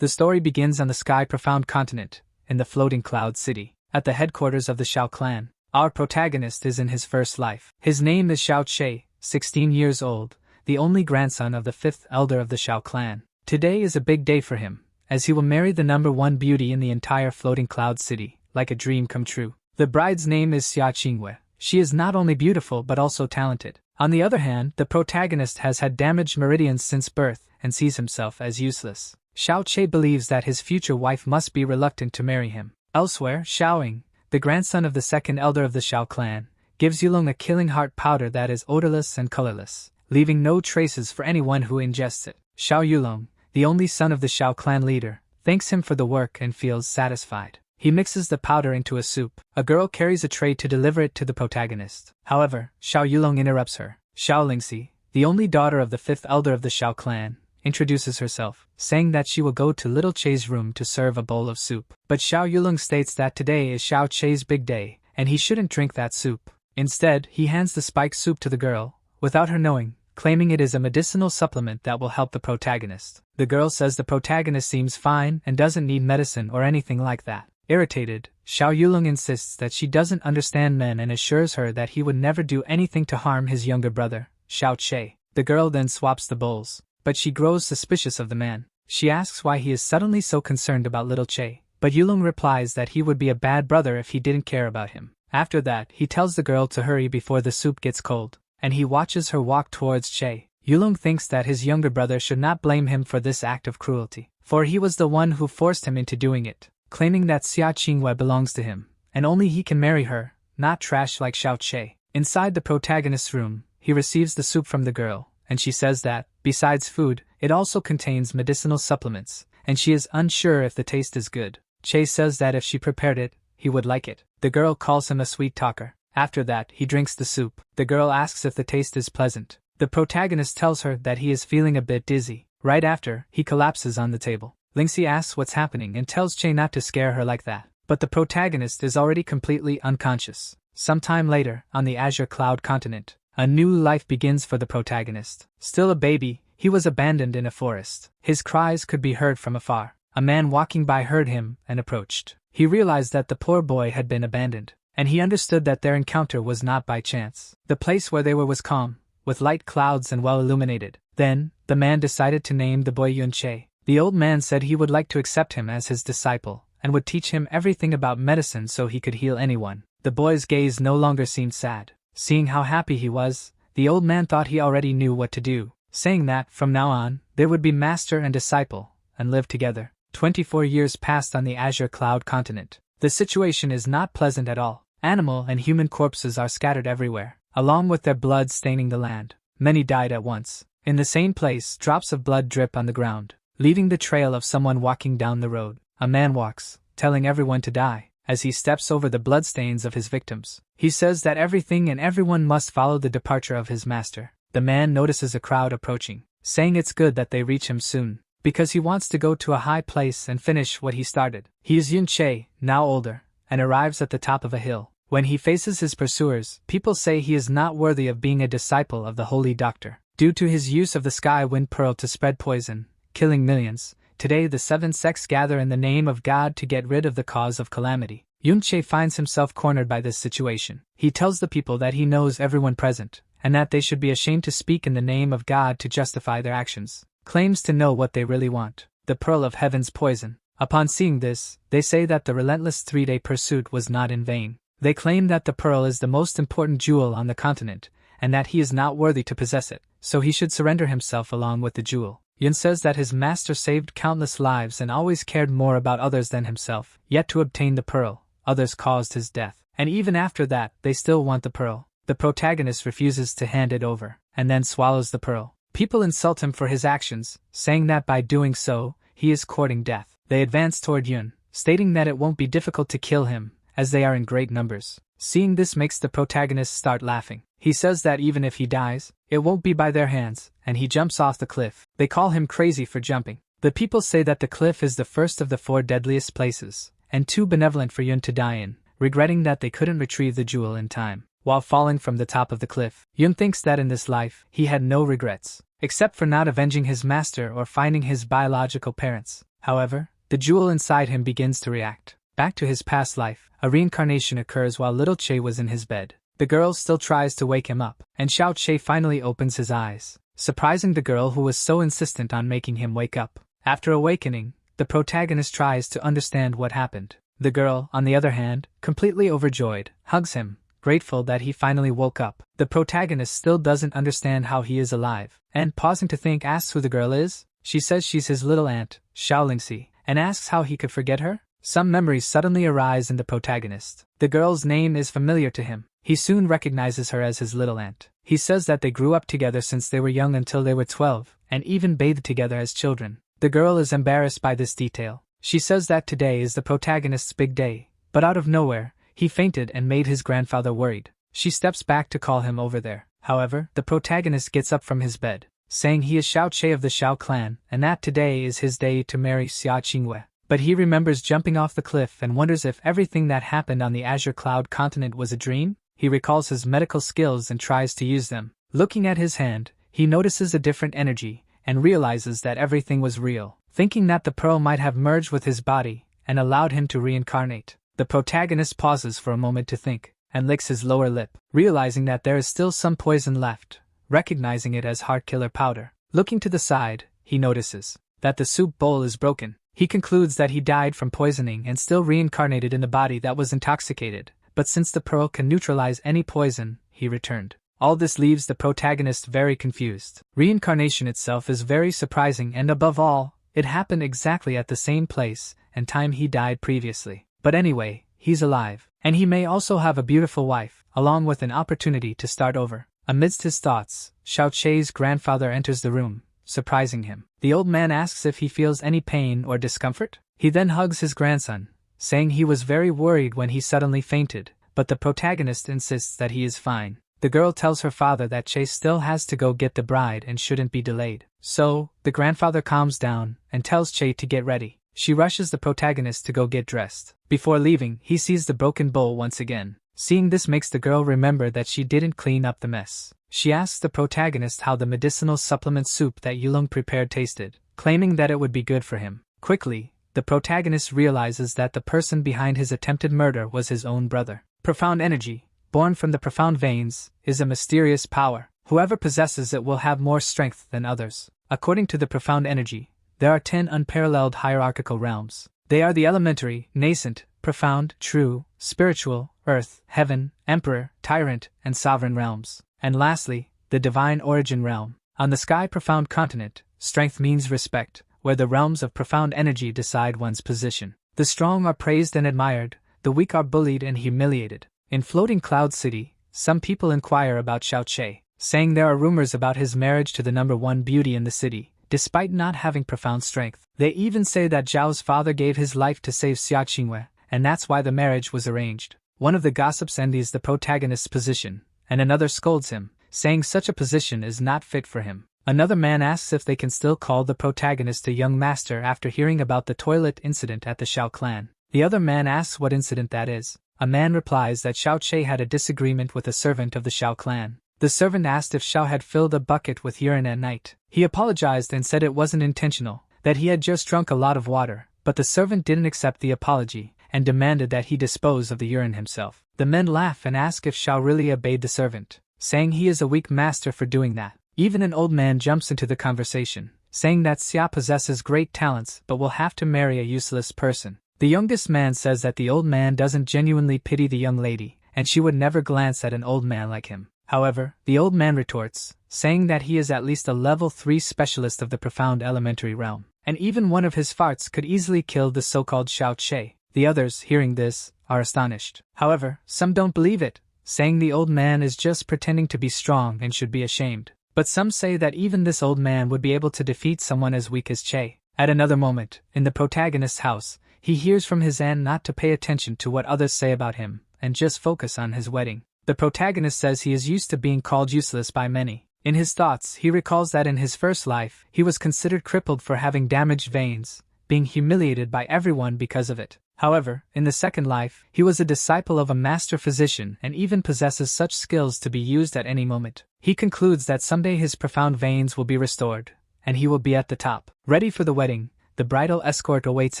The story begins on the sky-profound continent, in the floating cloud city, at the headquarters of the Xiao clan. Our protagonist is in his first life. His name is Xiao Che, 16 years old, the only grandson of the 5th elder of the Xiao clan. Today is a big day for him, as he will marry the #1 beauty in the entire floating cloud city, like a dream come true. The bride's name is Xia Qingwei. She is not only beautiful but also talented. On the other hand, the protagonist has had damaged meridians since birth and sees himself as useless. Xiao Che believes that his future wife must be reluctant to marry him. Elsewhere, Xiaoying, the grandson of the 2nd elder of the Xiao clan, gives Yulong a killing heart powder that is odorless and colorless, leaving no traces for anyone who ingests it. Xiao Yulong, the only son of the Xiao clan leader, thanks him for the work and feels satisfied. He mixes the powder into a soup. A girl carries a tray to deliver it to the protagonist. However, Xiao Yulong interrupts her. Xiao Lingxi, the only daughter of the 5th elder of the Xiao clan, introduces herself, saying that she will go to little Che's room to serve a bowl of soup. But Xiao Yulong states that today is Xiao Che's big day, and he shouldn't drink that soup. Instead, he hands the spiked soup to the girl, without her knowing, claiming it is a medicinal supplement that will help the protagonist. The girl says the protagonist seems fine and doesn't need medicine or anything like that. Irritated, Xiao Yulong insists that she doesn't understand men and assures her that he would never do anything to harm his younger brother, Xiao Che. The girl then swaps the bowls, but she grows suspicious of the man. She asks why he is suddenly so concerned about little Che, but Yulong replies that he would be a bad brother if he didn't care about him. After that, he tells the girl to hurry before the soup gets cold, and he watches her walk towards Che. Yulong thinks that his younger brother should not blame him for this act of cruelty, for he was the one who forced him into doing it, claiming that Xia Qingwei belongs to him, and only he can marry her, not trash like Xiao Che. Inside the protagonist's room, he receives the soup from the girl, and she says that, besides food, it also contains medicinal supplements, and she is unsure if the taste is good. Che says that if she prepared it, he would like it. The girl calls him a sweet talker. After that, he drinks the soup. The girl asks if the taste is pleasant. The protagonist tells her that he is feeling a bit dizzy. Right after, he collapses on the table. Lingxi asks what's happening and tells Che not to scare her like that. But the protagonist is already completely unconscious. Sometime later, on the Azure Cloud continent, a new life begins for the protagonist. Still a baby, he was abandoned in a forest. His cries could be heard from afar. A man walking by heard him and approached. He realized that the poor boy had been abandoned, and he understood that their encounter was not by chance. The place where they were was calm, with light clouds and well illuminated. Then, the man decided to name the boy Yun Che. The old man said he would like to accept him as his disciple, and would teach him everything about medicine so he could heal anyone. The boy's gaze no longer seemed sad. Seeing how happy he was, the old man thought he already knew what to do, saying that, from now on, they would be master and disciple, and live together. 24 years passed on the Azure Cloud continent. The situation is not pleasant at all. Animal and human corpses are scattered everywhere, along with their blood staining the land. Many died at once. In the same place, drops of blood drip on the ground, leaving the trail of someone walking down the road. A man walks, telling everyone to die, as he steps over the bloodstains of his victims. He says that everything and everyone must follow the departure of his master. The man notices a crowd approaching, saying it's good that they reach him soon, because he wants to go to a high place and finish what he started. He is Yun Che, now older, and arrives at the top of a hill. When he faces his pursuers, people say he is not worthy of being a disciple of the holy doctor. Due to his use of the sky wind pearl to spread poison, killing millions, today the 7 sects gather in the name of God to get rid of the cause of calamity. Yun Che finds himself cornered by this situation. He tells the people that he knows everyone present, and that they should be ashamed to speak in the name of God to justify their actions. Claims to know what they really want, the pearl of heaven's poison. Upon seeing this, they say that the relentless 3-day pursuit was not in vain. They claim that the pearl is the most important jewel on the continent, and that he is not worthy to possess it, so he should surrender himself along with the jewel. Yun says that his master saved countless lives and always cared more about others than himself, yet to obtain the pearl, others caused his death, and even after that, they still want the pearl. The protagonist refuses to hand it over, and then swallows the pearl. People insult him for his actions, saying that by doing so, he is courting death. They advance toward Yun, stating that it won't be difficult to kill him, as they are in great numbers. Seeing this makes the protagonist start laughing. He says that even if he dies, it won't be by their hands, and he jumps off the cliff. They call him crazy for jumping. The people say that the cliff is the first of the 4 deadliest places, and too benevolent for Yun to die in, regretting that they couldn't retrieve the jewel in time. While falling from the top of the cliff, Yun thinks that in this life, he had no regrets, except for not avenging his master or finding his biological parents. However, the jewel inside him begins to react. Back to his past life, a reincarnation occurs while little Che was in his bed. The girl still tries to wake him up, and Xiao Che finally opens his eyes, surprising the girl who was so insistent on making him wake up. After awakening, the protagonist tries to understand what happened. The girl, on the other hand, completely overjoyed, hugs him, grateful that he finally woke up. The protagonist still doesn't understand how he is alive, and pausing to think asks who the girl is. She says she's his little aunt, Xiaolingxi, and asks how he could forget her. Some memories suddenly arise in the protagonist. The girl's name is familiar to him. He soon recognizes her as his little aunt. He says that they grew up together since they were young until they were 12, and even bathed together as children. The girl is embarrassed by this detail. She says that today is the protagonist's big day, but out of nowhere, he fainted and made his grandfather worried. She steps back to call him over there. However, the protagonist gets up from his bed, saying he is Xiao Che of the Xiao clan, and that today is his day to marry Xia Qingwei. But he remembers jumping off the cliff and wonders if everything that happened on the Azure Cloud continent was a dream. He recalls his medical skills and tries to use them. Looking at his hand, he notices a different energy, and realizes that everything was real. Thinking that the pearl might have merged with his body, and allowed him to reincarnate, the protagonist pauses for a moment to think, and licks his lower lip, realizing that there is still some poison left, recognizing it as heart killer powder. Looking to the side, he notices that the soup bowl is broken. He concludes that he died from poisoning and still reincarnated in the body that was intoxicated, but since the pearl can neutralize any poison, he returned. All this leaves the protagonist very confused. Reincarnation itself is very surprising, and above all, it happened exactly at the same place and time he died previously. But anyway, he's alive, and he may also have a beautiful wife, along with an opportunity to start over. Amidst his thoughts, Xiao Che's grandfather enters the room, surprising him. The old man asks if he feels any pain or discomfort. He then hugs his grandson, saying he was very worried when he suddenly fainted, but the protagonist insists that he is fine. The girl tells her father that Che still has to go get the bride and shouldn't be delayed. So, the grandfather calms down and tells Che to get ready. She rushes the protagonist to go get dressed. Before leaving, he sees the broken bowl once again. Seeing this makes the girl remember that she didn't clean up the mess. She asks the protagonist how the medicinal supplement soup that Yulong prepared tasted, claiming that it would be good for him. Quickly, the protagonist realizes that the person behind his attempted murder was his own brother. Profound energy, born from the profound veins, is a mysterious power. Whoever possesses it will have more strength than others. According to the profound energy, there are 10 unparalleled hierarchical realms. They are the elementary, nascent, profound, true, spiritual, earth, heaven, emperor, tyrant, and sovereign realms. And lastly, the divine origin realm. On the sky profound continent, strength means respect, where the realms of profound energy decide one's position. The strong are praised and admired, the weak are bullied and humiliated. In Floating Cloud City, some people inquire about Xiao Che, saying there are rumors about his marriage to the number 1 beauty in the city, despite not having profound strength. They even say that Zhao's father gave his life to save Xia Qingwei, and that's why the marriage was arranged. One of the gossips envies the protagonist's position, and another scolds him, saying such a position is not fit for him. Another man asks if they can still call the protagonist a young master after hearing about the toilet incident at the Xiao clan. The other man asks what incident that is. A man replies that Xiao Che had a disagreement with a servant of the Xiao clan. The servant asked if Xiao had filled a bucket with urine at night. He apologized and said it wasn't intentional, that he had just drunk a lot of water, but the servant didn't accept the apology, and demanded that he dispose of the urine himself. The men laugh and ask if Xiao really obeyed the servant, saying he is a weak master for doing that. Even an old man jumps into the conversation, saying that Xia possesses great talents but will have to marry a useless person. The youngest man says that the old man doesn't genuinely pity the young lady, and she would never glance at an old man like him. However, the old man retorts, saying that he is at least a level 3 specialist of the profound elementary realm, and even one of his farts could easily kill the so-called Xiao Che. The others, hearing this, are astonished. However, some don't believe it, saying the old man is just pretending to be strong and should be ashamed. But some say that even this old man would be able to defeat someone as weak as Che. At another moment, in the protagonist's house, he hears from his aunt not to pay attention to what others say about him, and just focus on his wedding. The protagonist says he is used to being called useless by many. In his thoughts, he recalls that in his first life, he was considered crippled for having damaged veins, being humiliated by everyone because of it. However, in the second life, he was a disciple of a master physician and even possesses such skills to be used at any moment. He concludes that someday his profound veins will be restored, and he will be at the top. Ready for the wedding, The bridal escort awaits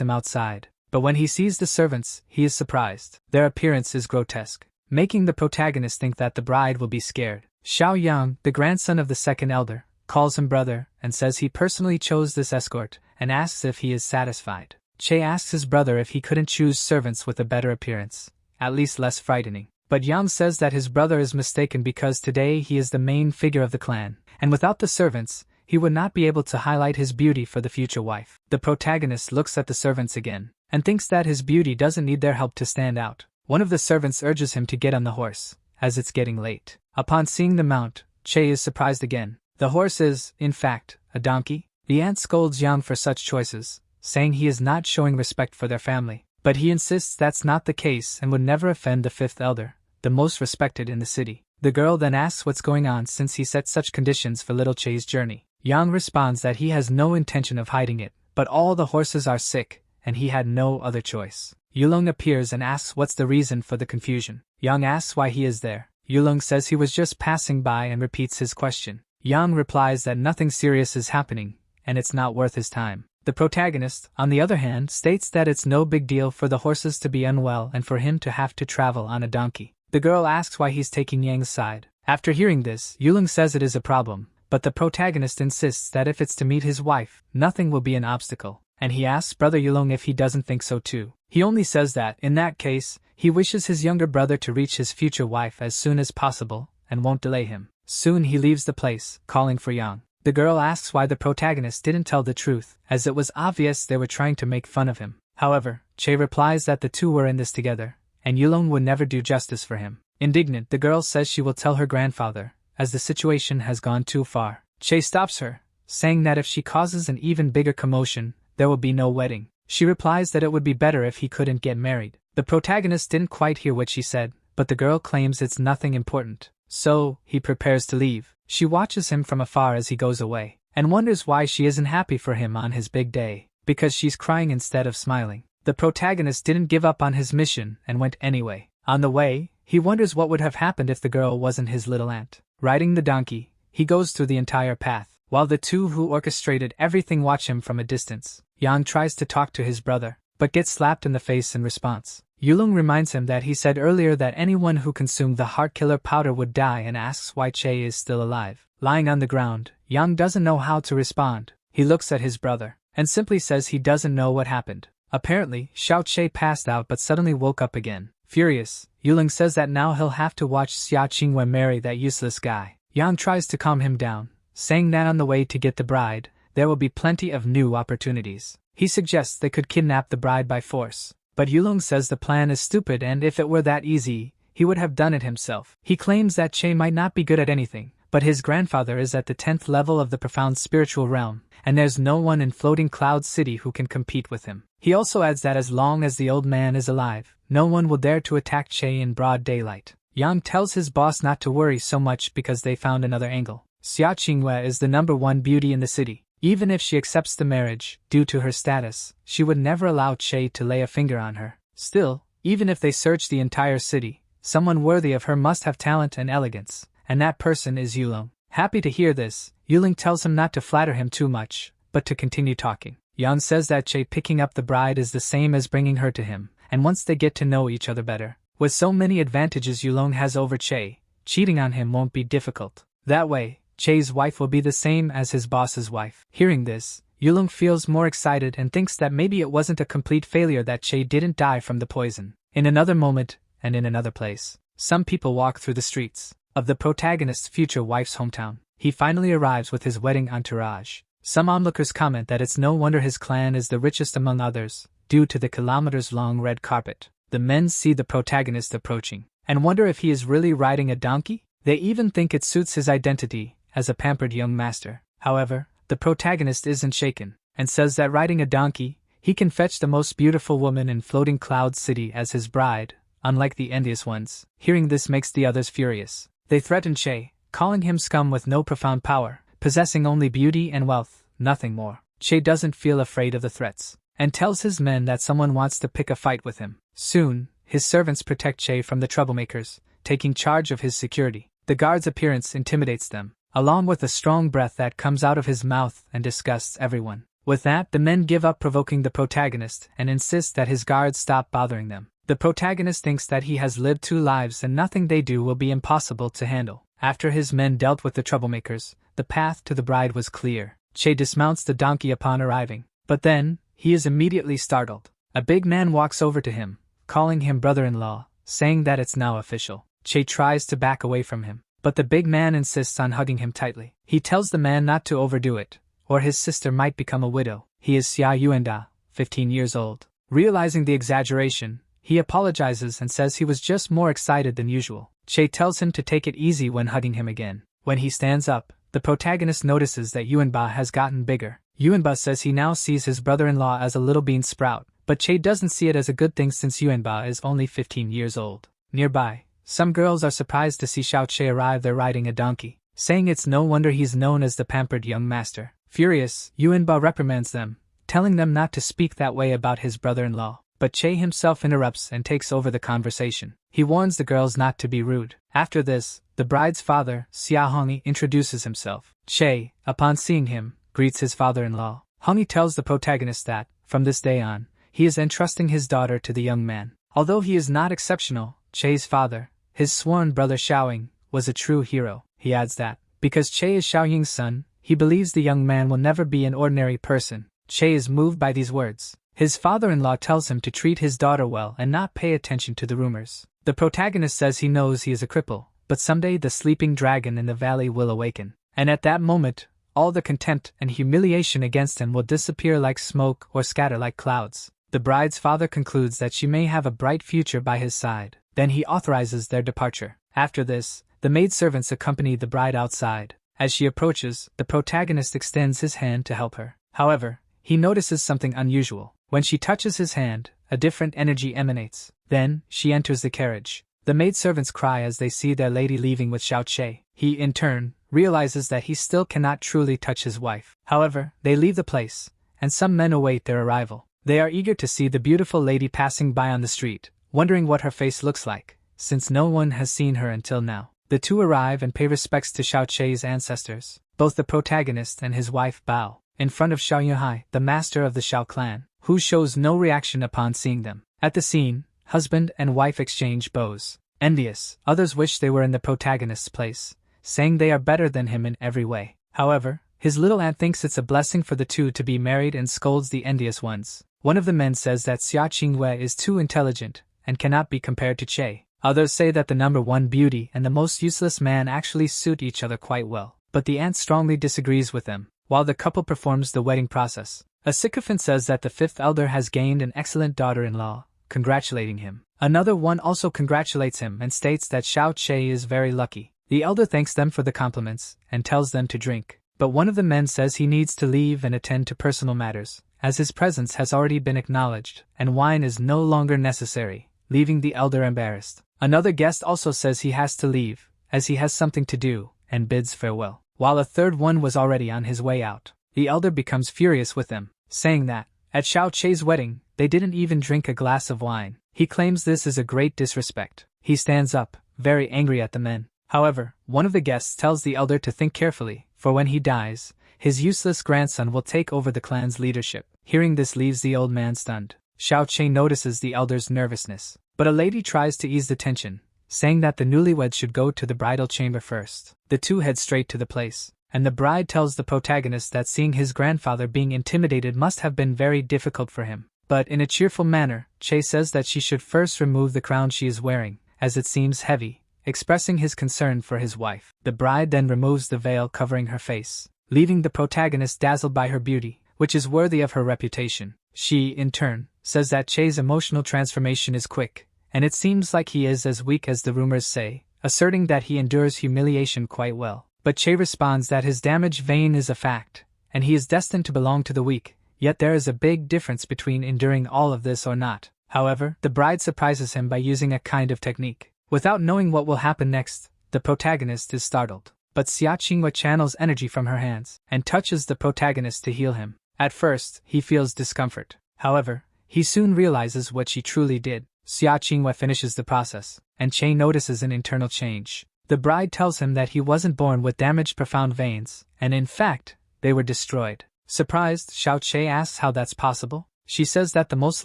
him outside, but when he sees the servants, he is surprised. Their appearance is grotesque, making the protagonist think that the bride will be scared. Xiao Yang, the grandson of the second elder, calls him brother and says he personally chose this escort and asks if he is satisfied. Che asks his brother if he couldn't choose servants with a better appearance, at least less frightening. But Yang says that his brother is mistaken because today he is the main figure of the clan, and without the servants, he would not be able to highlight his beauty for the future wife. The protagonist looks at the servants again, and thinks that his beauty doesn't need their help to stand out. One of the servants urges him to get on the horse, as it's getting late. Upon seeing the mount, Che is surprised again. The horse is, in fact, a donkey. The aunt scolds Yang for such choices, saying he is not showing respect for their family. But he insists that's not the case and would never offend the fifth elder, the most respected in the city. The girl then asks what's going on since he set such conditions for little Che's journey. Yang responds that he has no intention of hiding it, but all the horses are sick, and he had no other choice. Yulong appears and asks what's the reason for the confusion. Yang asks why he is there. Yulong says he was just passing by and repeats his question. Yang replies that nothing serious is happening, and it's not worth his time. The protagonist, on the other hand, states that it's no big deal for the horses to be unwell and for him to have to travel on a donkey. The girl asks why he's taking Yang's side. After hearing this, Yulong says it is a problem, but the protagonist insists that if it's to meet his wife, nothing will be an obstacle, and he asks brother Yulong if he doesn't think so too. He only says that, in that case, he wishes his younger brother to reach his future wife as soon as possible, and won't delay him. Soon he leaves the place, calling for Yang. The girl asks why the protagonist didn't tell the truth, as it was obvious they were trying to make fun of him. However, Che replies that the two were in this together, and Yulong would never do justice for him. Indignant, the girl says she will tell her grandfather, as the situation has gone too far. Che stops her, saying that if she causes an even bigger commotion, there will be no wedding. She replies that it would be better if he couldn't get married. The protagonist didn't quite hear what she said, but the girl claims it's nothing important. So, he prepares to leave. She watches him from afar as he goes away, and wonders why she isn't happy for him on his big day, because she's crying instead of smiling. The protagonist didn't give up on his mission and went anyway. On the way, he wonders what would have happened if the girl wasn't his little aunt. Riding the donkey, he goes through the entire path, while the two who orchestrated everything watch him from a distance. Yang tries to talk to his brother, but gets slapped in the face in response. Yulong reminds him that he said earlier that anyone who consumed the heart killer powder would die and asks why Che is still alive. Lying on the ground, Yang doesn't know how to respond. He looks at his brother, and simply says he doesn't know what happened. Apparently, Xiao Che passed out but suddenly woke up again. Furious, Yulong says that now he'll have to watch Xia Qingwei marry that useless guy. Yang tries to calm him down, saying that on the way to get the bride, there will be plenty of new opportunities. He suggests they could kidnap the bride by force, but Yulong says the plan is stupid and if it were that easy, he would have done it himself. He claims that Che might not be good at anything, but his grandfather is at the 10th level of the profound spiritual realm, and there's no one in Floating Cloud City who can compete with him. He also adds that as long as the old man is alive, no one will dare to attack Che in broad daylight. Yang tells his boss not to worry so much because they found another angle. Xia Qingwei is the #1 beauty in the city. Even if she accepts the marriage, due to her status, she would never allow Che to lay a finger on her. Still, even if they search the entire city, someone worthy of her must have talent and elegance, and that person is Yulong. Happy to hear this, Yulong tells him not to flatter him too much, but to continue talking. Yang says that Che picking up the bride is the same as bringing her to him, and once they get to know each other better, with so many advantages Yulong has over Che, cheating on him won't be difficult. That way, Che's wife will be the same as his boss's wife. Hearing this, Yulong feels more excited and thinks that maybe it wasn't a complete failure that Che didn't die from the poison. In another moment, and in another place, some people walk through the streets of the protagonist's future wife's hometown. He finally arrives with his wedding entourage. Some onlookers comment that it's no wonder his clan is the richest among others, due to the kilometers-long red carpet. The men see the protagonist approaching, and wonder if he is really riding a donkey. They even think it suits his identity as a pampered young master. However, the protagonist isn't shaken, and says that riding a donkey, he can fetch the most beautiful woman in Floating Cloud City as his bride, unlike the envious ones. Hearing this makes the others furious. They threaten Che, calling him scum with no profound power, possessing only beauty and wealth, nothing more. Che doesn't feel afraid of the threats, and tells his men that someone wants to pick a fight with him. Soon, his servants protect Che from the troublemakers, taking charge of his security. The guard's appearance intimidates them, along with a strong breath that comes out of his mouth and disgusts everyone. With that, the men give up provoking the protagonist and insist that his guards stop bothering them. The protagonist thinks that he has lived 2 lives and nothing they do will be impossible to handle. After his men dealt with the troublemakers, the path to the bride was clear. Che dismounts the donkey upon arriving, but then, he is immediately startled. A big man walks over to him, calling him brother-in-law, saying that it's now official. Che tries to back away from him, but the big man insists on hugging him tightly. He tells the man not to overdo it, or his sister might become a widow. He is Xia Yuanda, 15 years old. Realizing the exaggeration, he apologizes and says he was just more excited than usual. Che tells him to take it easy when hugging him again. When he stands up, the protagonist notices that Yuanba has gotten bigger. Yuanba says he now sees his brother-in-law as a little bean sprout, but Che doesn't see it as a good thing since Yuanba is only 15 years old. Nearby, some girls are surprised to see Xiao Che arrive there riding a donkey, saying it's no wonder he's known as the pampered young master. Furious, Yuanba reprimands them, telling them not to speak that way about his brother-in-law. But Che himself interrupts and takes over the conversation. He warns the girls not to be rude. After this, the bride's father, Xia Hongi, introduces himself. Che, upon seeing him, greets his father-in-law. Hongi tells the protagonist that, from this day on, he is entrusting his daughter to the young man. Although he is not exceptional, Che's father, his sworn brother Xiaoying, was a true hero. He adds that, because Che is Xiaoying's son, he believes the young man will never be an ordinary person. Che is moved by these words. His father-in-law tells him to treat his daughter well and not pay attention to the rumors. The protagonist says he knows he is a cripple, but someday the sleeping dragon in the valley will awaken. And at that moment, all the contempt and humiliation against him will disappear like smoke or scatter like clouds. The bride's father concludes that she may have a bright future by his side. Then he authorizes their departure. After this, the maidservants accompany the bride outside. As she approaches, the protagonist extends his hand to help her. However, he notices something unusual. When she touches his hand, a different energy emanates. Then, she enters the carriage. The maidservants cry as they see their lady leaving with Xiao Che. He, in turn, realizes that he still cannot truly touch his wife. However, they leave the place, and some men await their arrival. They are eager to see the beautiful lady passing by on the street, wondering what her face looks like, since no one has seen her until now. The two arrive and pay respects to Xiao Che's ancestors. Both the protagonist and his wife bow in front of Xiao Yuhai, the master of the Xiao clan, who shows no reaction upon seeing them. At the scene, husband and wife exchange bows. Envious, others wish they were in the protagonist's place, saying they are better than him in every way. However, his little aunt thinks it's a blessing for the two to be married and scolds the envious ones. One of the men says that Xia Qingwei is too intelligent and cannot be compared to Che. Others say that the number one beauty and the most useless man actually suit each other quite well. But the aunt strongly disagrees with them. While the couple performs the wedding process, a sycophant says that the fifth elder has gained an excellent daughter-in-law, congratulating him. Another one also congratulates him and states that Xiao Che is very lucky. The elder thanks them for the compliments and tells them to drink. But one of the men says he needs to leave and attend to personal matters, as his presence has already been acknowledged, and wine is no longer necessary, leaving the elder embarrassed. Another guest also says he has to leave, as he has something to do, and bids farewell. While a third one was already on his way out, the elder becomes furious with them, saying that, at Xiao Che's wedding, they didn't even drink a glass of wine. He claims this is a great disrespect. He stands up, very angry at the men. However, one of the guests tells the elder to think carefully, for when he dies, his useless grandson will take over the clan's leadership. Hearing this leaves the old man stunned. Xiao Che notices the elder's nervousness, but a lady tries to ease the tension, saying that the newlyweds should go to the bridal chamber first. The two head straight to the place, and the bride tells the protagonist that seeing his grandfather being intimidated must have been very difficult for him. But in a cheerful manner, Che says that she should first remove the crown she is wearing, as it seems heavy, expressing his concern for his wife. The bride then removes the veil covering her face, leaving the protagonist dazzled by her beauty, which is worthy of her reputation. She, in turn, says that Che's emotional transformation is quick, and it seems like he is as weak as the rumors say, asserting that he endures humiliation quite well. But Che responds that his damaged vein is a fact, and he is destined to belong to the weak, yet there is a big difference between enduring all of this or not. However, the bride surprises him by using a kind of technique. Without knowing what will happen next, the protagonist is startled. But Xia Qingwei channels energy from her hands, and touches the protagonist to heal him. At first, he feels discomfort. However, he soon realizes what she truly did. Xia Qingwei finishes the process, and Che notices an internal change. The bride tells him that he wasn't born with damaged profound veins, and in fact, they were destroyed. Surprised, Xiao Che asks how that's possible. She says that the most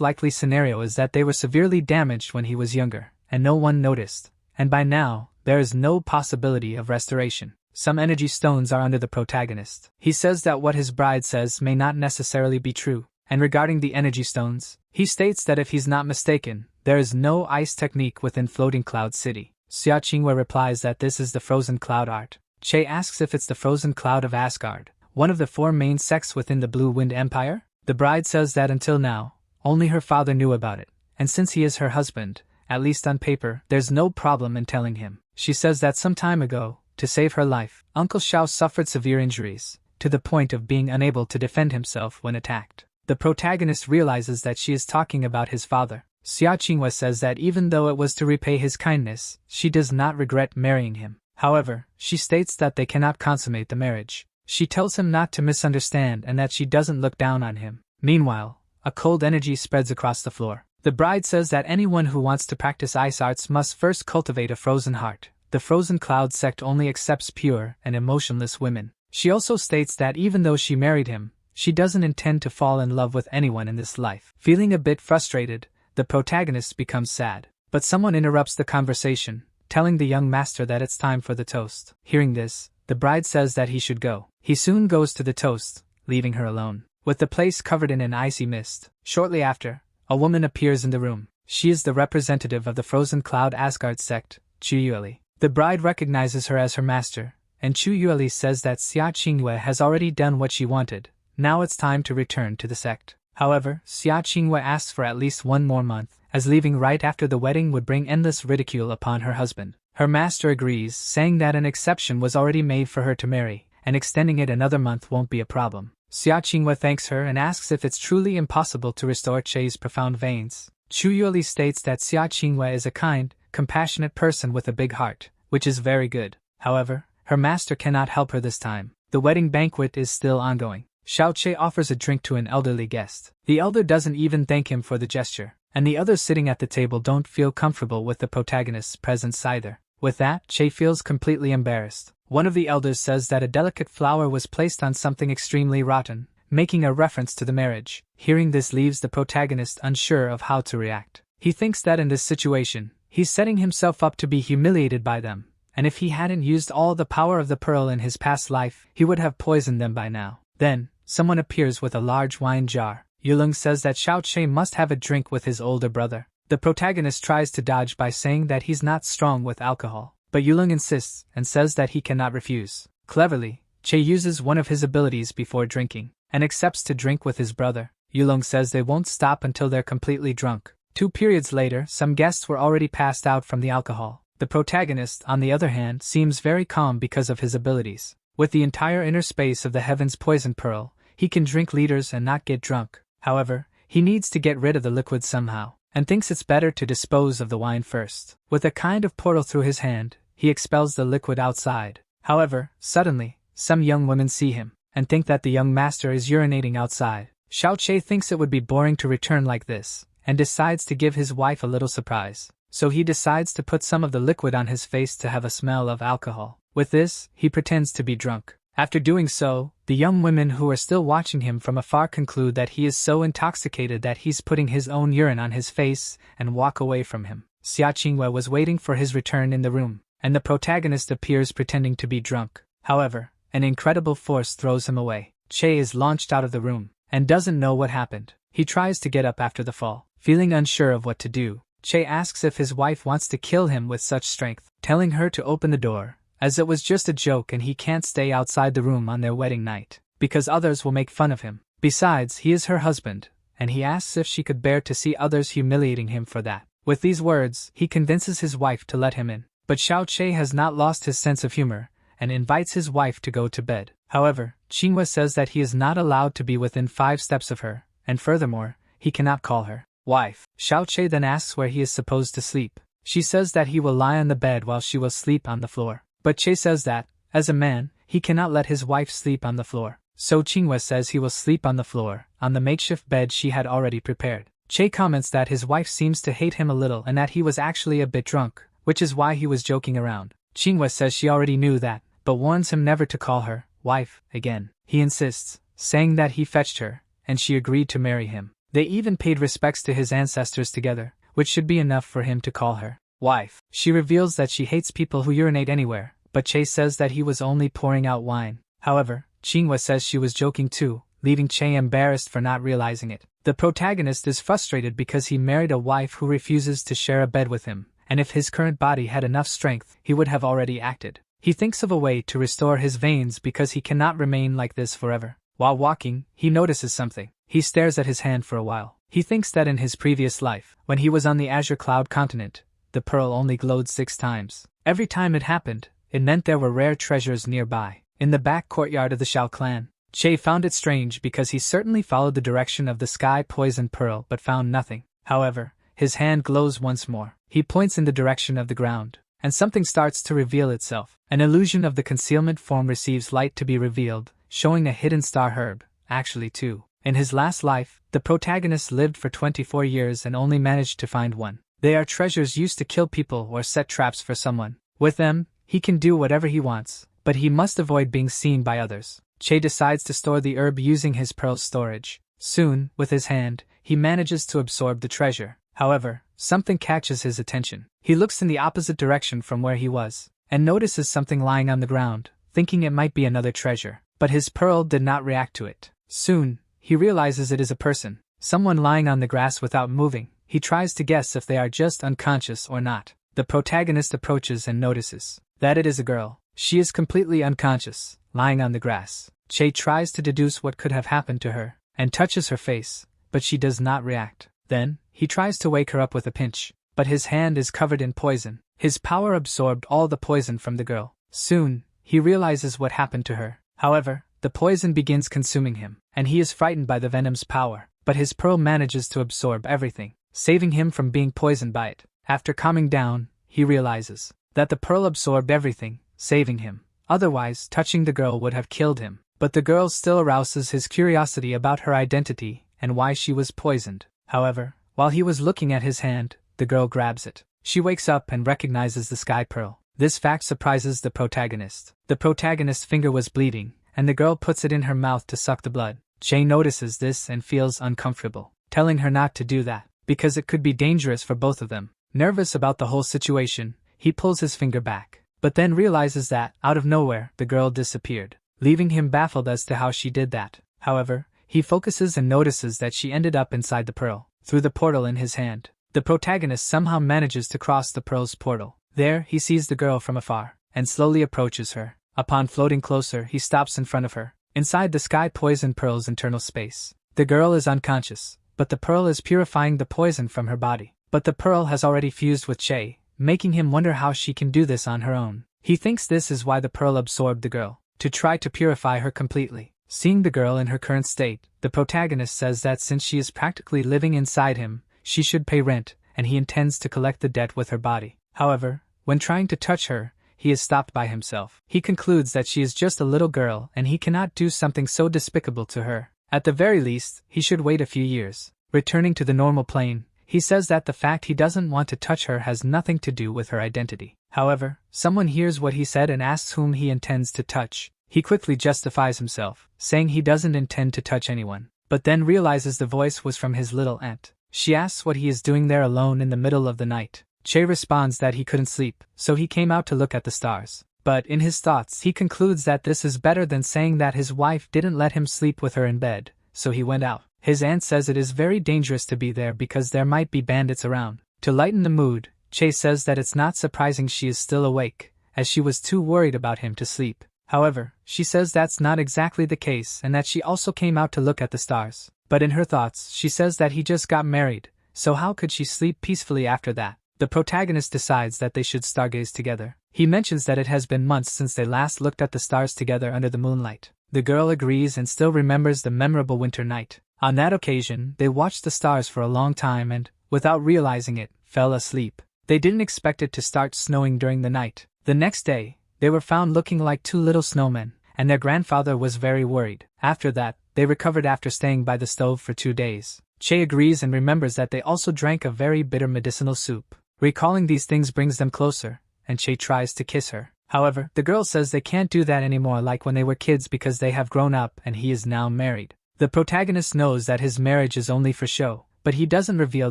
likely scenario is that they were severely damaged when he was younger, and no one noticed, and by now, there is no possibility of restoration. Some energy stones are under the protagonist. He says that what his bride says may not necessarily be true, and regarding the energy stones, he states that if he's not mistaken, there is no ice technique within Floating Cloud City. Xia Qingwei replies that this is the frozen cloud art. Che asks if it's the frozen cloud of Asgard, one of the 4 main sects within the Blue Wind Empire. The bride says that until now, only her father knew about it, and since he is her husband, at least on paper, there's no problem in telling him. She says that some time ago, to save her life, Uncle Xiao suffered severe injuries, to the point of being unable to defend himself when attacked. The protagonist realizes that she is talking about his father. Xia Qingwei says that even though it was to repay his kindness, she does not regret marrying him. However, she states that they cannot consummate the marriage. She tells him not to misunderstand and that she doesn't look down on him. Meanwhile, a cold energy spreads across the floor. The bride says that anyone who wants to practice ice arts must first cultivate a frozen heart. The Frozen Cloud sect only accepts pure and emotionless women. She also states that even though she married him, she doesn't intend to fall in love with anyone in this life. Feeling a bit frustrated, the protagonist becomes sad. But someone interrupts the conversation, telling the young master that it's time for the toast. Hearing this, the bride says that he should go. He soon goes to the toast, leaving her alone, with the place covered in an icy mist. Shortly after, a woman appears in the room. She is the representative of the Frozen Cloud Asgard sect, Chu Yueli. The bride recognizes her as her master, and Chu Yueli says that Xia Qingwei has already done what she wanted. Now it's time to return to the sect. However, Xia Qingwei asks for at least 1 more month, as leaving right after the wedding would bring endless ridicule upon her husband. Her master agrees, saying that an exception was already made for her to marry, and extending it another month won't be a problem. Xia Qingwei thanks her and asks if it's truly impossible to restore Che's profound veins. Chu Yueli states that Xia Qingwei is a kind, compassionate person with a big heart, which is very good. However, her master cannot help her this time. The wedding banquet is still ongoing. Xiao Che offers a drink to an elderly guest. The elder doesn't even thank him for the gesture, and the others sitting at the table don't feel comfortable with the protagonist's presence either. With that, Che feels completely embarrassed. One of the elders says that a delicate flower was placed on something extremely rotten, making a reference to the marriage. Hearing this leaves the protagonist unsure of how to react. He thinks that in this situation, he's setting himself up to be humiliated by them, and if he hadn't used all the power of the pearl in his past life, he would have poisoned them by now. Then, someone appears with a large wine jar. Yulong says that Xiao Che must have a drink with his older brother. The protagonist tries to dodge by saying that he's not strong with alcohol, but Yulong insists and says that he cannot refuse. Cleverly, Che uses one of his abilities before drinking, and accepts to drink with his brother. Yulong says they won't stop until they're completely drunk. 2 periods later, some guests were already passed out from the alcohol. The protagonist, on the other hand, seems very calm because of his abilities. With the entire inner space of the Heaven's Poison Pearl, he can drink liters and not get drunk. However, he needs to get rid of the liquid somehow, and thinks it's better to dispose of the wine first. With a kind of portal through his hand, he expels the liquid outside. However, suddenly, some young women see him, and think that the young master is urinating outside. Xiao Che thinks it would be boring to return like this, and decides to give his wife a little surprise. So he decides to put some of the liquid on his face to have a smell of alcohol. With this, he pretends to be drunk. After doing so, the young women who are still watching him from afar conclude that he is so intoxicated that he's putting his own urine on his face and walk away from him. Xia Qingwei was waiting for his return in the room, and the protagonist appears pretending to be drunk. However, an incredible force throws him away. Che is launched out of the room, and doesn't know what happened. He tries to get up after the fall. Feeling unsure of what to do, Che asks if his wife wants to kill him with such strength, telling her to open the door, as it was just a joke and he can't stay outside the room on their wedding night, because others will make fun of him. Besides, he is her husband, and he asks if she could bear to see others humiliating him for that. With these words, he convinces his wife to let him in. But Xiao Che has not lost his sense of humor, and invites his wife to go to bed. However, Qingwei says that he is not allowed to be within 5 steps of her, and furthermore, he cannot call her wife. Xiao Che then asks where he is supposed to sleep. She says that he will lie on the bed while she will sleep on the floor. But Che says that, as a man, he cannot let his wife sleep on the floor. So Qingwei says he will sleep on the floor, on the makeshift bed she had already prepared. Che comments that his wife seems to hate him a little and that he was actually a bit drunk, which is why he was joking around. Qingwei says she already knew that, but warns him never to call her wife again. He insists, saying that he fetched her, and she agreed to marry him. They even paid respects to his ancestors together, which should be enough for him to call her wife. She reveals that she hates people who urinate anywhere, but Che says that he was only pouring out wine. However, Qinghua says she was joking too, leaving Che embarrassed for not realizing it. The protagonist is frustrated because he married a wife who refuses to share a bed with him, and if his current body had enough strength, he would have already acted. He thinks of a way to restore his veins because he cannot remain like this forever. While walking, he notices something. He stares at his hand for a while. He thinks that in his previous life, when he was on the Azure Cloud continent, the pearl only glowed 6 times. Every time it happened, it meant there were rare treasures nearby. In the back courtyard of the Shao clan, Che found it strange because he certainly followed the direction of the sky poison pearl but found nothing. However, his hand glows once more. He points in the direction of the ground, and something starts to reveal itself. An illusion of the concealment form receives light to be revealed, showing a hidden star herb, actually 2. In his last life, the protagonist lived for 24 years and only managed to find 1. They are treasures used to kill people or set traps for someone. With them, he can do whatever he wants, but he must avoid being seen by others. Che decides to store the herb using his pearl storage. Soon, with his hand, he manages to absorb the treasure. However, something catches his attention. He looks in the opposite direction from where he was, and notices something lying on the ground, thinking it might be another treasure. But his pearl did not react to it. Soon, he realizes it is a person, someone lying on the grass without moving. He tries to guess if they are just unconscious or not. The protagonist approaches and notices that it is a girl. She is completely unconscious, lying on the grass. Che tries to deduce what could have happened to her, and touches her face, but she does not react. Then, he tries to wake her up with a pinch, but his hand is covered in poison. His power absorbed all the poison from the girl. Soon, he realizes what happened to her. However, the poison begins consuming him, and he is frightened by the venom's power, but his pearl manages to absorb everything, saving him from being poisoned by it. After calming down, he realizes that the pearl absorbed everything, saving him. Otherwise, touching the girl would have killed him. But the girl still arouses his curiosity about her identity and why she was poisoned. However, while he was looking at his hand, the girl grabs it. She wakes up and recognizes the sky pearl. This fact surprises the protagonist. The protagonist's finger was bleeding, and the girl puts it in her mouth to suck the blood. Che notices this and feels uncomfortable, telling her not to do that, because it could be dangerous for both of them. Nervous about the whole situation, he pulls his finger back, but then realizes that, out of nowhere, the girl disappeared, leaving him baffled as to how she did that. However, he focuses and notices that she ended up inside the pearl, through the portal in his hand. The protagonist somehow manages to cross the pearl's portal. There, he sees the girl from afar, and slowly approaches her. Upon floating closer, he stops in front of her, inside the sky poison pearl's internal space. The girl is unconscious, but the pearl is purifying the poison from her body. But the pearl has already fused with Che, making him wonder how she can do this on her own. He thinks this is why the pearl absorbed the girl, to try to purify her completely. Seeing the girl in her current state, the protagonist says that since she is practically living inside him, she should pay rent, and he intends to collect the debt with her body. However, when trying to touch her, he is stopped by himself. He concludes that she is just a little girl and he cannot do something so despicable to her. At the very least, he should wait a few years. Returning to the normal plane, he says that the fact he doesn't want to touch her has nothing to do with her identity. However, someone hears what he said and asks whom he intends to touch. He quickly justifies himself, saying he doesn't intend to touch anyone, but then realizes the voice was from his little aunt. She asks what he is doing there alone in the middle of the night. Che responds that he couldn't sleep, so he came out to look at the stars. But in his thoughts he concludes that this is better than saying that his wife didn't let him sleep with her in bed, so he went out. His aunt says it is very dangerous to be there because there might be bandits around. To lighten the mood, Che says that it's not surprising she is still awake, as she was too worried about him to sleep. However, she says that's not exactly the case and that she also came out to look at the stars. But in her thoughts, she says that he just got married, so how could she sleep peacefully after that? The protagonist decides that they should stargaze together. He mentions that it has been months since they last looked at the stars together under the moonlight. The girl agrees and still remembers the memorable winter night. On that occasion, they watched the stars for a long time and, without realizing it, fell asleep. They didn't expect it to start snowing during the night. The next day, they were found looking like two little snowmen, and their grandfather was very worried. After that, they recovered after staying by the stove for 2 days. Che agrees and remembers that they also drank a very bitter medicinal soup. Recalling these things brings them closer, and Che tries to kiss her. However, the girl says they can't do that anymore like when they were kids because they have grown up and he is now married. The protagonist knows that his marriage is only for show, but he doesn't reveal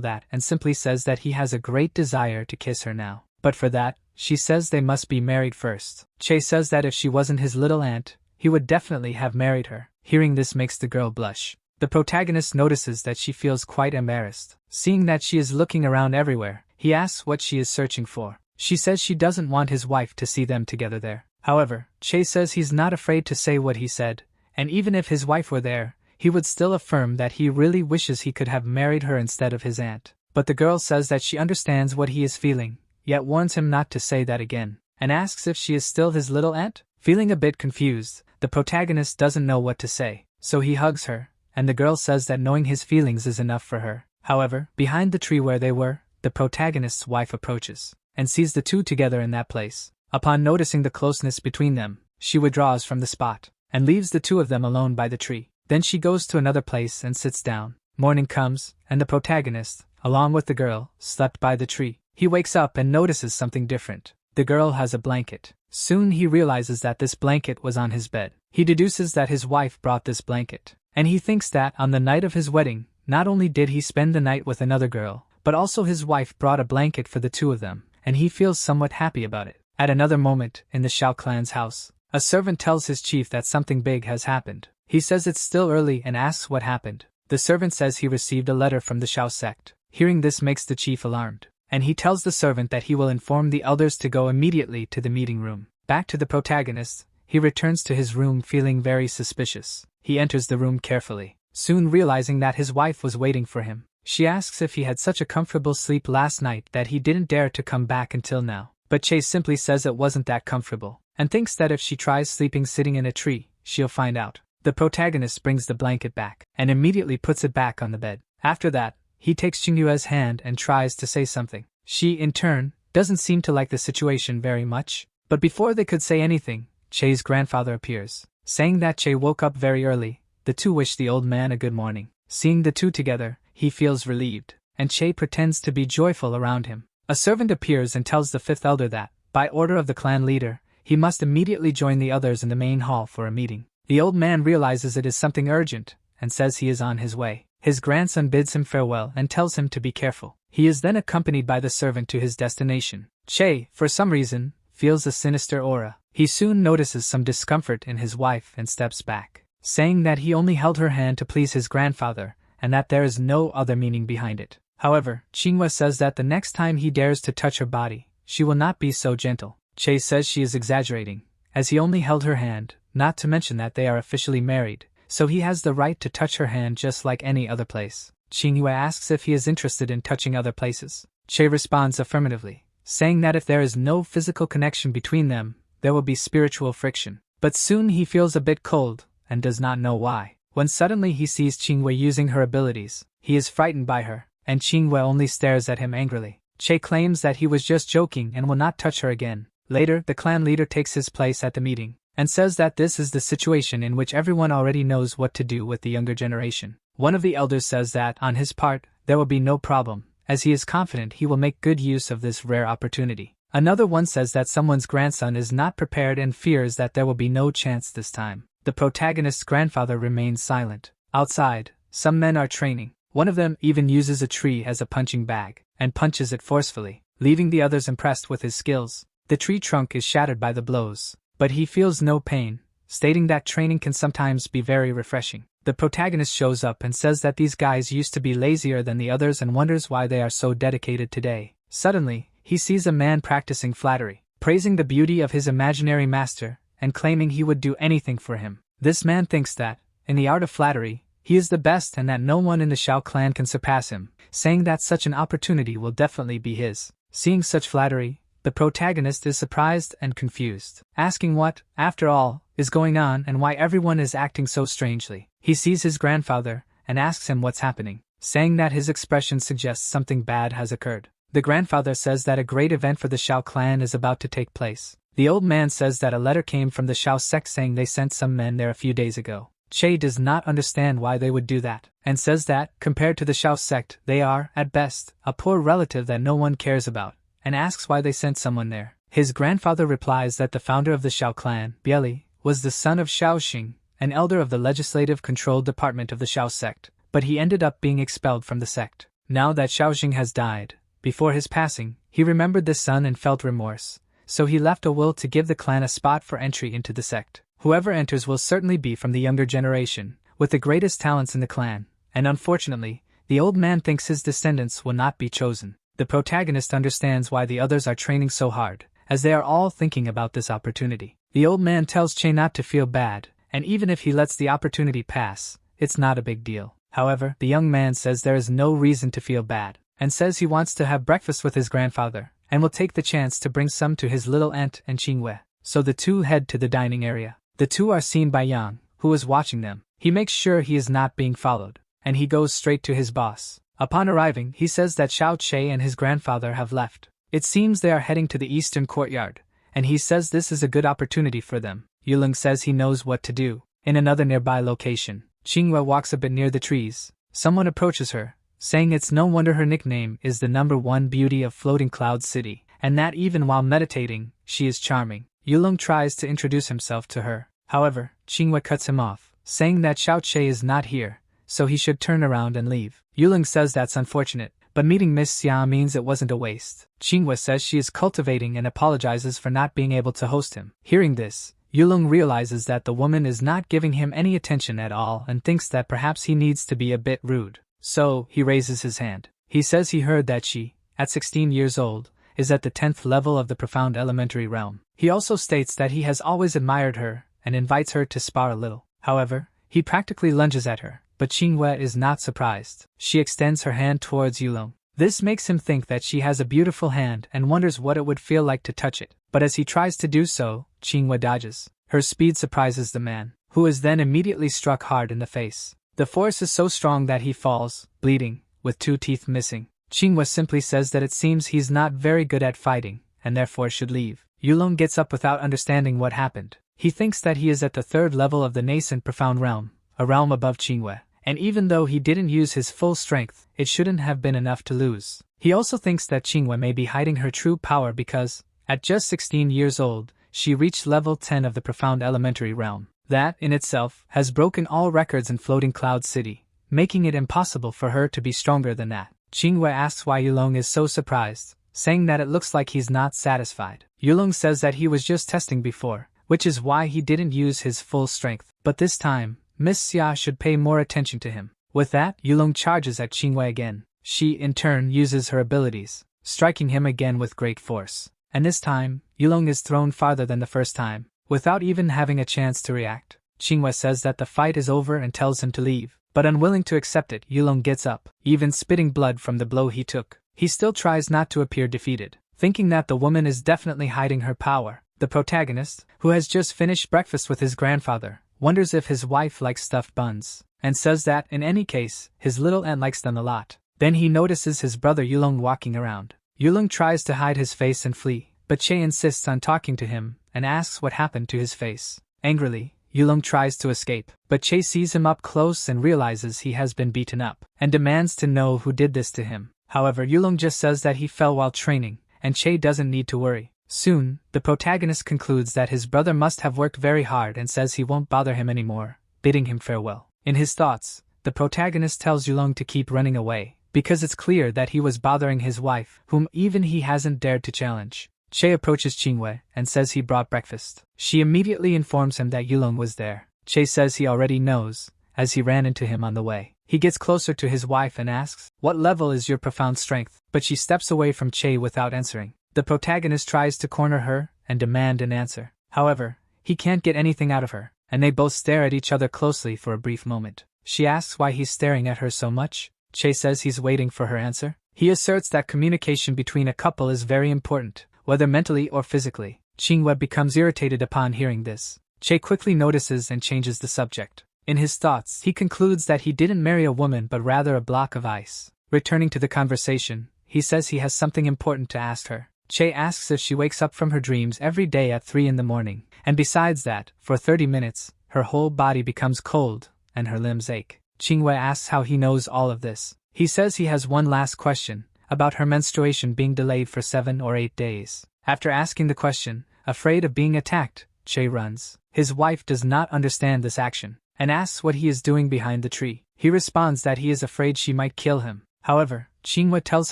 that and simply says that he has a great desire to kiss her now. But for that, she says they must be married first. Che says that if she wasn't his little aunt, he would definitely have married her. Hearing this makes the girl blush. The protagonist notices that she feels quite embarrassed. Seeing that she is looking around everywhere, he asks what she is searching for. She says she doesn't want his wife to see them together there. However, Che says he's not afraid to say what he said, and even if his wife were there, he would still affirm that he really wishes he could have married her instead of his aunt. But the girl says that she understands what he is feeling, yet warns him not to say that again, and asks if she is still his little aunt. Feeling a bit confused, the protagonist doesn't know what to say, so he hugs her, and the girl says that knowing his feelings is enough for her. However, behind the tree where they were, the protagonist's wife approaches, and sees the two together in that place. Upon noticing the closeness between them, she withdraws from the spot, and leaves the two of them alone by the tree. Then she goes to another place and sits down. Morning comes, and the protagonist, along with the girl, slept by the tree. He wakes up and notices something different. The girl has a blanket. Soon he realizes that this blanket was on his bed. He deduces that his wife brought this blanket, and he thinks that on the night of his wedding, not only did he spend the night with another girl, but also his wife brought a blanket for the two of them, and he feels somewhat happy about it. At another moment, in the Shao clan's house, a servant tells his chief that something big has happened. He says it's still early and asks what happened. The servant says he received a letter from the Shao sect. Hearing this makes the chief alarmed, and he tells the servant that he will inform the elders to go immediately to the meeting room. Back to the protagonist, he returns to his room feeling very suspicious. He enters the room carefully, soon realizing that his wife was waiting for him. She asks if he had such a comfortable sleep last night that he didn't dare to come back until now. But Chase simply says it wasn't that comfortable, and thinks that if she tries sleeping sitting in a tree, she'll find out. The protagonist brings the blanket back, and immediately puts it back on the bed. After that, he takes Qingyue's hand and tries to say something. She, in turn, doesn't seem to like the situation very much. But before they could say anything, Che's grandfather appears. Saying that Che woke up very early, the two wish the old man a good morning. Seeing the two together, he feels relieved, and Che pretends to be joyful around him. A servant appears and tells the fifth elder that, by order of the clan leader, he must immediately join the others in the main hall for a meeting. The old man realizes it is something urgent, and says he is on his way. His grandson bids him farewell and tells him to be careful. He is then accompanied by the servant to his destination. Che, for some reason, feels a sinister aura. He soon notices some discomfort in his wife and steps back, saying that he only held her hand to please his grandfather, and that there is no other meaning behind it. However, Qinghua says that the next time he dares to touch her body, she will not be so gentle. Che says she is exaggerating, as he only held her hand, not to mention that they are officially married, so he has the right to touch her hand just like any other place. Qinghua asks if he is interested in touching other places. Che responds affirmatively, saying that if there is no physical connection between them, there will be spiritual friction. But soon he feels a bit cold, and does not know why. When suddenly he sees Qinghua using her abilities, he is frightened by her, and Qinghua only stares at him angrily. Che claims that he was just joking and will not touch her again. Later, the clan leader takes his place at the meeting, and says that this is the situation in which everyone already knows what to do with the younger generation. One of the elders says that, on his part, there will be no problem, as he is confident he will make good use of this rare opportunity. Another one says that someone's grandson is not prepared and fears that there will be no chance this time. The protagonist's grandfather remains silent. Outside, some men are training. One of them even uses a tree as a punching bag, and punches it forcefully, leaving the others impressed with his skills. The tree trunk is shattered by the blows, but he feels no pain, stating that training can sometimes be very refreshing. The protagonist shows up and says that these guys used to be lazier than the others and wonders why they are so dedicated today. Suddenly, he sees a man practicing flattery, praising the beauty of his imaginary master, and claiming he would do anything for him. This man thinks that, in the art of flattery, he is the best and that no one in the Shao clan can surpass him, saying that such an opportunity will definitely be his. Seeing such flattery, the protagonist is surprised and confused, asking what, after all, is going on and why everyone is acting so strangely. He sees his grandfather and asks him what's happening, saying that his expression suggests something bad has occurred. The grandfather says that a great event for the Shao clan is about to take place. The old man says that a letter came from the Shao sect saying they sent some men there a few days ago. Che does not understand why they would do that, and says that, compared to the Shao sect, they are, at best, a poor relative that no one cares about, and asks why they sent someone there. His grandfather replies that the founder of the Shao clan, Bieli, was the son of Shao Xing, an elder of the legislative control department of the Shao sect, but he ended up being expelled from the sect. Now that Shao Xing has died, before his passing, he remembered this son and felt remorse, so he left a will to give the clan a spot for entry into the sect. Whoever enters will certainly be from the younger generation, with the greatest talents in the clan, and unfortunately, the old man thinks his descendants will not be chosen. The protagonist understands why the others are training so hard, as they are all thinking about this opportunity. The old man tells Che not to feel bad, and even if he lets the opportunity pass, it's not a big deal. However, the young man says there is no reason to feel bad, and says he wants to have breakfast with his grandfather, and will take the chance to bring some to his little aunt and Qingwei. So the two head to the dining area. The two are seen by Yang, who is watching them. He makes sure he is not being followed, and he goes straight to his boss. Upon arriving, he says that Xiao Che and his grandfather have left. It seems they are heading to the eastern courtyard, and he says this is a good opportunity for them. Yulong says he knows what to do. In another nearby location, Qingwei walks a bit near the trees. Someone approaches her, saying it's no wonder her nickname is the #1 beauty of Floating Cloud City, and that even while meditating, she is charming. Yulong tries to introduce himself to her. However, Qingwei cuts him off, saying that Xiao Che is not here, so he should turn around and leave. Yulong says that's unfortunate, but meeting Miss Xia means it wasn't a waste. Qingwei says she is cultivating and apologizes for not being able to host him. Hearing this, Yulong realizes that the woman is not giving him any attention at all and thinks that perhaps he needs to be a bit rude. So, he raises his hand. He says he heard that she, at 16 years old, is at the 10th level of the profound elementary realm. He also states that he has always admired her and invites her to spar a little. However, he practically lunges at her, but Qingwei is not surprised. She extends her hand towards Yulong. This makes him think that she has a beautiful hand and wonders what it would feel like to touch it. But as he tries to do so, Qingwei dodges. Her speed surprises the man, who is then immediately struck hard in the face. The force is so strong that he falls, bleeding, with 2 teeth missing. Qingwei simply says that it seems he's not very good at fighting, and therefore should leave. Yulong gets up without understanding what happened. He thinks that he is at the 3rd level of the nascent profound realm, a realm above Qingwei, and even though he didn't use his full strength, it shouldn't have been enough to lose. He also thinks that Qingwei may be hiding her true power because, at just 16 years old, she reached level 10 of the profound elementary realm. That, in itself, has broken all records in Floating Cloud City, making it impossible for her to be stronger than that. Qingwei asks why Yulong is so surprised, saying that it looks like he's not satisfied. Yulong says that he was just testing before, which is why he didn't use his full strength. But this time, Miss Xia should pay more attention to him. With that, Yulong charges at Qingwei again. She, in turn, uses her abilities, striking him again with great force. And this time, Yulong is thrown farther than the first time, without even having a chance to react. Qingwei says that the fight is over and tells him to leave, but unwilling to accept it, Yulong gets up, even spitting blood from the blow he took. He still tries not to appear defeated, thinking that the woman is definitely hiding her power. The protagonist, who has just finished breakfast with his grandfather, wonders if his wife likes stuffed buns, and says that, in any case, his little aunt likes them a lot. Then he notices his brother Yulong walking around. Yulong tries to hide his face and flee, but Che insists on talking to him and asks what happened to his face. Angrily, Yulong tries to escape, but Che sees him up close and realizes he has been beaten up, and demands to know who did this to him. However, Yulong just says that he fell while training, and Che doesn't need to worry. Soon, the protagonist concludes that his brother must have worked very hard and says he won't bother him anymore, bidding him farewell. In his thoughts, the protagonist tells Yulong to keep running away, because it's clear that he was bothering his wife, whom even he hasn't dared to challenge. Che approaches Qingwei and says he brought breakfast. She immediately informs him that Yulong was there. Che says he already knows, as he ran into him on the way. He gets closer to his wife and asks, "What level is your profound strength?" But she steps away from Che without answering. The protagonist tries to corner her and demand an answer. However, he can't get anything out of her, and they both stare at each other closely for a brief moment. She asks why he's staring at her so much. Che says he's waiting for her answer. He asserts that communication between a couple is very important, whether mentally or physically. Qingwei becomes irritated upon hearing this. Che quickly notices and changes the subject. In his thoughts, he concludes that he didn't marry a woman but rather a block of ice. Returning to the conversation, he says he has something important to ask her. Che asks if she wakes up from her dreams every day at 3 in the morning, and besides that, for 30 minutes, her whole body becomes cold, and her limbs ache. Qingwei asks how he knows all of this. He says he has one last question, about her menstruation being delayed for 7 or 8 days. After asking the question, afraid of being attacked, Che runs. His wife does not understand this action, and asks what he is doing behind the tree. He responds that he is afraid she might kill him. However, Qinghua tells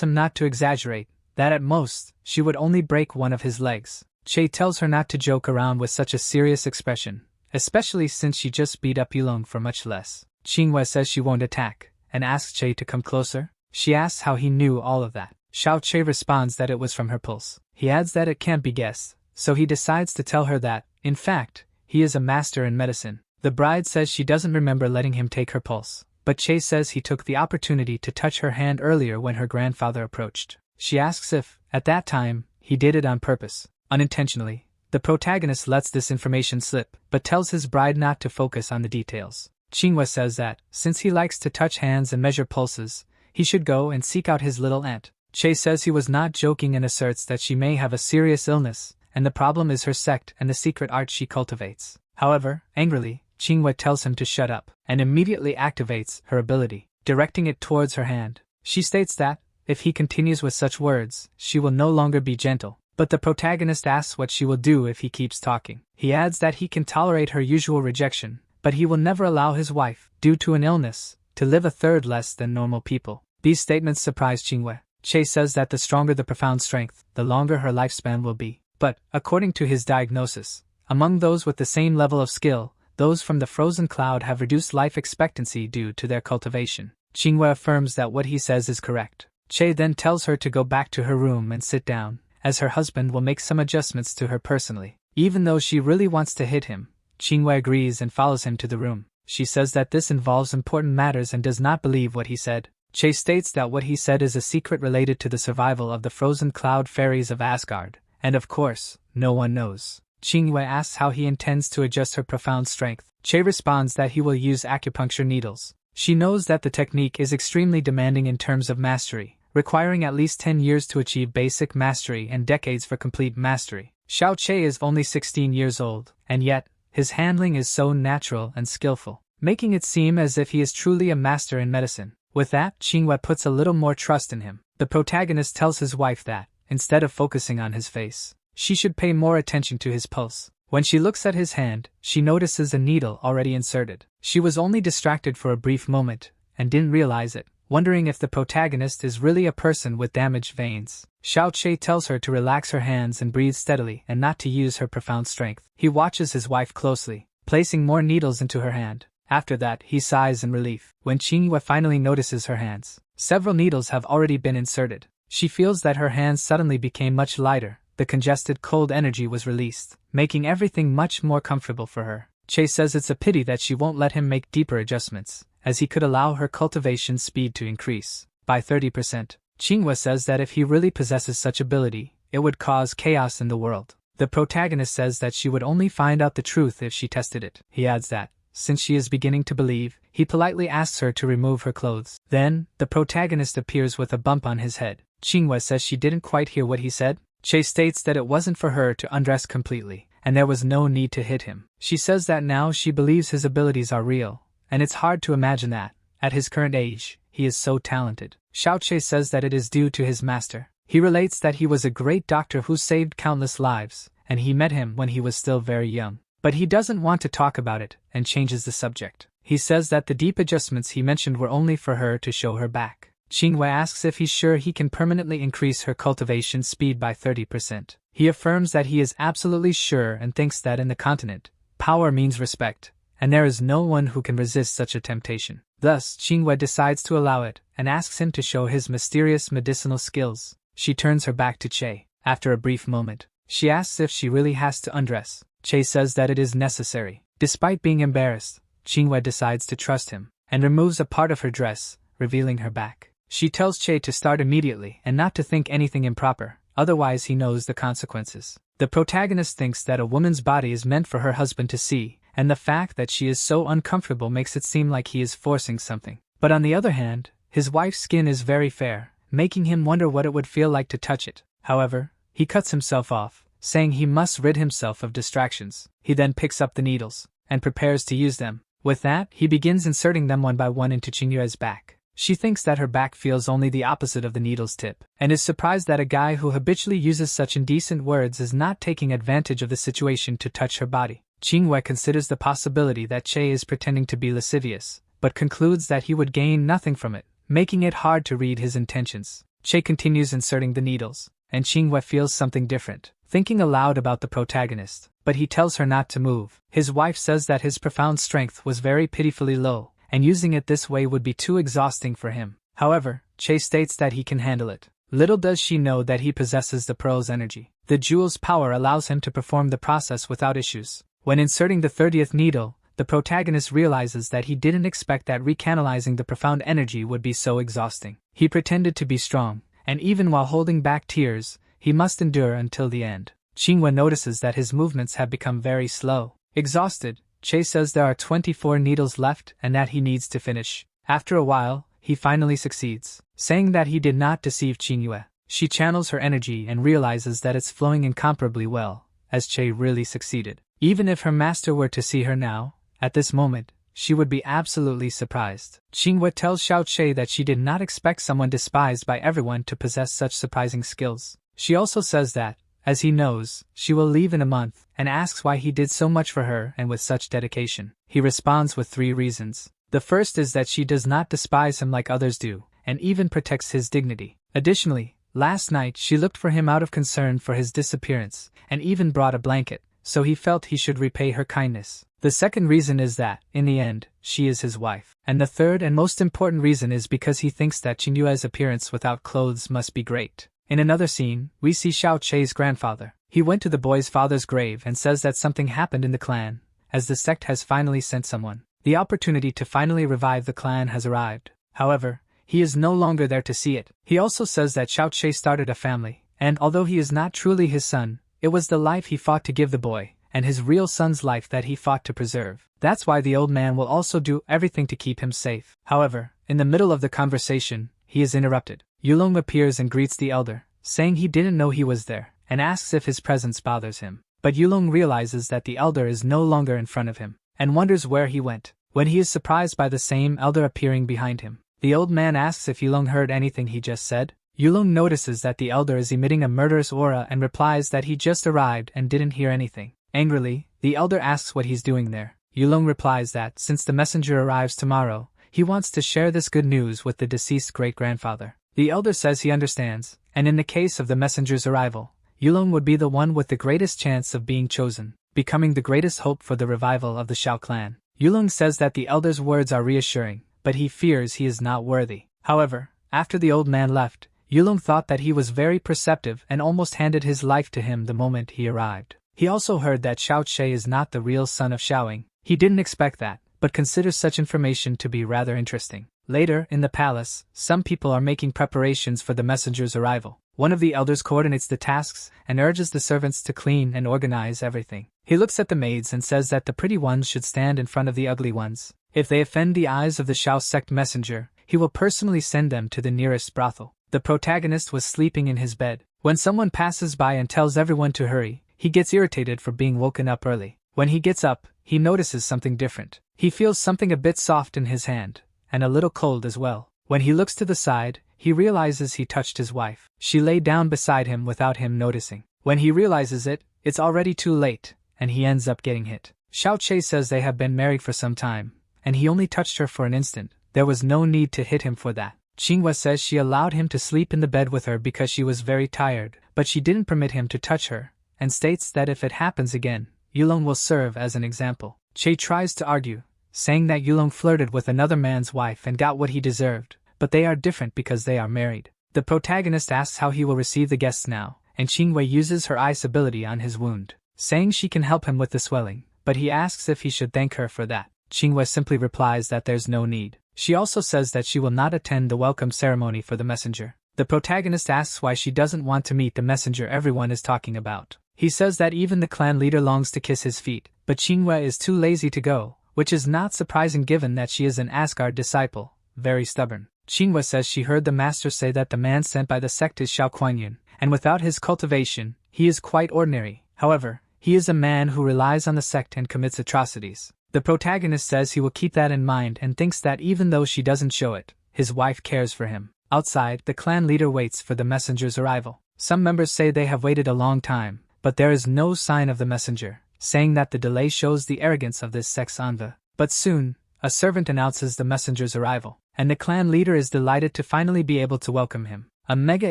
him not to exaggerate, that at most, she would only break one of his legs. Che tells her not to joke around with such a serious expression, especially since she just beat up Yulong for much less. Qinghua says she won't attack, and asks Che to come closer. She asks how he knew all of that. Xiao Che responds that it was from her pulse. He adds that it can't be guessed, so he decides to tell her that, in fact, he is a master in medicine. The bride says she doesn't remember letting him take her pulse, but Che says he took the opportunity to touch her hand earlier when her grandfather approached. She asks if, at that time, he did it on purpose. Unintentionally, the protagonist lets this information slip, but tells his bride not to focus on the details. Qinghua says that, since he likes to touch hands and measure pulses, he should go and seek out his little aunt. Che says he was not joking and asserts that she may have a serious illness, and the problem is her sect and the secret art she cultivates. However, angrily, Qinghua tells him to shut up, and immediately activates her ability, directing it towards her hand. She states that, if he continues with such words, she will no longer be gentle, but the protagonist asks what she will do if he keeps talking. He adds that he can tolerate her usual rejection, but he will never allow his wife, due to an illness, to live a third less than normal people. These statements surprise Qinghua. Che says that the stronger the profound strength, the longer her lifespan will be. But, according to his diagnosis, among those with the same level of skill, those from the frozen cloud have reduced life expectancy due to their cultivation. Qinghua affirms that what he says is correct. Che then tells her to go back to her room and sit down, as her husband will make some adjustments to her personally. Even though she really wants to hit him, Qinghua agrees and follows him to the room. She says that this involves important matters and does not believe what he said. Che states that what he said is a secret related to the survival of the frozen cloud fairies of Asgard, and of course, no one knows. Qinghua asks how he intends to adjust her profound strength. Che responds that he will use acupuncture needles. She knows that the technique is extremely demanding in terms of mastery, requiring at least 10 years to achieve basic mastery and decades for complete mastery. Xiao Che is only 16 years old, and yet, his handling is so natural and skillful, making it seem as if he is truly a master in medicine. With that, Qinghua puts a little more trust in him. The protagonist tells his wife that, instead of focusing on his face, she should pay more attention to his pulse. When she looks at his hand, she notices a needle already inserted. She was only distracted for a brief moment, and didn't realize it, wondering if the protagonist is really a person with damaged veins. Xiao Che tells her to relax her hands and breathe steadily and not to use her profound strength. He watches his wife closely, placing more needles into her hand. After that, he sighs in relief. When Qinghua finally notices her hands, several needles have already been inserted. She feels that her hands suddenly became much lighter. The congested cold energy was released, making everything much more comfortable for her. Che says it's a pity that she won't let him make deeper adjustments, as he could allow her cultivation speed to increase by 30%. Qinghua says that if he really possesses such ability, it would cause chaos in the world. The protagonist says that she would only find out the truth if she tested it. He adds that, since she is beginning to believe, he politely asks her to remove her clothes. Then, the protagonist appears with a bump on his head. Qinghua says she didn't quite hear what he said. Che states that it wasn't for her to undress completely, and there was no need to hit him. She says that now she believes his abilities are real, and it's hard to imagine that, at his current age, he is so talented. Xiao Che says that it is due to his master. He relates that he was a great doctor who saved countless lives, and he met him when he was still very young. But he doesn't want to talk about it, and changes the subject. He says that the deep adjustments he mentioned were only for her to show her back. Qinghua asks if he's sure he can permanently increase her cultivation speed by 30%. He affirms that he is absolutely sure and thinks that in the continent, power means respect, and there is no one who can resist such a temptation. Thus, Qinghua decides to allow it, and asks him to show his mysterious medicinal skills. She turns her back to Che. After a brief moment, she asks if she really has to undress. Che says that it is necessary. Despite being embarrassed, Qinghua decides to trust him, and removes a part of her dress, revealing her back. She tells Che to start immediately and not to think anything improper, otherwise he knows the consequences. The protagonist thinks that a woman's body is meant for her husband to see, and the fact that she is so uncomfortable makes it seem like he is forcing something. But on the other hand, his wife's skin is very fair, making him wonder what it would feel like to touch it. However, he cuts himself off, saying he must rid himself of distractions. He then picks up the needles, and prepares to use them. With that, he begins inserting them one by one into Qingyue's back. She thinks that her back feels only the opposite of the needle's tip, and is surprised that a guy who habitually uses such indecent words is not taking advantage of the situation to touch her body. Qingwei considers the possibility that Che is pretending to be lascivious, but concludes that he would gain nothing from it, making it hard to read his intentions. Che continues inserting the needles, and Qingwei feels something different, thinking aloud about the protagonist, but he tells her not to move. His wife says that his profound strength was very pitifully low, and using it this way would be too exhausting for him. However, Che states that he can handle it. Little does she know that he possesses the pearl's energy. The jewel's power allows him to perform the process without issues. When inserting the 30th needle, the protagonist realizes that he didn't expect that recanalizing the profound energy would be so exhausting. He pretended to be strong, and even while holding back tears, he must endure until the end. Qingwei notices that his movements have become very slow. Exhausted, Che says there are 24 needles left and that he needs to finish. After a while, he finally succeeds, saying that he did not deceive Qingwei. She channels her energy and realizes that it's flowing incomparably well, as Che really succeeded. Even if her master were to see her now, at this moment, she would be absolutely surprised. Qingwei tells Xiao Che that she did not expect someone despised by everyone to possess such surprising skills. She also says that, as he knows, she will leave in a month, and asks why he did so much for her and with such dedication. He responds with 3 reasons. The first is that she does not despise him like others do, and even protects his dignity. Additionally, last night she looked for him out of concern for his disappearance, and even brought a blanket, so he felt he should repay her kindness. The second reason is that, in the end, she is his wife. And the third and most important reason is because he thinks that Qingyue's appearance without clothes must be great. In another scene, we see Xiao Che's grandfather. He went to the boy's father's grave and says that something happened in the clan, as the sect has finally sent someone. The opportunity to finally revive the clan has arrived. However, he is no longer there to see it. He also says that Xiao Che started a family, and although he is not truly his son, it was the life he fought to give the boy, and his real son's life that he fought to preserve. That's why the old man will also do everything to keep him safe. However, in the middle of the conversation, he is interrupted. Yulong appears and greets the elder, saying he didn't know he was there, and asks if his presence bothers him. But Yulong realizes that the elder is no longer in front of him, and wonders where he went, when he is surprised by the same elder appearing behind him. The old man asks if Yulong heard anything he just said. Yulong notices that the elder is emitting a murderous aura and replies that he just arrived and didn't hear anything. Angrily, the elder asks what he's doing there. Yulong replies that, since the messenger arrives tomorrow, he wants to share this good news with the deceased great-grandfather. The elder says he understands, and in the case of the messenger's arrival, Yulong would be the one with the greatest chance of being chosen, becoming the greatest hope for the revival of the Shao clan. Yulong says that the elder's words are reassuring, but he fears he is not worthy. However, after the old man left, Yulong thought that he was very perceptive and almost handed his life to him the moment he arrived. He also heard that Xiao Che is not the real son of Xiaoying. He didn't expect that, but considers such information to be rather interesting. Later, in the palace, some people are making preparations for the messenger's arrival. One of the elders coordinates the tasks and urges the servants to clean and organize everything. He looks at the maids and says that the pretty ones should stand in front of the ugly ones. If they offend the eyes of the Shao sect messenger, he will personally send them to the nearest brothel. The protagonist was sleeping in his bed. When someone passes by and tells everyone to hurry, he gets irritated for being woken up early. When he gets up, he notices something different. He feels something a bit soft in his hand, and a little cold as well. When he looks to the side, he realizes he touched his wife. She lay down beside him without him noticing. When he realizes it, it's already too late, and he ends up getting hit. Xiao Che says they have been married for some time, and he only touched her for an instant. There was no need to hit him for that. Qinghua says she allowed him to sleep in the bed with her because she was very tired, but she didn't permit him to touch her, and states that if it happens again, Yulong will serve as an example. Che tries to argue, saying that Yulong flirted with another man's wife and got what he deserved, but they are different because they are married. The protagonist asks how he will receive the guests now, and Qingwei uses her ice ability on his wound, saying she can help him with the swelling, but he asks if he should thank her for that. Qingwei simply replies that there's no need. She also says that she will not attend the welcome ceremony for the messenger. The protagonist asks why she doesn't want to meet the messenger everyone is talking about. He says that even the clan leader longs to kiss his feet, but Qingwei is too lazy to go, which is not surprising given that she is an Asgard disciple, very stubborn. Qingwei says she heard the master say that the man sent by the sect is Xiao Kuanyun, and without his cultivation, he is quite ordinary. However, he is a man who relies on the sect and commits atrocities. The protagonist says he will keep that in mind and thinks that even though she doesn't show it, his wife cares for him. Outside, the clan leader waits for the messenger's arrival. Some members say they have waited a long time, but there is no sign of the messenger, saying that the delay shows the arrogance of this sex envoy. But soon, a servant announces the messenger's arrival, and the clan leader is delighted to finally be able to welcome him. A mega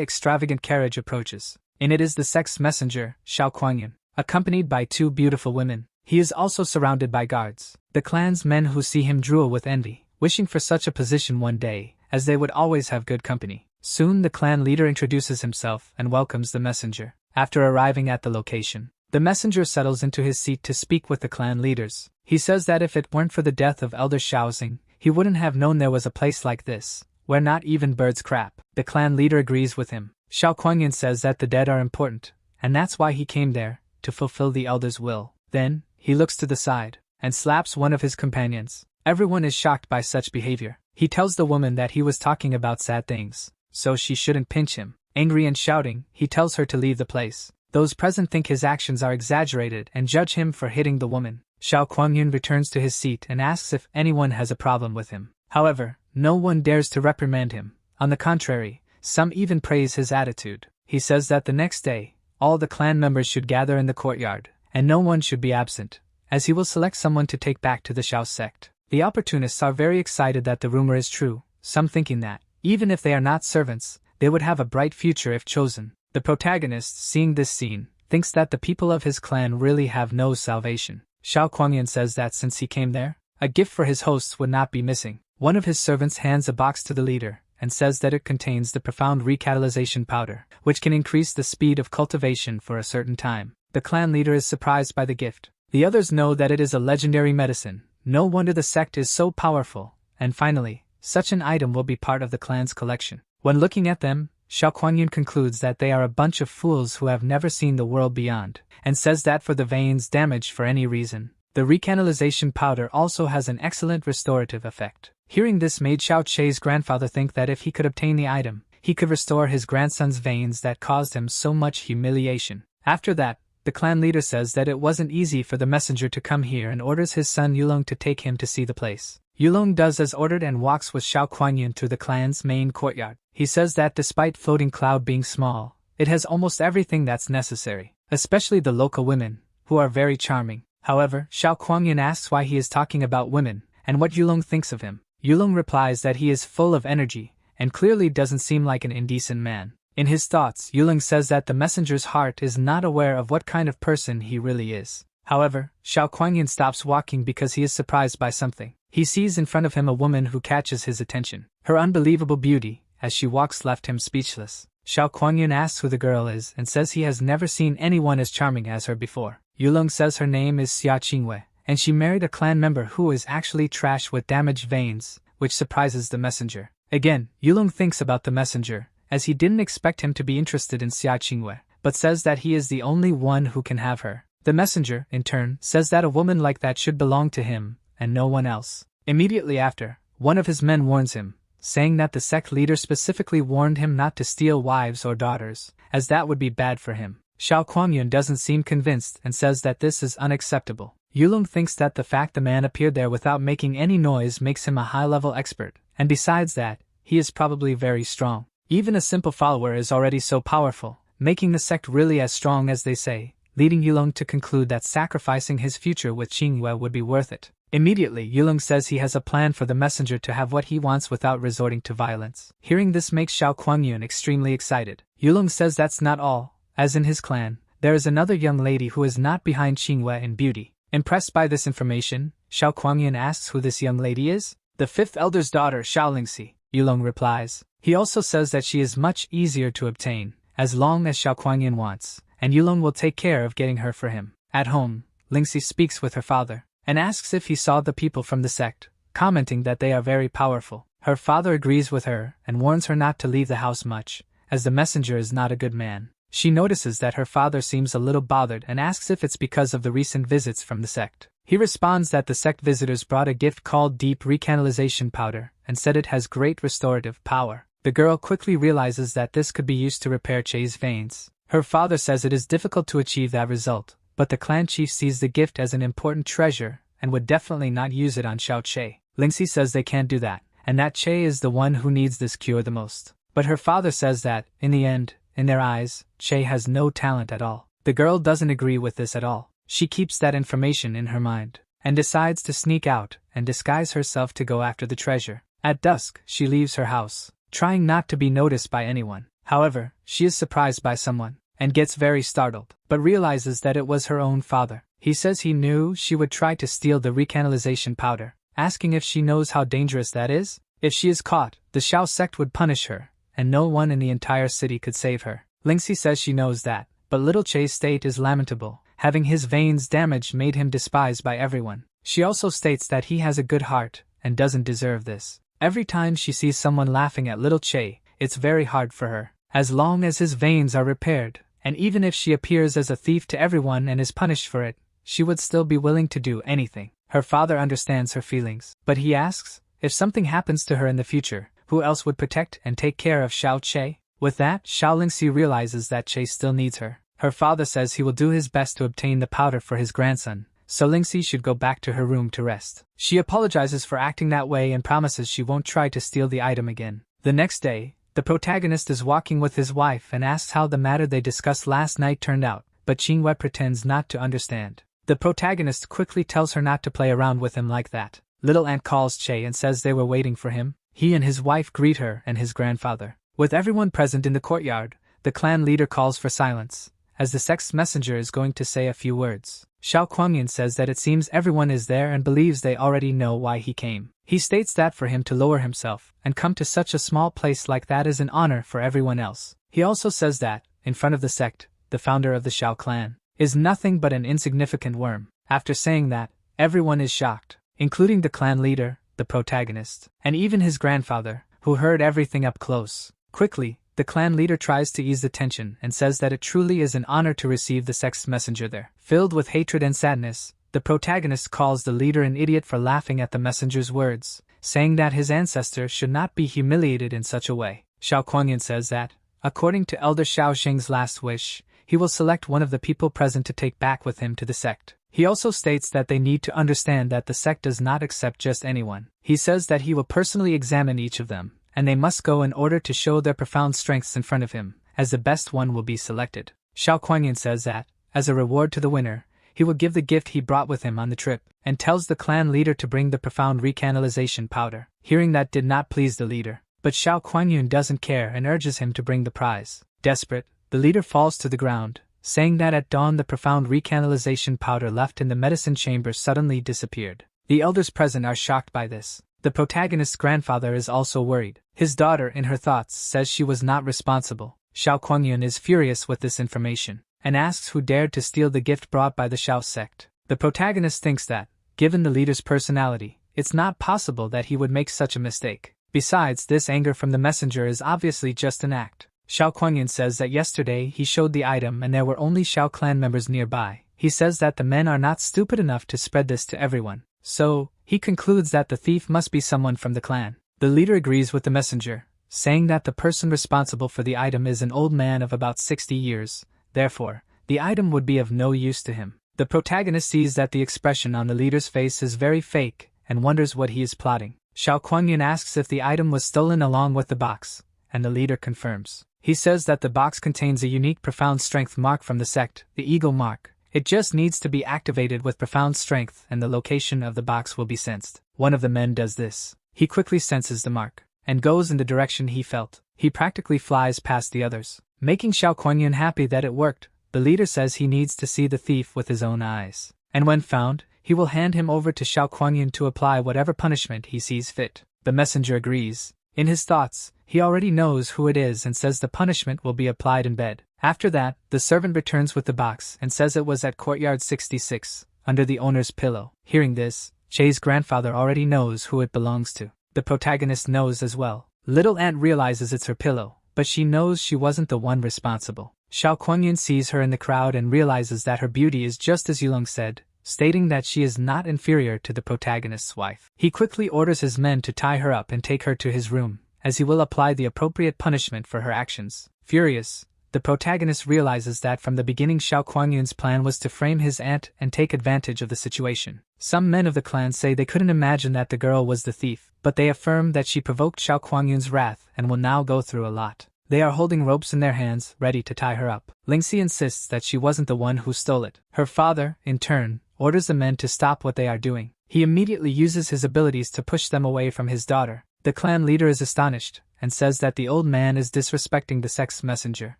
extravagant carriage approaches. In it is the sex messenger, Xiao Kuangyun, accompanied by 2 beautiful women. He is also surrounded by guards. The clan's men who see him drool with envy, wishing for such a position one day, as they would always have good company. Soon the clan leader introduces himself and welcomes the messenger. After arriving at the location, the messenger settles into his seat to speak with the clan leaders. He says that if it weren't for the death of Elder Shaoxing, he wouldn't have known there was a place like this, where not even birds crap. The clan leader agrees with him. Xiao Kuangyun says that the dead are important, and that's why he came there, to fulfill the elder's will. Then, he looks to the side, and slaps one of his companions. Everyone is shocked by such behavior. He tells the woman that he was talking about sad things, so she shouldn't pinch him. Angry and shouting, he tells her to leave the place. Those present think his actions are exaggerated and judge him for hitting the woman. Xiao Kuangyun returns to his seat and asks if anyone has a problem with him. However, no one dares to reprimand him. On the contrary, some even praise his attitude. He says that the next day, all the clan members should gather in the courtyard, and no one should be absent, as he will select someone to take back to the Xiao sect. The opportunists are very excited that the rumor is true, some thinking that, even if they are not servants, they would have a bright future if chosen. The protagonist, seeing this scene, thinks that the people of his clan really have no salvation. Xiao Kuangyun says that since he came there, a gift for his hosts would not be missing. One of his servants hands a box to the leader, and says that it contains the profound recatalyzation powder, which can increase the speed of cultivation for a certain time. The clan leader is surprised by the gift. The others know that it is a legendary medicine. No wonder the sect is so powerful, and finally, such an item will be part of the clan's collection. When looking at them, Xiao Kuangyun concludes that they are a bunch of fools who have never seen the world beyond, and says that for the veins damaged for any reason, the recanalization powder also has an excellent restorative effect. Hearing this made Xiao Che's grandfather think that if he could obtain the item, he could restore his grandson's veins that caused him so much humiliation. After that, the clan leader says that it wasn't easy for the messenger to come here and orders his son Yulong to take him to see the place. Yulong does as ordered and walks with Xiao Kuangyun to the clan's main courtyard. He says that despite floating cloud being small, it has almost everything that's necessary, especially the local women, who are very charming. However, Xiao Kuangyun asks why he is talking about women, and what Yulong thinks of him. Yulong replies that he is full of energy, and clearly doesn't seem like an indecent man. In his thoughts, Yulong says that the messenger's heart is not aware of what kind of person he really is. However, Xiao Kuangyun stops walking because he is surprised by something. He sees in front of him a woman who catches his attention. Her unbelievable beauty, as she walks, left him speechless. Xiao Kuangyun asks who the girl is and says he has never seen anyone as charming as her before. Yulong says her name is Xia Qingwei, and she married a clan member who is actually trash with damaged veins, which surprises the messenger. Again, Yulong thinks about the messenger, as he didn't expect him to be interested in Xia Qingwei, but says that he is the only one who can have her. The messenger, in turn, says that a woman like that should belong to him, and no one else. Immediately after, one of his men warns him, saying that the sect leader specifically warned him not to steal wives or daughters, as that would be bad for him. Xiao Kuangyun doesn't seem convinced and says that this is unacceptable. Yulong thinks that the fact the man appeared there without making any noise makes him a high-level expert, and besides that, he is probably very strong. Even a simple follower is already so powerful, making the sect really as strong as they say, leading Yulong to conclude that sacrificing his future with Qingwei would be worth it. Immediately, Yulong says he has a plan for the messenger to have what he wants without resorting to violence. Hearing this makes Xiao Kuangyun extremely excited. Yulong says that's not all, as in his clan, there is another young lady who is not behind Qingwei in beauty. Impressed by this information, Xiao Kuangyun asks who this young lady is. The fifth elder's daughter, Xiaolingxi, Yulong replies. He also says that she is much easier to obtain, as long as Xiao Kuangyun wants, and Yulong will take care of getting her for him. At home, Lingxi speaks with her father, and asks if he saw the people from the sect, commenting that they are very powerful. Her father agrees with her and warns her not to leave the house much, as the messenger is not a good man. She notices that her father seems a little bothered and asks if it's because of the recent visits from the sect. He responds that the sect visitors brought a gift called Deep Recanalization Powder and said it has great restorative power. The girl quickly realizes that this could be used to repair Che's veins. Her father says it is difficult to achieve that result, but the clan chief sees the gift as an important treasure and would definitely not use it on Xiao Che. Lingxi says they can't do that, and that Che is the one who needs this cure the most. But her father says that, in the end, in their eyes, Che has no talent at all. The girl doesn't agree with this at all. She keeps that information in her mind, and decides to sneak out and disguise herself to go after the treasure. At dusk, she leaves her house, trying not to be noticed by anyone. However, she is surprised by someone, and gets very startled, but realizes that it was her own father. He says he knew she would try to steal the recanalization powder, asking if she knows how dangerous that is. If she is caught, the Shao sect would punish her, and no one in the entire city could save her. Lingxi says she knows that, but little Che's state is lamentable. Having his veins damaged made him despised by everyone. She also states that he has a good heart, and doesn't deserve this. Every time she sees someone laughing at little Che, it's very hard for her. As long as his veins are repaired, and even if she appears as a thief to everyone and is punished for it, she would still be willing to do anything. Her father understands her feelings, but he asks, if something happens to her in the future, who else would protect and take care of Xiao Che? With that, Xiao Lingxi realizes that Che still needs her. Her father says he will do his best to obtain the powder for his grandson, so Lingxi should go back to her room to rest. She apologizes for acting that way and promises she won't try to steal the item again. The next day, the protagonist is walking with his wife and asks how the matter they discussed last night turned out, but Qingwei pretends not to understand. The protagonist quickly tells her not to play around with him like that. Little Aunt calls Che and says they were waiting for him. He and his wife greet her and his grandfather. With everyone present in the courtyard, the clan leader calls for silence, as the sect's messenger is going to say a few words. Xiao Kuangyan says that it seems everyone is there and believes they already know why he came. He states that for him to lower himself and come to such a small place like that is an honor for everyone else. He also says that, in front of the sect, the founder of the Xiao clan is nothing but an insignificant worm. After saying that, everyone is shocked, including the clan leader, the protagonist, and even his grandfather, who heard everything up close. Quickly, the clan leader tries to ease the tension and says that it truly is an honor to receive the sect's messenger there. Filled with hatred and sadness, the protagonist calls the leader an idiot for laughing at the messenger's words, saying that his ancestor should not be humiliated in such a way. Xiao Kuangyan says that, according to Elder Xiao Xing's last wish, he will select one of the people present to take back with him to the sect. He also states that they need to understand that the sect does not accept just anyone. He says that he will personally examine each of them, and they must go in order to show their profound strengths in front of him, as the best one will be selected. Xiao Kuangyan says that, as a reward to the winner, he will give the gift he brought with him on the trip, and tells the clan leader to bring the profound recanalization powder. Hearing that did not please the leader, but Xiao Kuangyan doesn't care and urges him to bring the prize. Desperate, the leader falls to the ground, saying that at dawn the profound recanalization powder left in the medicine chamber suddenly disappeared. The elders present are shocked by this. The protagonist's grandfather is also worried. His daughter, in her thoughts, says she was not responsible. Xiao Kuangyan is furious with this information, and asks who dared to steal the gift brought by the Xiao sect. The protagonist thinks that, given the leader's personality, it's not possible that he would make such a mistake. Besides, this anger from the messenger is obviously just an act. Xiao Kuangyan says that yesterday he showed the item and there were only Xiao clan members nearby. He says that the men are not stupid enough to spread this to everyone. So, he concludes that the thief must be someone from the clan. The leader agrees with the messenger, saying that the person responsible for the item is an old man of about 60 years, therefore, the item would be of no use to him. The protagonist sees that the expression on the leader's face is very fake, and wonders what he is plotting. Xiao Kuangyan asks if the item was stolen along with the box, and the leader confirms. He says that the box contains a unique profound strength mark from the sect, the eagle mark. It just needs to be activated with profound strength and the location of the box will be sensed. One of the men does this. He quickly senses the mark, and goes in the direction he felt. He practically flies past the others, making Xiao Kuangyan happy that it worked. The leader says he needs to see the thief with his own eyes, and when found, he will hand him over to Xiao Kuangyan to apply whatever punishment he sees fit. The messenger agrees. In his thoughts, he already knows who it is and says the punishment will be applied in bed. After that, the servant returns with the box and says it was at courtyard 66, under the owner's pillow. Hearing this, Che's grandfather already knows who it belongs to. The protagonist knows as well. Little Aunt realizes it's her pillow, but she knows she wasn't the one responsible. Xiao Kuangyan sees her in the crowd and realizes that her beauty is just as Yulong said, stating that she is not inferior to the protagonist's wife. He quickly orders his men to tie her up and take her to his room, as he will apply the appropriate punishment for her actions. Furious, the protagonist realizes that from the beginning Xiao Kuangyun's plan was to frame his aunt and take advantage of the situation. Some men of the clan say they couldn't imagine that the girl was the thief, but they affirm that she provoked Xiao Kuangyun's wrath and will now go through a lot. They are holding ropes in their hands, ready to tie her up. Lingxi insists that she wasn't the one who stole it. Her father, in turn, orders the men to stop what they are doing. He immediately uses his abilities to push them away from his daughter. The clan leader is astonished, and says that the old man is disrespecting the sex messenger.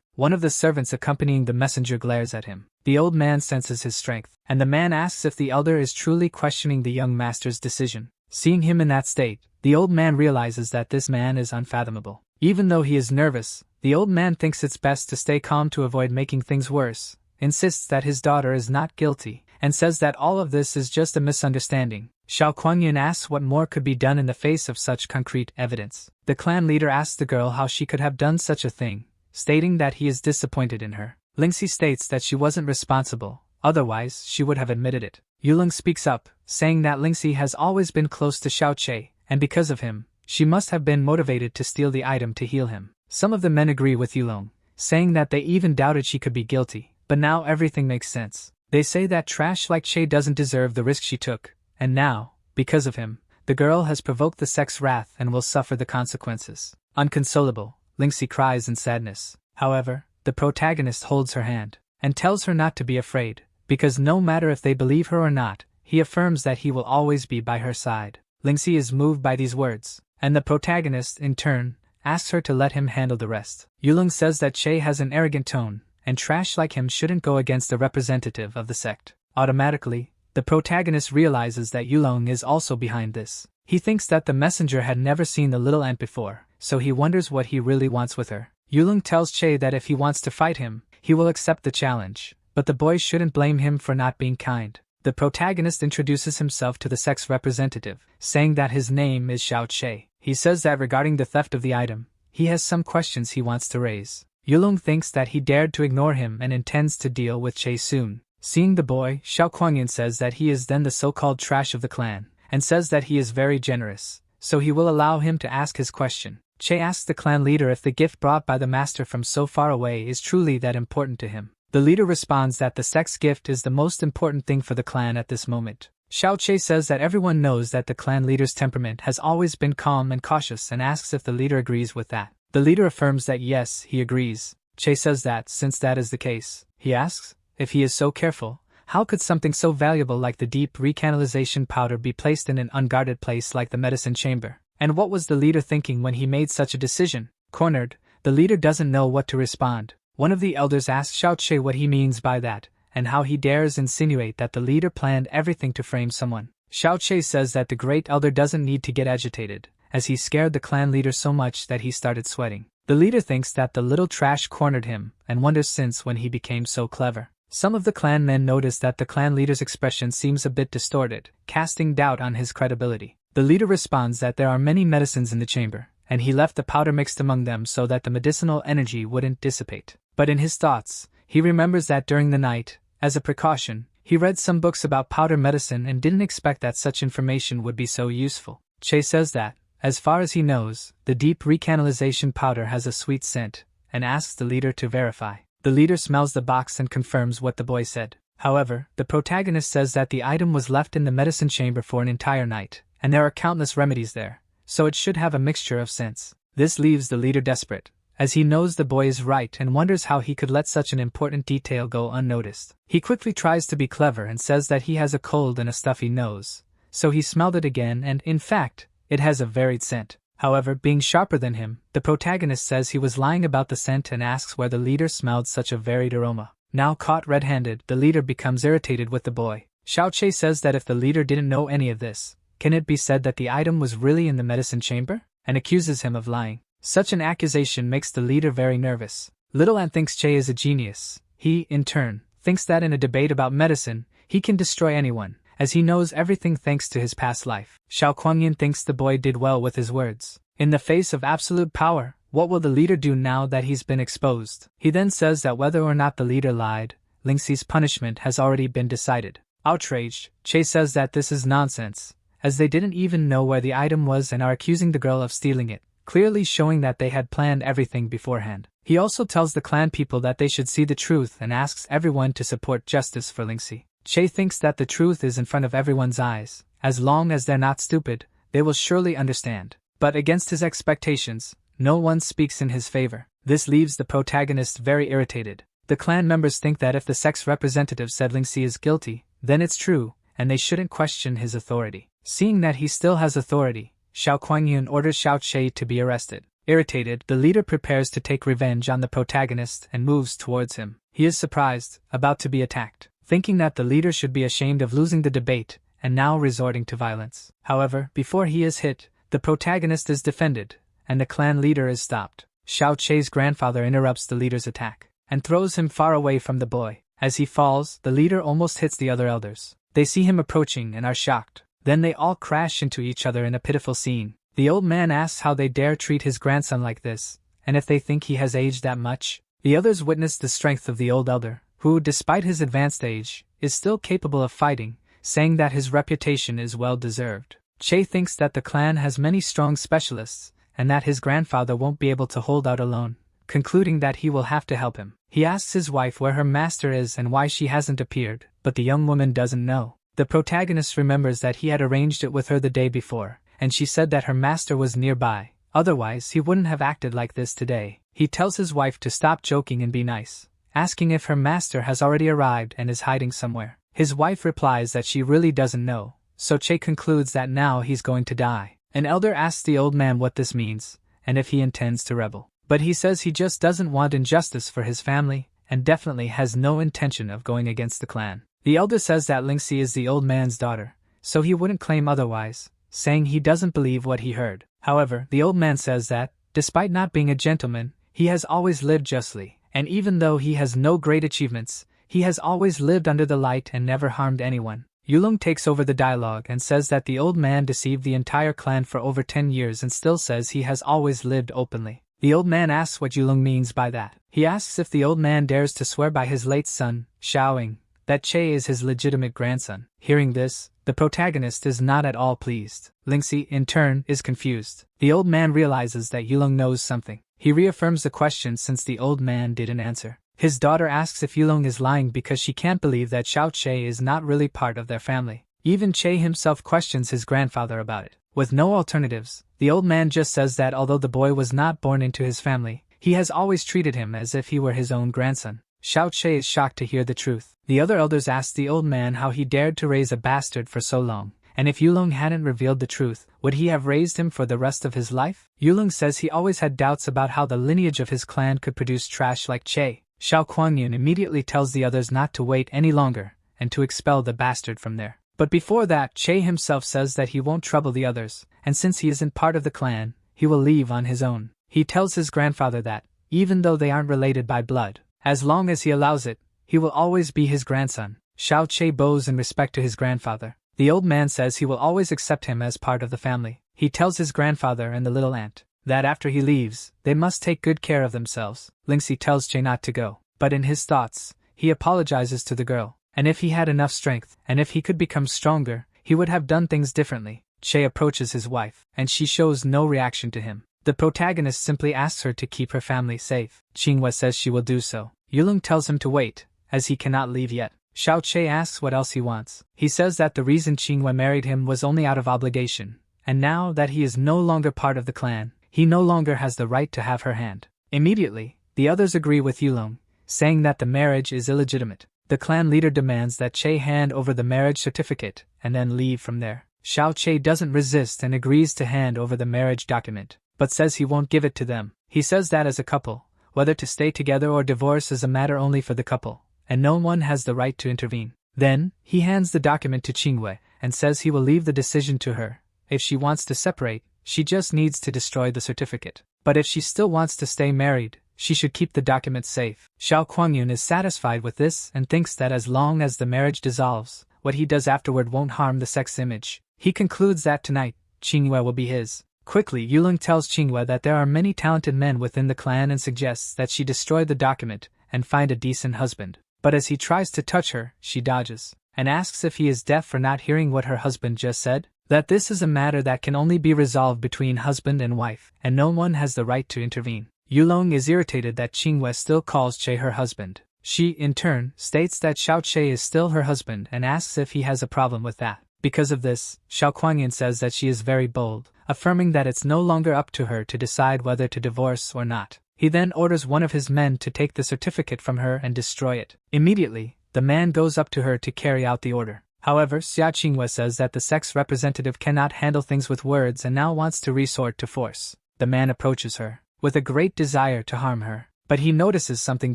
One of the servants accompanying the messenger glares at him. The old man senses his strength, and the man asks if the elder is truly questioning the young master's decision. Seeing him in that state, the old man realizes that this man is unfathomable. Even though he is nervous, the old man thinks it's best to stay calm to avoid making things worse, insists that his daughter is not guilty, and says that all of this is just a misunderstanding. Xiao Kuangyun asks what more could be done in the face of such concrete evidence. The clan leader asks the girl how she could have done such a thing, stating that he is disappointed in her. Lingxi states that she wasn't responsible, otherwise she would have admitted it. Yulong speaks up, saying that Lingxi has always been close to Xiao Che, and because of him, she must have been motivated to steal the item to heal him. Some of the men agree with Yulong, saying that they even doubted she could be guilty, but now everything makes sense. They say that trash like Che doesn't deserve the risk she took, and now, because of him, the girl has provoked the sex wrath and will suffer the consequences. Unconsolable, Lingxi cries in sadness. However, the protagonist holds her hand, and tells her not to be afraid, because no matter if they believe her or not, he affirms that he will always be by her side. Lingxi is moved by these words, and the protagonist, in turn, asks her to let him handle the rest. Yulong says that Che has an arrogant tone, and trash like him shouldn't go against a representative of the sect. Automatically, the protagonist realizes that Yulong is also behind this. He thinks that the messenger had never seen the little ant before, so he wonders what he really wants with her. Yulong tells Che that if he wants to fight him, he will accept the challenge, but the boy shouldn't blame him for not being kind. The protagonist introduces himself to the sex representative, saying that his name is Xiao Che. He says that regarding the theft of the item, he has some questions he wants to raise. Yulong thinks that he dared to ignore him and intends to deal with Che soon. Seeing the boy, Xiao Kuangyun says that he is then the so-called trash of the clan, and says that he is very generous, so he will allow him to ask his question. Che asks the clan leader if the gift brought by the master from so far away is truly that important to him. The leader responds that the sex gift is the most important thing for the clan at this moment. Xiao Che says that everyone knows that the clan leader's temperament has always been calm and cautious and asks if the leader agrees with that. The leader affirms that yes, he agrees. Che says that, since that is the case, he asks, if he is so careful, how could something so valuable like the deep recanalization powder be placed in an unguarded place like the medicine chamber? And what was the leader thinking when he made such a decision? Cornered, the leader doesn't know what to respond. One of the elders asks Xiao Che what he means by that, and how he dares insinuate that the leader planned everything to frame someone. Xiao Che says that the great elder doesn't need to get agitated, as he scared the clan leader so much that he started sweating. The leader thinks that the little trash cornered him, and wonders since when he became so clever. Some of the clan men notice that the clan leader's expression seems a bit distorted, casting doubt on his credibility. The leader responds that there are many medicines in the chamber, and he left the powder mixed among them so that the medicinal energy wouldn't dissipate. But in his thoughts, he remembers that during the night, as a precaution, he read some books about powder medicine and didn't expect that such information would be so useful. Che says that, as far as he knows, the deep recanalization powder has a sweet scent, and asks the leader to verify. The leader smells the box and confirms what the boy said. However, the protagonist says that the item was left in the medicine chamber for an entire night, and there are countless remedies there, so it should have a mixture of scents. This leaves the leader desperate, as he knows the boy is right and wonders how he could let such an important detail go unnoticed. He quickly tries to be clever and says that he has a cold and a stuffy nose, so he smelled it again and, in fact, it has a varied scent. However, being sharper than him, the protagonist says he was lying about the scent and asks where the leader smelled such a varied aroma. Now caught red-handed, the leader becomes irritated with the boy. Xiao Che says that if the leader didn't know any of this, can it be said that the item was really in the medicine chamber? And accuses him of lying. Such an accusation makes the leader very nervous. Little Ant thinks Che is a genius. He, in turn, thinks that in a debate about medicine, he can destroy anyone, as he knows everything thanks to his past life. Xiao Kuangyun thinks the boy did well with his words. In the face of absolute power, what will the leader do now that he's been exposed? He then says that whether or not the leader lied, Lingxi's punishment has already been decided. Outraged, Che says that this is nonsense, as they didn't even know where the item was and are accusing the girl of stealing it, clearly showing that they had planned everything beforehand. He also tells the clan people that they should see the truth and asks everyone to support justice for Lingxi. Che thinks that the truth is in front of everyone's eyes. As long as they're not stupid, they will surely understand. But against his expectations, no one speaks in his favor. This leaves the protagonist very irritated. The clan members think that if the sex representative said Lingxi is guilty, then it's true, and they shouldn't question his authority. Seeing that he still has authority, Xiao Kuangyun orders Xiao Che to be arrested. Irritated, the leader prepares to take revenge on the protagonist and moves towards him. He is surprised, about to be attacked, thinking that the leader should be ashamed of losing the debate and now resorting to violence. However, before he is hit, the protagonist is defended, and the clan leader is stopped. Xiao Che's grandfather interrupts the leader's attack and throws him far away from the boy. As he falls, the leader almost hits the other elders. They see him approaching and are shocked. Then they all crash into each other in a pitiful scene. The old man asks how they dare treat his grandson like this, and if they think he has aged that much. The others witness the strength of the old elder, who, despite his advanced age, is still capable of fighting, saying that his reputation is well deserved. Che thinks that the clan has many strong specialists, and that his grandfather won't be able to hold out alone, concluding that he will have to help him. He asks his wife where her master is and why she hasn't appeared, but the young woman doesn't know. The protagonist remembers that he had arranged it with her the day before, and she said that her master was nearby, otherwise he wouldn't have acted like this today. He tells his wife to stop joking and be nice, asking if her master has already arrived and is hiding somewhere. His wife replies that she really doesn't know, so Che concludes that now he's going to die. An elder asks the old man what this means, and if he intends to rebel. But he says he just doesn't want injustice for his family, and definitely has no intention of going against the clan. The elder says that Lingxi is the old man's daughter, so he wouldn't claim otherwise, saying he doesn't believe what he heard. However, the old man says that, despite not being a gentleman, he has always lived justly, and even though he has no great achievements, he has always lived under the light and never harmed anyone. Yulong takes over the dialogue and says that the old man deceived the entire clan for over 10 years and still says he has always lived openly. The old man asks what Yulong means by that. He asks if the old man dares to swear by his late son, Xiaoying, that Che is his legitimate grandson. Hearing this, the protagonist is not at all pleased. Lingxi, in turn, is confused. The old man realizes that Yulong knows something. He reaffirms the question since the old man didn't answer. His daughter asks if Yulong is lying because she can't believe that Xiao Che is not really part of their family. Even Che himself questions his grandfather about it. With no alternatives, the old man just says that although the boy was not born into his family, he has always treated him as if he were his own grandson. Xiao Che is shocked to hear the truth. The other elders ask the old man how he dared to raise a bastard for so long, and if Yulong hadn't revealed the truth, would he have raised him for the rest of his life? Yulong says he always had doubts about how the lineage of his clan could produce trash like Che. Xiao Kuangyun immediately tells the others not to wait any longer, and to expel the bastard from there. But before that, Che himself says that he won't trouble the others, and since he isn't part of the clan, he will leave on his own. He tells his grandfather that, even though they aren't related by blood, as long as he allows it, he will always be his grandson. Xiao Che bows in respect to his grandfather. The old man says he will always accept him as part of the family. He tells his grandfather and the little aunt that after he leaves, they must take good care of themselves. Lingxi tells Che not to go, but in his thoughts, he apologizes to the girl, and if he had enough strength, and if he could become stronger, he would have done things differently. Che approaches his wife, and she shows no reaction to him. The protagonist simply asks her to keep her family safe. Qinghua says she will do so. Yulong tells him to wait, as he cannot leave yet. Xiao Che asks what else he wants. He says that the reason Qinghua married him was only out of obligation, and now that he is no longer part of the clan, he no longer has the right to have her hand. Immediately, the others agree with Yulong, saying that the marriage is illegitimate. The clan leader demands that Che hand over the marriage certificate and then leave from there. Xiao Che doesn't resist and agrees to hand over the marriage document, but says he won't give it to them. He says that as a couple, whether to stay together or divorce is a matter only for the couple, and no one has the right to intervene. Then, he hands the document to Qinghua and says he will leave the decision to her. If she wants to separate, she just needs to destroy the certificate. But if she still wants to stay married, she should keep the document safe. Xiao Kuangyun is satisfied with this and thinks that as long as the marriage dissolves, what he does afterward won't harm the sex image. He concludes that tonight, Qinghua will be his. Quickly, Yulong tells Qinghua that there are many talented men within the clan and suggests that she destroy the document and find a decent husband. But as he tries to touch her, she dodges, and asks if he is deaf for not hearing what her husband just said. that this is a matter that can only be resolved between husband and wife, and no one has the right to intervene. Yulong is irritated that Qingwei still calls Che her husband. She, in turn, states that Xiao Che is still her husband and asks if he has a problem with that. Because of this, Xiao Kuangyan says that she is very bold, affirming that it's no longer up to her to decide whether to divorce or not. He then orders one of his men to take the certificate from her and destroy it. Immediately, the man goes up to her to carry out the order. However, Xia Qingwei says that the sex representative cannot handle things with words and now wants to resort to force. The man approaches her, with a great desire to harm her, but he notices something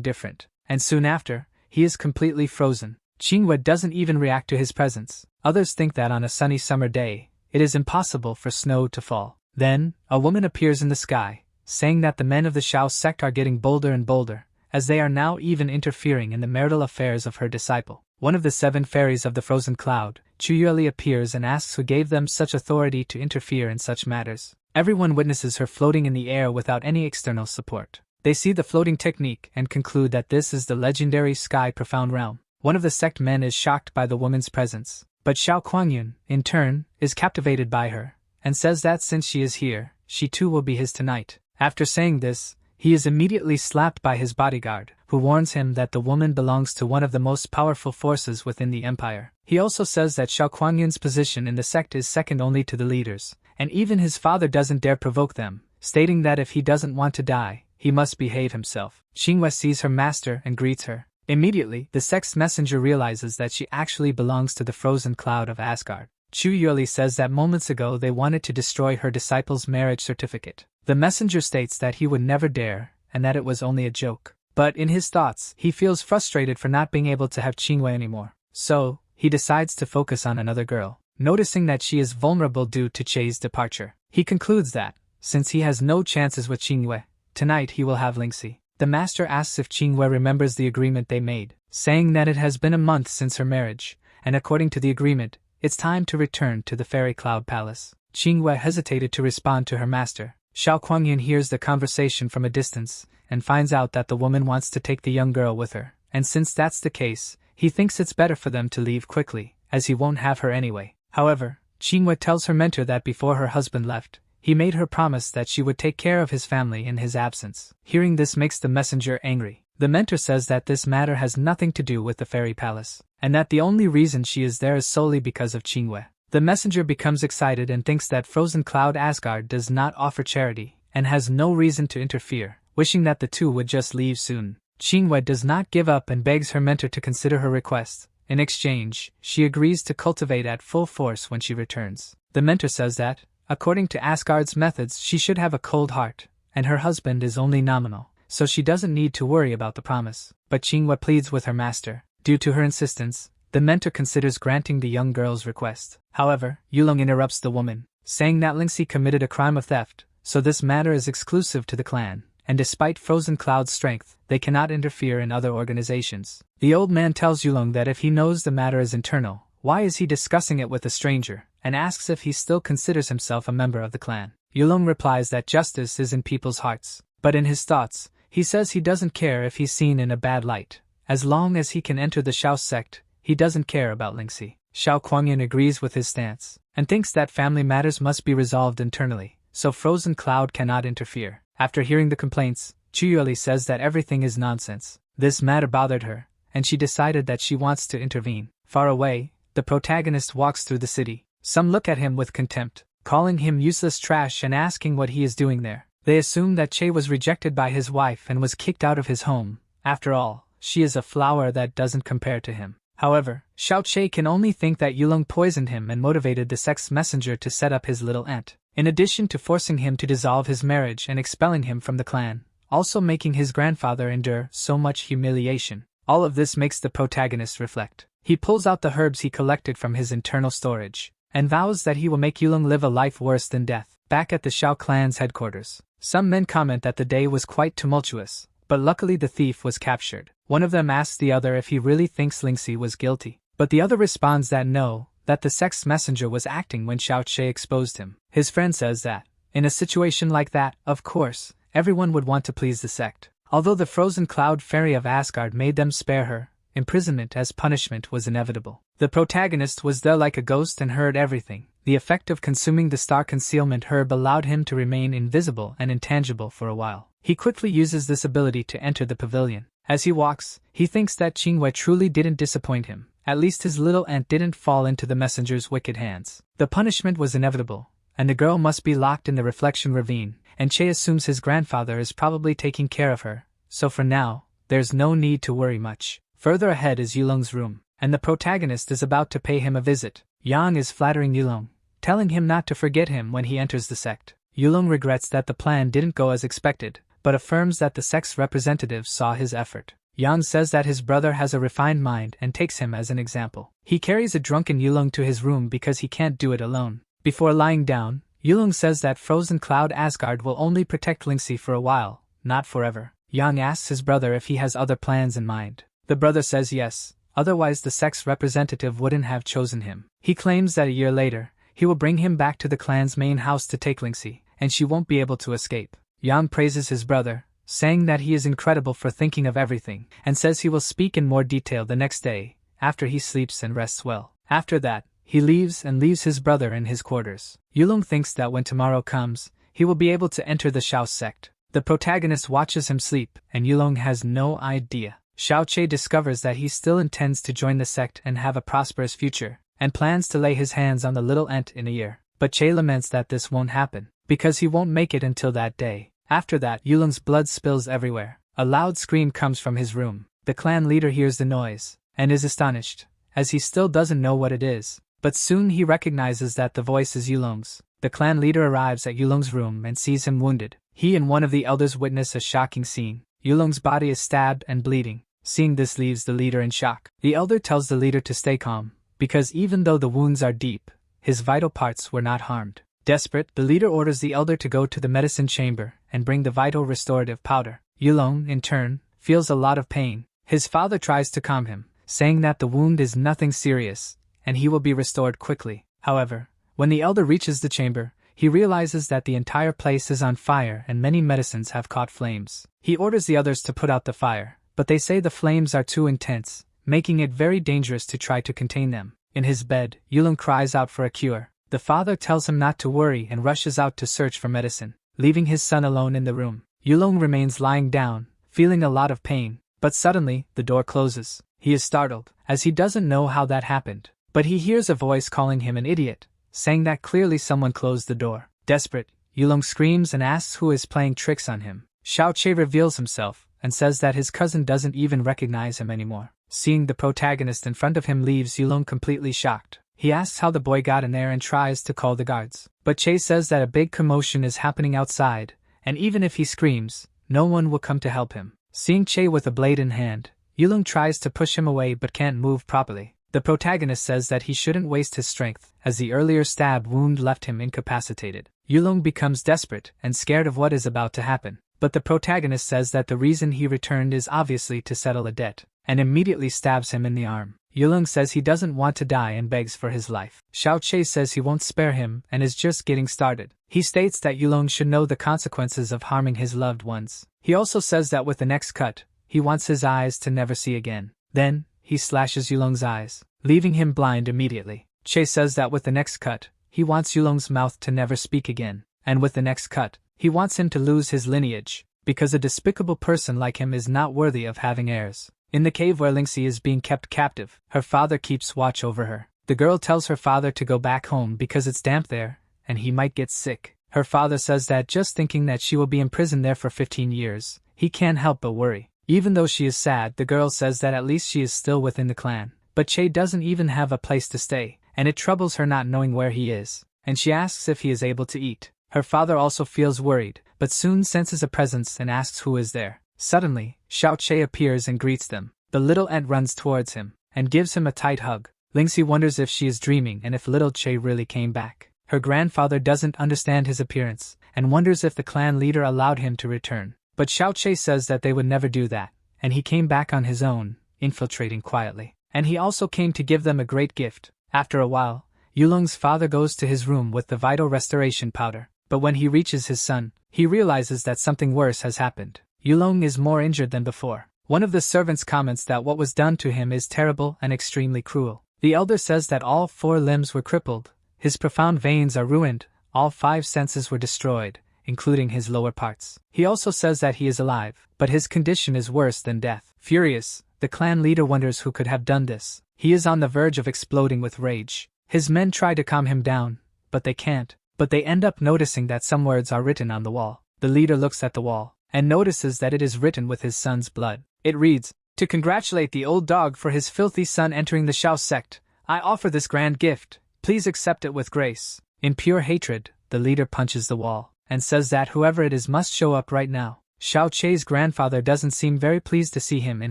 different, and soon after, he is completely frozen. Qingwei doesn't even react to his presence. Others think that on a sunny summer day, it is impossible for snow to fall. Then, a woman appears in the sky, saying that the men of the Shao sect are getting bolder and bolder, as they are now even interfering in the marital affairs of her disciple. One of the 7 fairies of the frozen cloud, Chu Yueli, appears and asks who gave them such authority to interfere in such matters. Everyone witnesses her floating in the air without any external support. They see the floating technique and conclude that this is the legendary Sky Profound Realm. One of the sect men is shocked by the woman's presence, but Xiao Kuangyun, in turn, is captivated by her, and says that since she is here, she too will be his tonight. After saying this, he is immediately slapped by his bodyguard, who warns him that the woman belongs to one of the most powerful forces within the empire. He also says that Xiao Kuangyun's position in the sect is second only to the leaders, and even his father doesn't dare provoke them, stating that if he doesn't want to die, he must behave himself. Qingwei sees her master and greets her. Immediately, the sect's messenger realizes that she actually belongs to the frozen cloud of Asgard. Chu Yueli says that moments ago they wanted to destroy her disciple's marriage certificate. The messenger states that he would never dare, and that it was only a joke. But in his thoughts, he feels frustrated for not being able to have Qingwei anymore. So, he decides to focus on another girl, noticing that she is vulnerable due to Che's departure. He concludes that, since he has no chances with Qingwei, tonight he will have Lingxi. The master asks if Qingwei remembers the agreement they made, saying that it has been a month since her marriage, and according to the agreement, it's time to return to the Fairy Cloud Palace. Qingwei hesitated to respond to her master. Xiao Kuangyan hears the conversation from a distance, and finds out that the woman wants to take the young girl with her, and since that's the case, he thinks it's better for them to leave quickly, as he won't have her anyway. However, Qingwei tells her mentor that before her husband left, he made her promise that she would take care of his family in his absence. Hearing this makes the messenger angry. The mentor says that this matter has nothing to do with the fairy palace, and that the only reason she is there is solely because of Qingwei. The messenger becomes excited and thinks that Frozen Cloud Asgard does not offer charity, and has no reason to interfere, wishing that the two would just leave soon. Qingwei does not give up and begs her mentor to consider her request. In exchange, she agrees to cultivate at full force when she returns. The mentor says that, according to Asgard's methods, she should have a cold heart, and her husband is only nominal, so she doesn't need to worry about the promise. But Qingwei pleads with her master. Due to her insistence, the mentor considers granting the young girl's request. However, Yulong interrupts the woman, saying that Lingxi committed a crime of theft, so this matter is exclusive to the clan, and despite Frozen Cloud's strength, they cannot interfere in other organizations. The old man tells Yulong that if he knows the matter is internal, why is he discussing it with a stranger, and asks if he still considers himself a member of the clan. Yulong replies that justice is in people's hearts, but in his thoughts, he says he doesn't care if he's seen in a bad light. As long as he can enter the Shao sect, he doesn't care about Lingxi. Xiao Kuangyan agrees with his stance, and thinks that family matters must be resolved internally, so Frozen Cloud cannot interfere. After hearing the complaints, Chu Yueli says that everything is nonsense. This matter bothered her, and she decided that she wants to intervene. Far away, the protagonist walks through the city. Some look at him with contempt, calling him useless trash and asking what he is doing there. They assume that Che was rejected by his wife and was kicked out of his home. After all, she is a flower that doesn't compare to him. However, Xiao Che can only think that Yulong poisoned him and motivated the sect's messenger to set up his little ant, in addition to forcing him to dissolve his marriage and expelling him from the clan, also making his grandfather endure so much humiliation. All of this makes the protagonist reflect. He pulls out the herbs he collected from his internal storage, and vows that he will make Yulong live a life worse than death. Back at the Shao clan's headquarters, some men comment that the day was quite tumultuous, but luckily the thief was captured. One of them asks the other if he really thinks Lingxi was guilty, but the other responds that no, that the sect's messenger was acting when Xiao Che exposed him. His friend says that, in a situation like that, of course, everyone would want to please the sect. Although the Frozen Cloud Fairy of Asgard made them spare her, imprisonment as punishment was inevitable. The protagonist was there like a ghost and heard everything. The effect of consuming the star concealment herb allowed him to remain invisible and intangible for a while. He quickly uses this ability to enter the pavilion. As he walks, he thinks that Qingwei truly didn't disappoint him. At least his little ant didn't fall into the messenger's wicked hands. The punishment was inevitable, and the girl must be locked in the reflection ravine, and Che assumes his grandfather is probably taking care of her, so for now, there's no need to worry much. Further ahead is Yulong's room, and the protagonist is about to pay him a visit. Yang is flattering Yulong, telling him not to forget him when he enters the sect. Yulong regrets that the plan didn't go as expected, but affirms that the sect's representatives saw his effort. Yang says that his brother has a refined mind and takes him as an example. He carries a drunken Yulong to his room because he can't do it alone. Before lying down, Yulong says that Frozen Cloud Asgard will only protect Lingxi for a while, not forever. Yang asks his brother if he has other plans in mind. The brother says yes, otherwise the sect's representative wouldn't have chosen him. He claims that a year later, he will bring him back to the clan's main house to take Lingxi, and she won't be able to escape. Yang praises his brother, saying that he is incredible for thinking of everything, and says he will speak in more detail the next day, after he sleeps and rests well. After that, he leaves his brother in his quarters. Yulong thinks that when tomorrow comes, he will be able to enter the Shao sect. The protagonist watches him sleep, and Yulong has no idea. Xiao Che discovers that he still intends to join the sect and have a prosperous future, and plans to lay his hands on the little ant in a year. But Che laments that this won't happen, because he won't make it until that day. After that, Yulong's blood spills everywhere. A loud scream comes from his room. The clan leader hears the noise, and is astonished, as he still doesn't know what it is. But soon he recognizes that the voice is Yulong's. The clan leader arrives at Yulong's room and sees him wounded. He and one of the elders witness a shocking scene. Yulong's body is stabbed and bleeding. Seeing this leaves the leader in shock. The elder tells the leader to stay calm, because even though the wounds are deep, his vital parts were not harmed. Desperate, the leader orders the elder to go to the medicine chamber and bring the vital restorative powder. Yulong, in turn, feels a lot of pain. His father tries to calm him, saying that the wound is nothing serious, and he will be restored quickly. However, when the elder reaches the chamber, he realizes that the entire place is on fire and many medicines have caught flames. He orders the others to put out the fire, but they say the flames are too intense, making it very dangerous to try to contain them. In his bed, Yulong cries out for a cure. The father tells him not to worry and rushes out to search for medicine, leaving his son alone in the room. Yulong remains lying down, feeling a lot of pain, but suddenly, the door closes. He is startled, as he doesn't know how that happened, but he hears a voice calling him an idiot, saying that clearly someone closed the door. Desperate, Yulong screams and asks who is playing tricks on him. Xiao Che reveals himself, and says that his cousin doesn't even recognize him anymore. Seeing the protagonist in front of him leaves Yulong completely shocked. He asks how the boy got in there and tries to call the guards. But Che says that a big commotion is happening outside, and even if he screams, no one will come to help him. Seeing Che with a blade in hand, Yulong tries to push him away but can't move properly. The protagonist says that he shouldn't waste his strength, as the earlier stab wound left him incapacitated. Yulong becomes desperate and scared of what is about to happen. But the protagonist says that the reason he returned is obviously to settle a debt, and immediately stabs him in the arm. Yulong says he doesn't want to die and begs for his life. Xiao Che says he won't spare him and is just getting started. He states that Yulong should know the consequences of harming his loved ones. He also says that with the next cut, he wants his eyes to never see again. Then, he slashes Yulong's eyes, leaving him blind immediately. Che says that with the next cut, he wants Yulong's mouth to never speak again. And with the next cut, he wants him to lose his lineage, because a despicable person like him is not worthy of having heirs. In the cave where Lingxi is being kept captive, her father keeps watch over her. The girl tells her father to go back home because it's damp there, and he might get sick. Her father says that just thinking that she will be imprisoned there for 15 years, he can't help but worry. Even though she is sad, the girl says that at least she is still within the clan. But Che doesn't even have a place to stay, and it troubles her not knowing where he is, and she asks if he is able to eat. Her father also feels worried, but soon senses a presence and asks who is there. Suddenly, Xiao Che appears and greets them. The little ant runs towards him, and gives him a tight hug. Lingxi wonders if she is dreaming and if little Che really came back. Her grandfather doesn't understand his appearance, and wonders if the clan leader allowed him to return. But Xiao Che says that they would never do that, and he came back on his own, infiltrating quietly. And he also came to give them a great gift. After a while, Yulong's father goes to his room with the vital restoration powder. But when he reaches his son, he realizes that something worse has happened. Yulong is more injured than before. One of the servants comments that what was done to him is terrible and extremely cruel. The elder says that all 4 limbs were crippled, his profound veins are ruined, all 5 senses were destroyed, including his lower parts. He also says that he is alive, but his condition is worse than death. Furious, the clan leader wonders who could have done this. He is on the verge of exploding with rage. His men try to calm him down, but they can't. But they end up noticing that some words are written on the wall. The leader looks at the wall, and notices that it is written with his son's blood. It reads, "To congratulate the old dog for his filthy son entering the Shao sect, I offer this grand gift, please accept it with grace." In pure hatred, the leader punches the wall, and says that whoever it is must show up right now. Xiao Chei's grandfather doesn't seem very pleased to see him in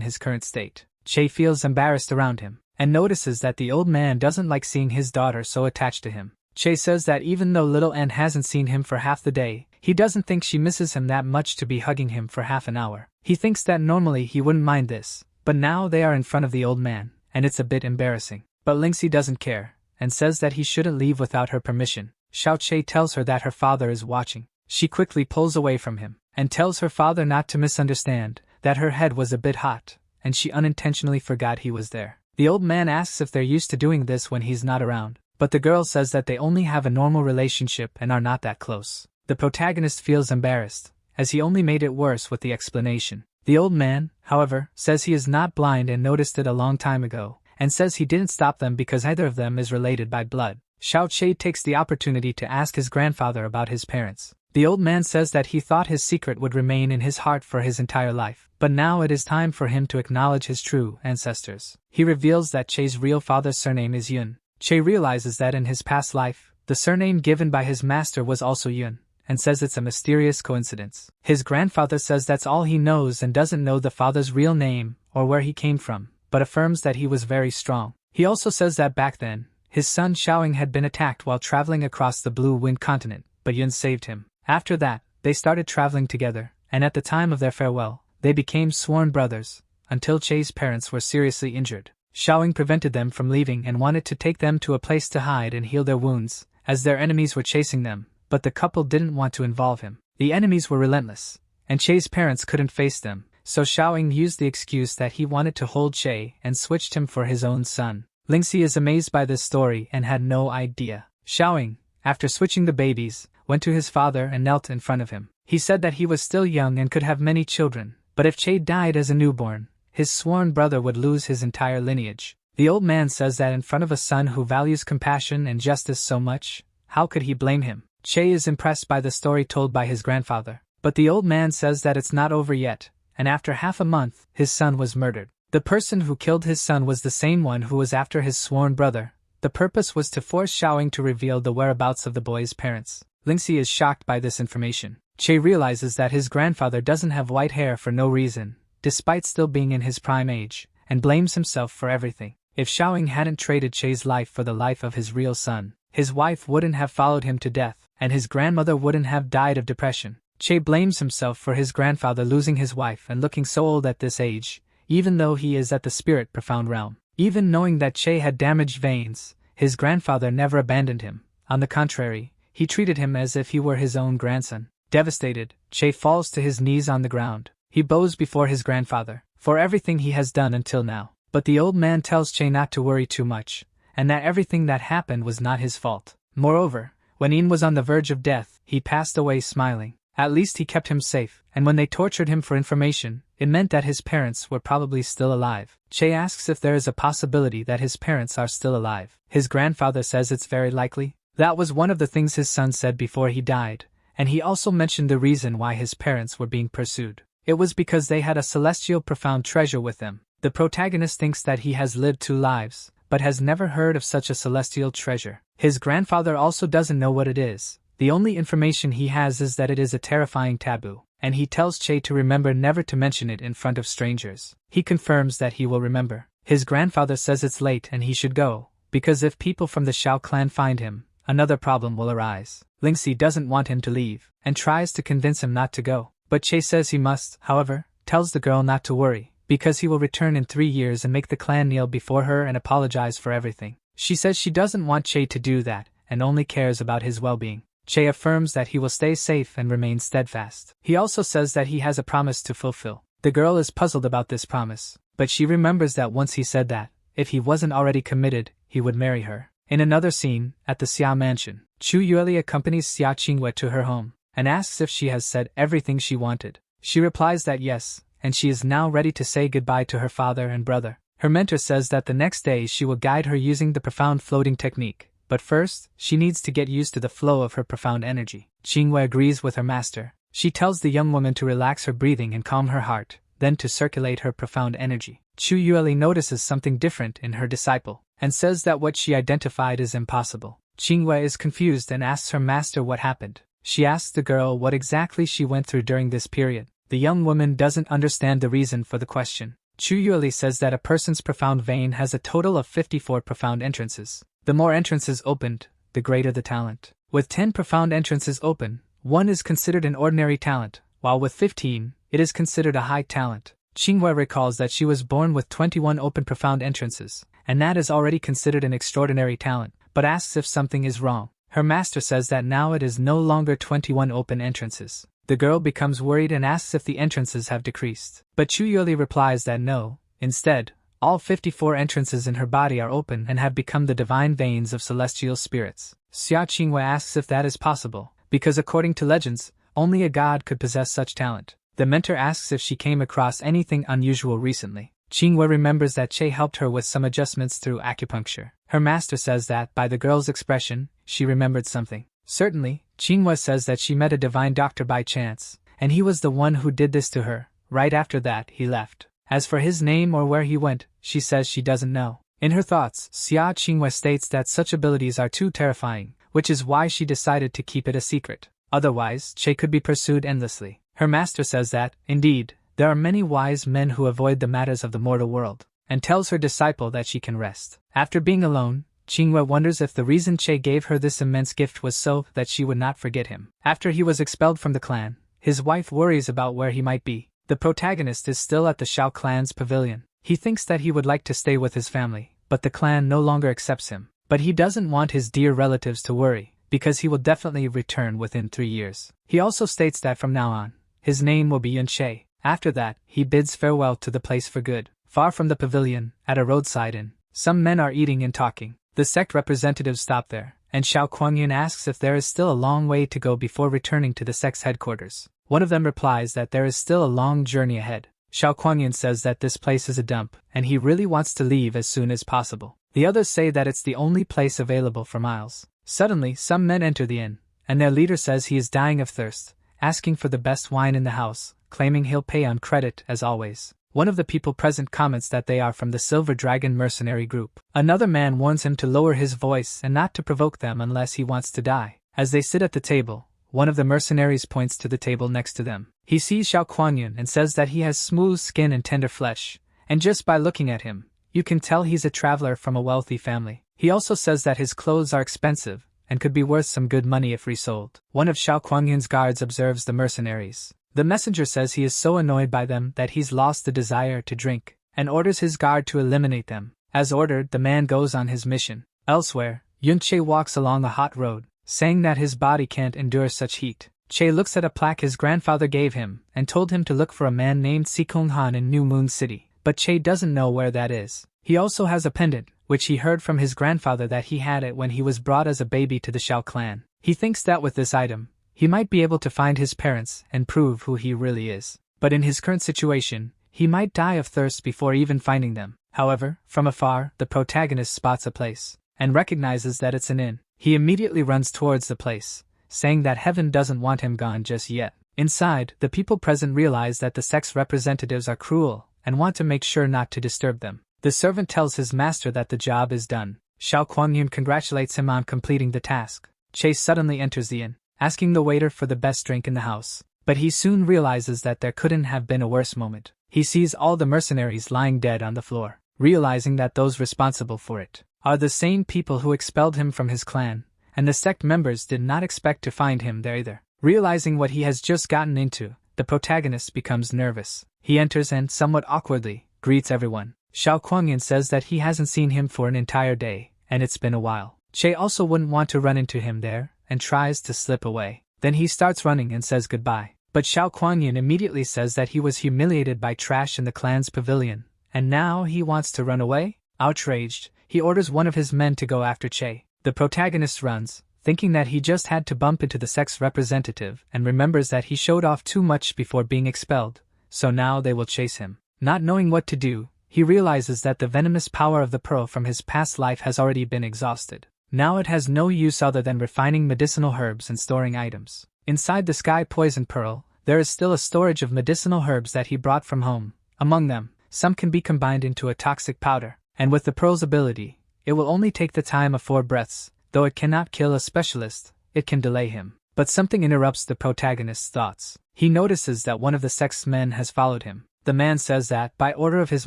his current state. Chei feels embarrassed around him, and notices that the old man doesn't like seeing his daughter so attached to him. Chei says that even though little N hasn't seen him for half the day, he doesn't think she misses him that much to be hugging him for half an hour. He thinks that normally he wouldn't mind this, but now they are in front of the old man, and it's a bit embarrassing. But Lingxi doesn't care, and says that he shouldn't leave without her permission. Xiao Chei tells her that her father is watching. She quickly pulls away from him, and tells her father not to misunderstand, that her head was a bit hot, and she unintentionally forgot he was there. The old man asks if they're used to doing this when he's not around, but the girl says that they only have a normal relationship and are not that close. The protagonist feels embarrassed, as he only made it worse with the explanation. The old man, however, says he is not blind and noticed it a long time ago, and says he didn't stop them because either of them is related by blood. Xiao Chei takes the opportunity to ask his grandfather about his parents. The old man says that he thought his secret would remain in his heart for his entire life, but now it is time for him to acknowledge his true ancestors. He reveals that Chei's real father's surname is Yun. Chei realizes that in his past life, the surname given by his master was also Yun, and says it's a mysterious coincidence. His grandfather says that's all he knows and doesn't know the father's real name or where he came from, but affirms that he was very strong. He also says that back then, his son Xiaoying had been attacked while traveling across the Blue Wind continent, but Yun saved him. After that, they started traveling together, and at the time of their farewell, they became sworn brothers, until Chei's parents were seriously injured. Xiaoying prevented them from leaving and wanted to take them to a place to hide and heal their wounds, as their enemies were chasing them, but the couple didn't want to involve him. The enemies were relentless, and Chei's parents couldn't face them, so Xiaoying used the excuse that he wanted to hold Chei and switched him for his own son. Lingxi is amazed by this story and had no idea. Xiaoying, after switching the babies, went to his father and knelt in front of him. He said that he was still young and could have many children, but if Chei died as a newborn, his sworn brother would lose his entire lineage. The old man says that in front of a son who values compassion and justice so much, how could he blame him? Chei is impressed by the story told by his grandfather, but the old man says that it's not over yet, and after half a month, his son was murdered. The person who killed his son was the same one who was after his sworn brother. The purpose was to force Xiaoying to reveal the whereabouts of the boy's parents. Lingxi is shocked by this information. Chei realizes that his grandfather doesn't have white hair for no reason, despite still being in his prime age, and blames himself for everything. If Xiaoying hadn't traded Chei's life for the life of his real son, his wife wouldn't have followed him to death, and his grandmother wouldn't have died of depression. Chei blames himself for his grandfather losing his wife and looking so old at this age, even though he is at the spirit profound realm. Even knowing that Chei had damaged veins, his grandfather never abandoned him. On the contrary, he treated him as if he were his own grandson. Devastated, Chei falls to his knees on the ground. He bows before his grandfather for everything he has done until now. But the old man tells Chei not to worry too much, and that everything that happened was not his fault. Moreover, when Yin was on the verge of death, he passed away smiling. At least he kept him safe, and when they tortured him for information, it meant that his parents were probably still alive. Chei asks if there is a possibility that his parents are still alive. His grandfather says it's very likely. That was one of the things his son said before he died, and he also mentioned the reason why his parents were being pursued. It was because they had a celestial profound treasure with them. The protagonist thinks that he has lived 2 lives, but has never heard of such a celestial treasure. His grandfather also doesn't know what it is. The only information he has is that it is a terrifying taboo, and he tells Chei to remember never to mention it in front of strangers. He confirms that he will remember. His grandfather says it's late and he should go, because if people from the Shao clan find him, another problem will arise. Lingxi doesn't want him to leave, and tries to convince him not to go. But Chei says he must, however, tells the girl not to worry, because he will return in 3 years and make the clan kneel before her and apologize for everything. She says she doesn't want Chei to do that, and only cares about his well-being. Chei affirms that he will stay safe and remain steadfast. He also says that he has a promise to fulfill. The girl is puzzled about this promise, but she remembers that once he said that, if he wasn't already committed, he would marry her. In another scene, at the Xia mansion, Chu Yueli accompanies Xia Qingwei to her home, and asks if she has said everything she wanted. She replies that yes, and she is now ready to say goodbye to her father and brother. Her mentor says that the next day she will guide her using the profound floating technique, but first, she needs to get used to the flow of her profound energy. Qingwei agrees with her master. She tells the young woman to relax her breathing and calm her heart, then to circulate her profound energy. Chu Yueli notices something different in her disciple, and says that what she identified is impossible. Qingwei is confused and asks her master what happened. She asks the girl what exactly she went through during this period. The young woman doesn't understand the reason for the question. Chu Yueli says that a person's profound vein has a total of 54 profound entrances. The more entrances opened, the greater the talent. With 10 profound entrances open, one is considered an ordinary talent, while with 15, it is considered a high talent. Qingwei recalls that she was born with 21 open profound entrances, and that is already considered an extraordinary talent, but asks if something is wrong. Her master says that now it is no longer 21 open entrances. The girl becomes worried and asks if the entrances have decreased. But Chu Yueli replies that no, instead, all 54 entrances in her body are open and have become the divine veins of celestial spirits. Xia Qingwei asks if that is possible, because according to legends, only a god could possess such talent. The mentor asks if she came across anything unusual recently. Qingwei remembers that Che helped her with some adjustments through acupuncture. Her master says that, by the girl's expression, she remembered something. Certainly, Qingwei says that she met a divine doctor by chance, and he was the one who did this to her. Right after that, he left. As for his name or where he went, she says she doesn't know. In her thoughts, Xia Qingwei states that such abilities are too terrifying, which is why she decided to keep it a secret. Otherwise, Che could be pursued endlessly. Her master says that, indeed, there are many wise men who avoid the matters of the mortal world, and tells her disciple that she can rest. After being alone, Qingwei wonders if the reason Che gave her this immense gift was so that she would not forget him. After he was expelled from the clan, his wife worries about where he might be. The protagonist is still at the Shao clan's pavilion. He thinks that he would like to stay with his family, but the clan no longer accepts him. But he doesn't want his dear relatives to worry, because he will definitely return within 3 years. He also states that from now on, his name will be Yun Che. After that, he bids farewell to the place for good. Far from the pavilion, at a roadside inn, some men are eating and talking. The sect representatives stop there, and Xiao Kuangyun asks if there is still a long way to go before returning to the sect's headquarters. One of them replies that there is still a long journey ahead. Xiao Kuangyun says that this place is a dump, and he really wants to leave as soon as possible. The others say that it's the only place available for miles. Suddenly, some men enter the inn, and their leader says he is dying of thirst, asking for the best wine in the house, claiming he'll pay on credit as always. One of the people present comments that they are from the Silver Dragon mercenary group. Another man warns him to lower his voice and not to provoke them unless he wants to die. As they sit at the table, one of the mercenaries points to the table next to them. He sees Xiao Kuangyun and says that he has smooth skin and tender flesh, and just by looking at him, you can tell he's a traveler from a wealthy family. He also says that his clothes are expensive and could be worth some good money if resold. One of Xiao Kuangyun's guards observes the mercenaries. The messenger says he is so annoyed by them that he's lost the desire to drink, and orders his guard to eliminate them. As ordered, the man goes on his mission. Elsewhere, Yun Che walks along a hot road, saying that his body can't endure such heat. Che looks at a plaque his grandfather gave him, and told him to look for a man named Sikong Han in New Moon City, but Che doesn't know where that is. He also has a pendant, which he heard from his grandfather that he had it when he was brought as a baby to the Shao clan. He thinks that with this item, he might be able to find his parents and prove who he really is. But in his current situation, he might die of thirst before even finding them. However, from afar, the protagonist spots a place, and recognizes that it's an inn. He immediately runs towards the place, saying that heaven doesn't want him gone just yet. Inside, the people present realize that the sect's representatives are cruel, and want to make sure not to disturb them. The servant tells his master that the job is done. Xiao Kuangyun congratulates him on completing the task. Che suddenly enters the inn, asking the waiter for the best drink in the house. But he soon realizes that there couldn't have been a worse moment. He sees all the mercenaries lying dead on the floor, realizing that those responsible for it are the same people who expelled him from his clan, and the sect members did not expect to find him there either. Realizing what he has just gotten into, the protagonist becomes nervous. He enters and, somewhat awkwardly, greets everyone. Xiao Kuangyun says that he hasn't seen him for an entire day, and it's been a while. Che also wouldn't want to run into him there, and tries to slip away. Then he starts running and says goodbye. But Xiao Kuangyun immediately says that he was humiliated by trash in the clan's pavilion, and now he wants to run away? Outraged, he orders one of his men to go after Che. The protagonist runs, thinking that he just had to bump into the sex representative, and remembers that he showed off too much before being expelled, so now they will chase him. Not knowing what to do, he realizes that the venomous power of the pearl from his past life has already been exhausted. Now it has no use other than refining medicinal herbs and storing items. Inside the sky poison pearl, there is still a storage of medicinal herbs that he brought from home. Among them, some can be combined into a toxic powder, and with the pearl's ability, it will only take the time of 4 breaths. Though it cannot kill a specialist, it can delay him. But something interrupts the protagonist's thoughts. He notices that one of the sex men has followed him. The man says that, by order of his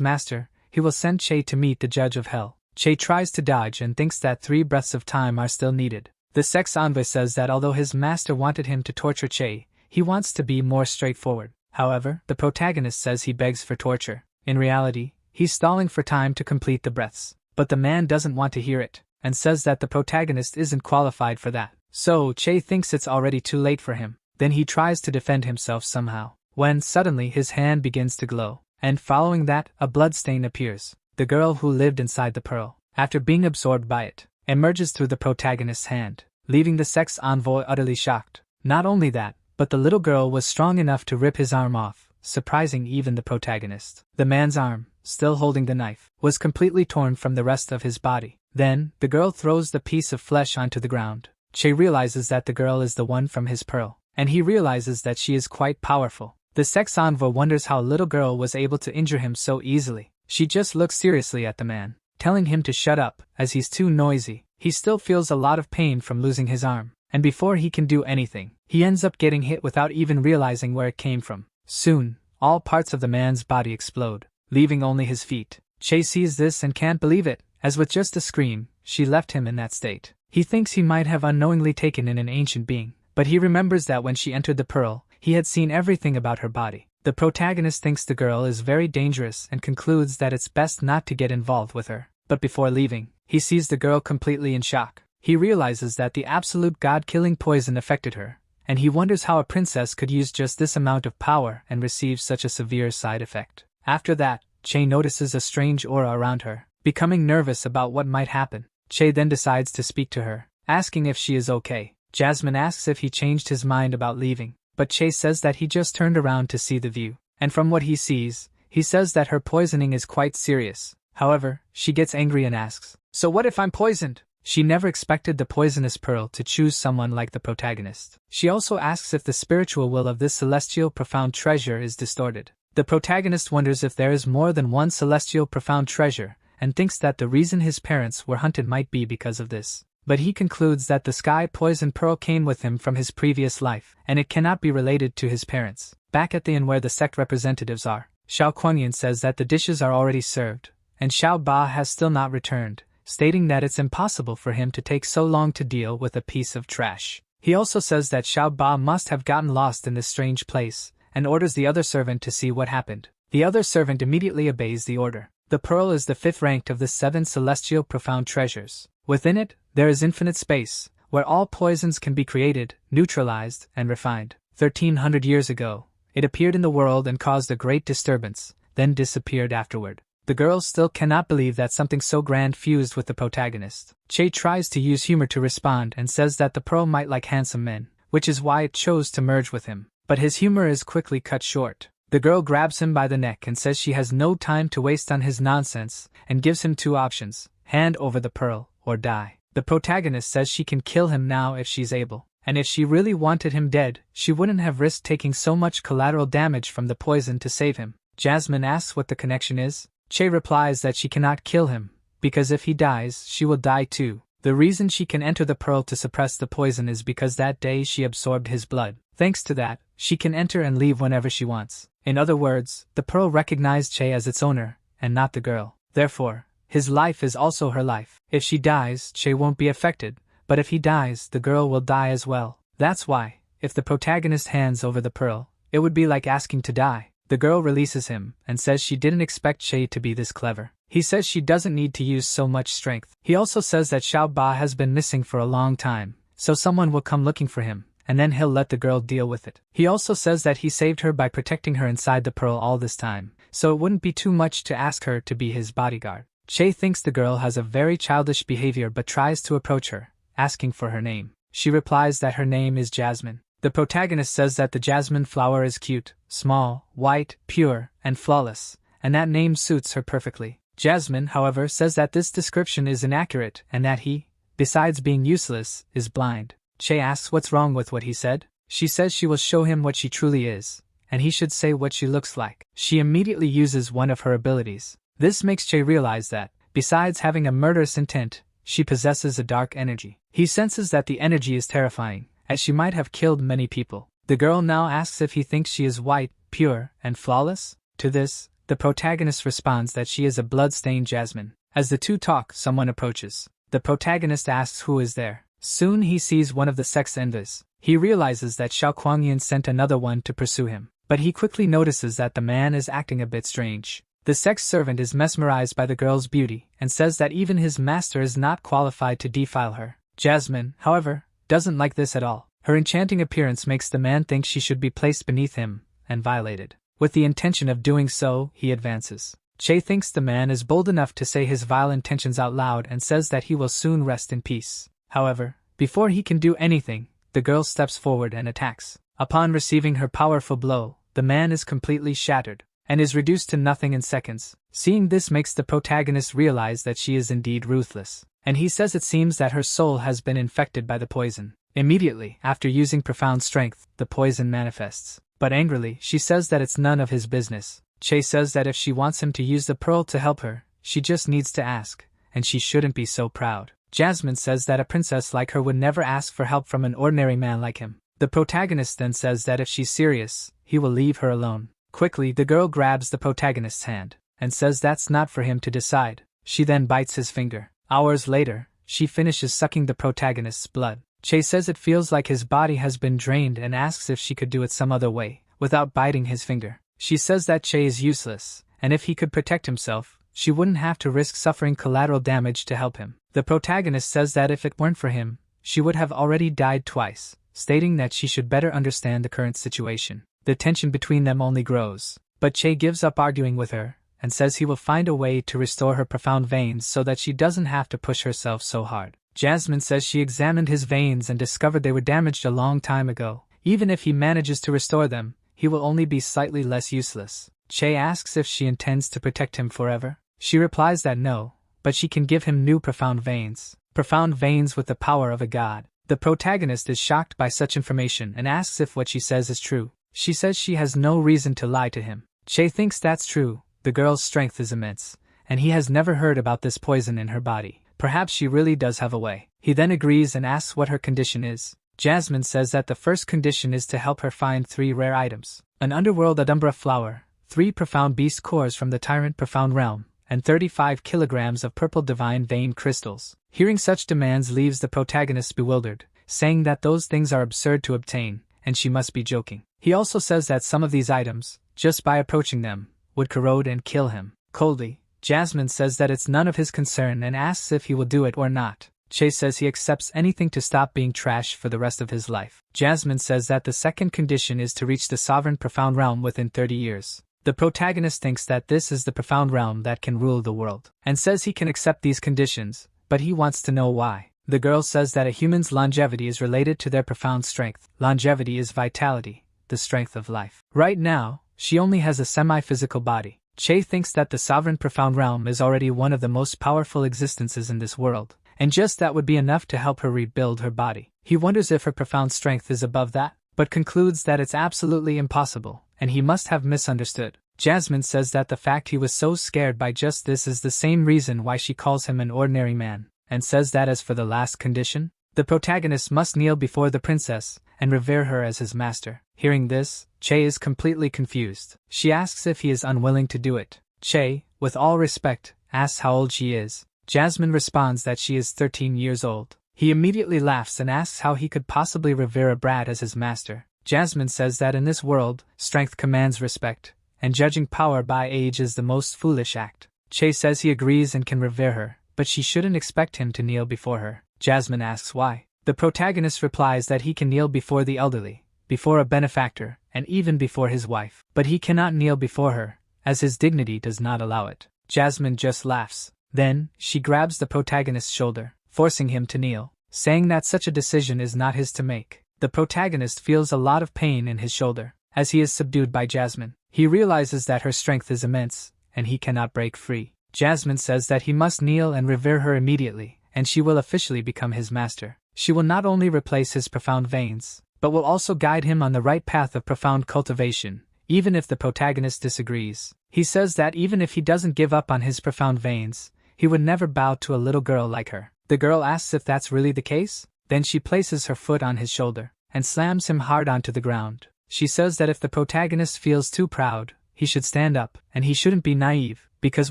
master, he will send Che to meet the judge of hell. Che tries to dodge and thinks that 3 breaths of time are still needed. The sex envoy says that although his master wanted him to torture Che, he wants to be more straightforward. However, the protagonist says he begs for torture. In reality, he's stalling for time to complete the breaths. But the man doesn't want to hear it, and says that the protagonist isn't qualified for that. So Che thinks it's already too late for him. Then he tries to defend himself somehow, when suddenly his hand begins to glow, and following that, a bloodstain appears. The girl who lived inside the pearl, after being absorbed by it, emerges through the protagonist's hand, leaving the sex envoy utterly shocked. Not only that, but the little girl was strong enough to rip his arm off, surprising even the protagonist. The man's arm, still holding the knife, was completely torn from the rest of his body. Then, the girl throws the piece of flesh onto the ground. Che realizes that the girl is the one from his pearl, and he realizes that she is quite powerful. The sex envoy wonders how little girl was able to injure him so easily. She just looks seriously at the man, telling him to shut up, as he's too noisy. He still feels a lot of pain from losing his arm, and before he can do anything, he ends up getting hit without even realizing where it came from. Soon, all parts of the man's body explode, leaving only his feet. Che sees this and can't believe it, as with just a scream, she left him in that state. He thinks he might have unknowingly taken in an ancient being, but he remembers that when she entered the pearl, he had seen everything about her body. The protagonist thinks the girl is very dangerous and concludes that it's best not to get involved with her. But before leaving, he sees the girl completely in shock. He realizes that the absolute god-killing poison affected her, and he wonders how a princess could use just this amount of power and receive such a severe side effect. After that, Che notices a strange aura around her, becoming nervous about what might happen. Che then decides to speak to her, asking if she is okay. Jasmine asks if he changed his mind about leaving, but Che says that he just turned around to see the view, and from what he sees, he says that her poisoning is quite serious. However, she gets angry and asks, "So what if I'm poisoned?" She never expected the poisonous pearl to choose someone like the protagonist. She also asks if the spiritual will of this celestial profound treasure is distorted. The protagonist wonders if there is more than one celestial profound treasure, and thinks that the reason his parents were hunted might be because of this. But he concludes that the sky poison pearl came with him from his previous life, and it cannot be related to his parents. Back at the inn where the sect representatives are, Xiao Kuangyan says that the dishes are already served, and Xiao Ba has still not returned, stating that it's impossible for him to take so long to deal with a piece of trash. He also says that Xiao Ba must have gotten lost in this strange place, and orders the other servant to see what happened. The other servant immediately obeys the order. The pearl is the 5th ranked of the 7 celestial profound treasures. Within it, there is infinite space, where all poisons can be created, neutralized, and refined. 1300 years ago, it appeared in the world and caused a great disturbance, then disappeared afterward. The girls still cannot believe that something so grand fused with the protagonist. Che tries to use humor to respond and says that the pearl might like handsome men, which is why it chose to merge with him. But his humor is quickly cut short. The girl grabs him by the neck and says she has no time to waste on his nonsense, and gives him 2 options: hand over the pearl, or die. The protagonist says she can kill him now if she's able, and if she really wanted him dead, she wouldn't have risked taking so much collateral damage from the poison to save him. Jasmine asks what the connection is. Che replies that she cannot kill him, because if he dies, she will die too. The reason she can enter the pearl to suppress the poison is because that day she absorbed his blood. Thanks to that, she can enter and leave whenever she wants. In other words, the pearl recognized Che as its owner, and not the girl. Therefore, his life is also her life. If she dies, Che won't be affected, but if he dies, the girl will die as well. That's why, if the protagonist hands over the pearl, it would be like asking to die. The girl releases him, and says she didn't expect Che to be this clever. He says she doesn't need to use so much strength. He also says that Xiao Ba has been missing for a long time, so someone will come looking for him, and then he'll let the girl deal with it. He also says that he saved her by protecting her inside the pearl all this time, so it wouldn't be too much to ask her to be his bodyguard. Che thinks the girl has a very childish behavior but tries to approach her, asking for her name. She replies that her name is Jasmine. The protagonist says that the jasmine flower is cute, small, white, pure, and flawless, and that name suits her perfectly. Jasmine, however, says that this description is inaccurate and that he, besides being useless, is blind. Che asks what's wrong with what he said. She says she will show him what she truly is, and he should say what she looks like. She immediately uses one of her abilities. This makes Che realize that, besides having a murderous intent, she possesses a dark energy. He senses that the energy is terrifying, as she might have killed many people. The girl now asks if he thinks she is white, pure, and flawless. To this, the protagonist responds that she is a blood-stained jasmine. As the two talk, someone approaches. The protagonist asks who is there. Soon he sees one of the sex envies. He realizes that Xiao Kuangyan sent another one to pursue him, but he quickly notices that the man is acting a bit strange. The sex servant is mesmerized by the girl's beauty and says that even his master is not qualified to defile her. Jasmine, however, doesn't like this at all. Her enchanting appearance makes the man think she should be placed beneath him and violated. With the intention of doing so, he advances. Che thinks the man is bold enough to say his vile intentions out loud and says that he will soon rest in peace. However, before he can do anything, the girl steps forward and attacks. Upon receiving her powerful blow, the man is completely shattered and is reduced to nothing in seconds. Seeing this makes the protagonist realize that she is indeed ruthless, and he says it seems that her soul has been infected by the poison. Immediately, after using profound strength, the poison manifests. But angrily, she says that it's none of his business. Che says that if she wants him to use the pearl to help her, she just needs to ask, and she shouldn't be so proud. Jasmine says that a princess like her would never ask for help from an ordinary man like him. The protagonist then says that if she's serious, he will leave her alone. Quickly, the girl grabs the protagonist's hand and says that's not for him to decide. She then bites his finger. Hours later, she finishes sucking the protagonist's blood. Che says it feels like his body has been drained and asks if she could do it some other way, without biting his finger. She says that Che is useless, and if he could protect himself, she wouldn't have to risk suffering collateral damage to help him. The protagonist says that if it weren't for him, she would have already died twice, stating that she should better understand the current situation. The tension between them only grows, but Che gives up arguing with her, and says he will find a way to restore her profound veins so that she doesn't have to push herself so hard. Jasmine says she examined his veins and discovered they were damaged a long time ago. Even if he manages to restore them, he will only be slightly less useless. Che asks if she intends to protect him forever. She replies that no, but she can give him new profound veins with the power of a god. The protagonist is shocked by such information and asks if what she says is true. She says she has no reason to lie to him. Che thinks that's true. The girl's strength is immense, and he has never heard about this poison in her body. Perhaps she really does have a way. He then agrees and asks what her condition is. Jasmine says that the first condition is to help her find 3 rare items: an underworld Adumbra flower, 3 profound beast cores from the Tyrant Profound Realm, and 35 kilograms of purple divine vein crystals. Hearing such demands leaves the protagonist bewildered, saying that those things are absurd to obtain, and she must be joking. He also says that some of these items, just by approaching them, would corrode and kill him. Coldly, Jasmine says that it's none of his concern and asks if he will do it or not. Che says he accepts anything to stop being trash for the rest of his life. Jasmine says that the second condition is to reach the Sovereign Profound Realm within 30 years. The protagonist thinks that this is the profound realm that can rule the world, and says he can accept these conditions, but he wants to know why. The girl says that a human's longevity is related to their profound strength. Longevity is vitality, the strength of life. Right now, she only has a semi-physical body. Che thinks that the Sovereign Profound Realm is already one of the most powerful existences in this world, and just that would be enough to help her rebuild her body. He wonders if her profound strength is above that, but concludes that it's absolutely impossible, and he must have misunderstood. Jasmine says that the fact he was so scared by just this is the same reason why she calls him an ordinary man, and says that as for the last condition, the protagonist must kneel before the princess and revere her as his master. Hearing this, Che is completely confused. She asks if he is unwilling to do it. Che, with all respect, asks how old she is. Jasmine responds that she is 13 years old. He immediately laughs and asks how he could possibly revere a brat as his master. Jasmine says that in this world, strength commands respect, and judging power by age is the most foolish act. Che says he agrees and can revere her, but she shouldn't expect him to kneel before her. Jasmine asks why. The protagonist replies that he can kneel before the elderly, before a benefactor, and even before his wife, but he cannot kneel before her, as his dignity does not allow it. Jasmine just laughs. Then, she grabs the protagonist's shoulder, forcing him to kneel, saying that such a decision is not his to make. The protagonist feels a lot of pain in his shoulder, as he is subdued by Jasmine. He realizes that her strength is immense, and he cannot break free. Jasmine says that he must kneel and revere her immediately, and she will officially become his master. She will not only replace his profound veins, but will also guide him on the right path of profound cultivation, even if the protagonist disagrees. He says that even if he doesn't give up on his profound veins, he would never bow to a little girl like her. The girl asks if that's really the case. Then she places her foot on his shoulder, and slams him hard onto the ground. She says that if the protagonist feels too proud, he should stand up, and he shouldn't be naive, because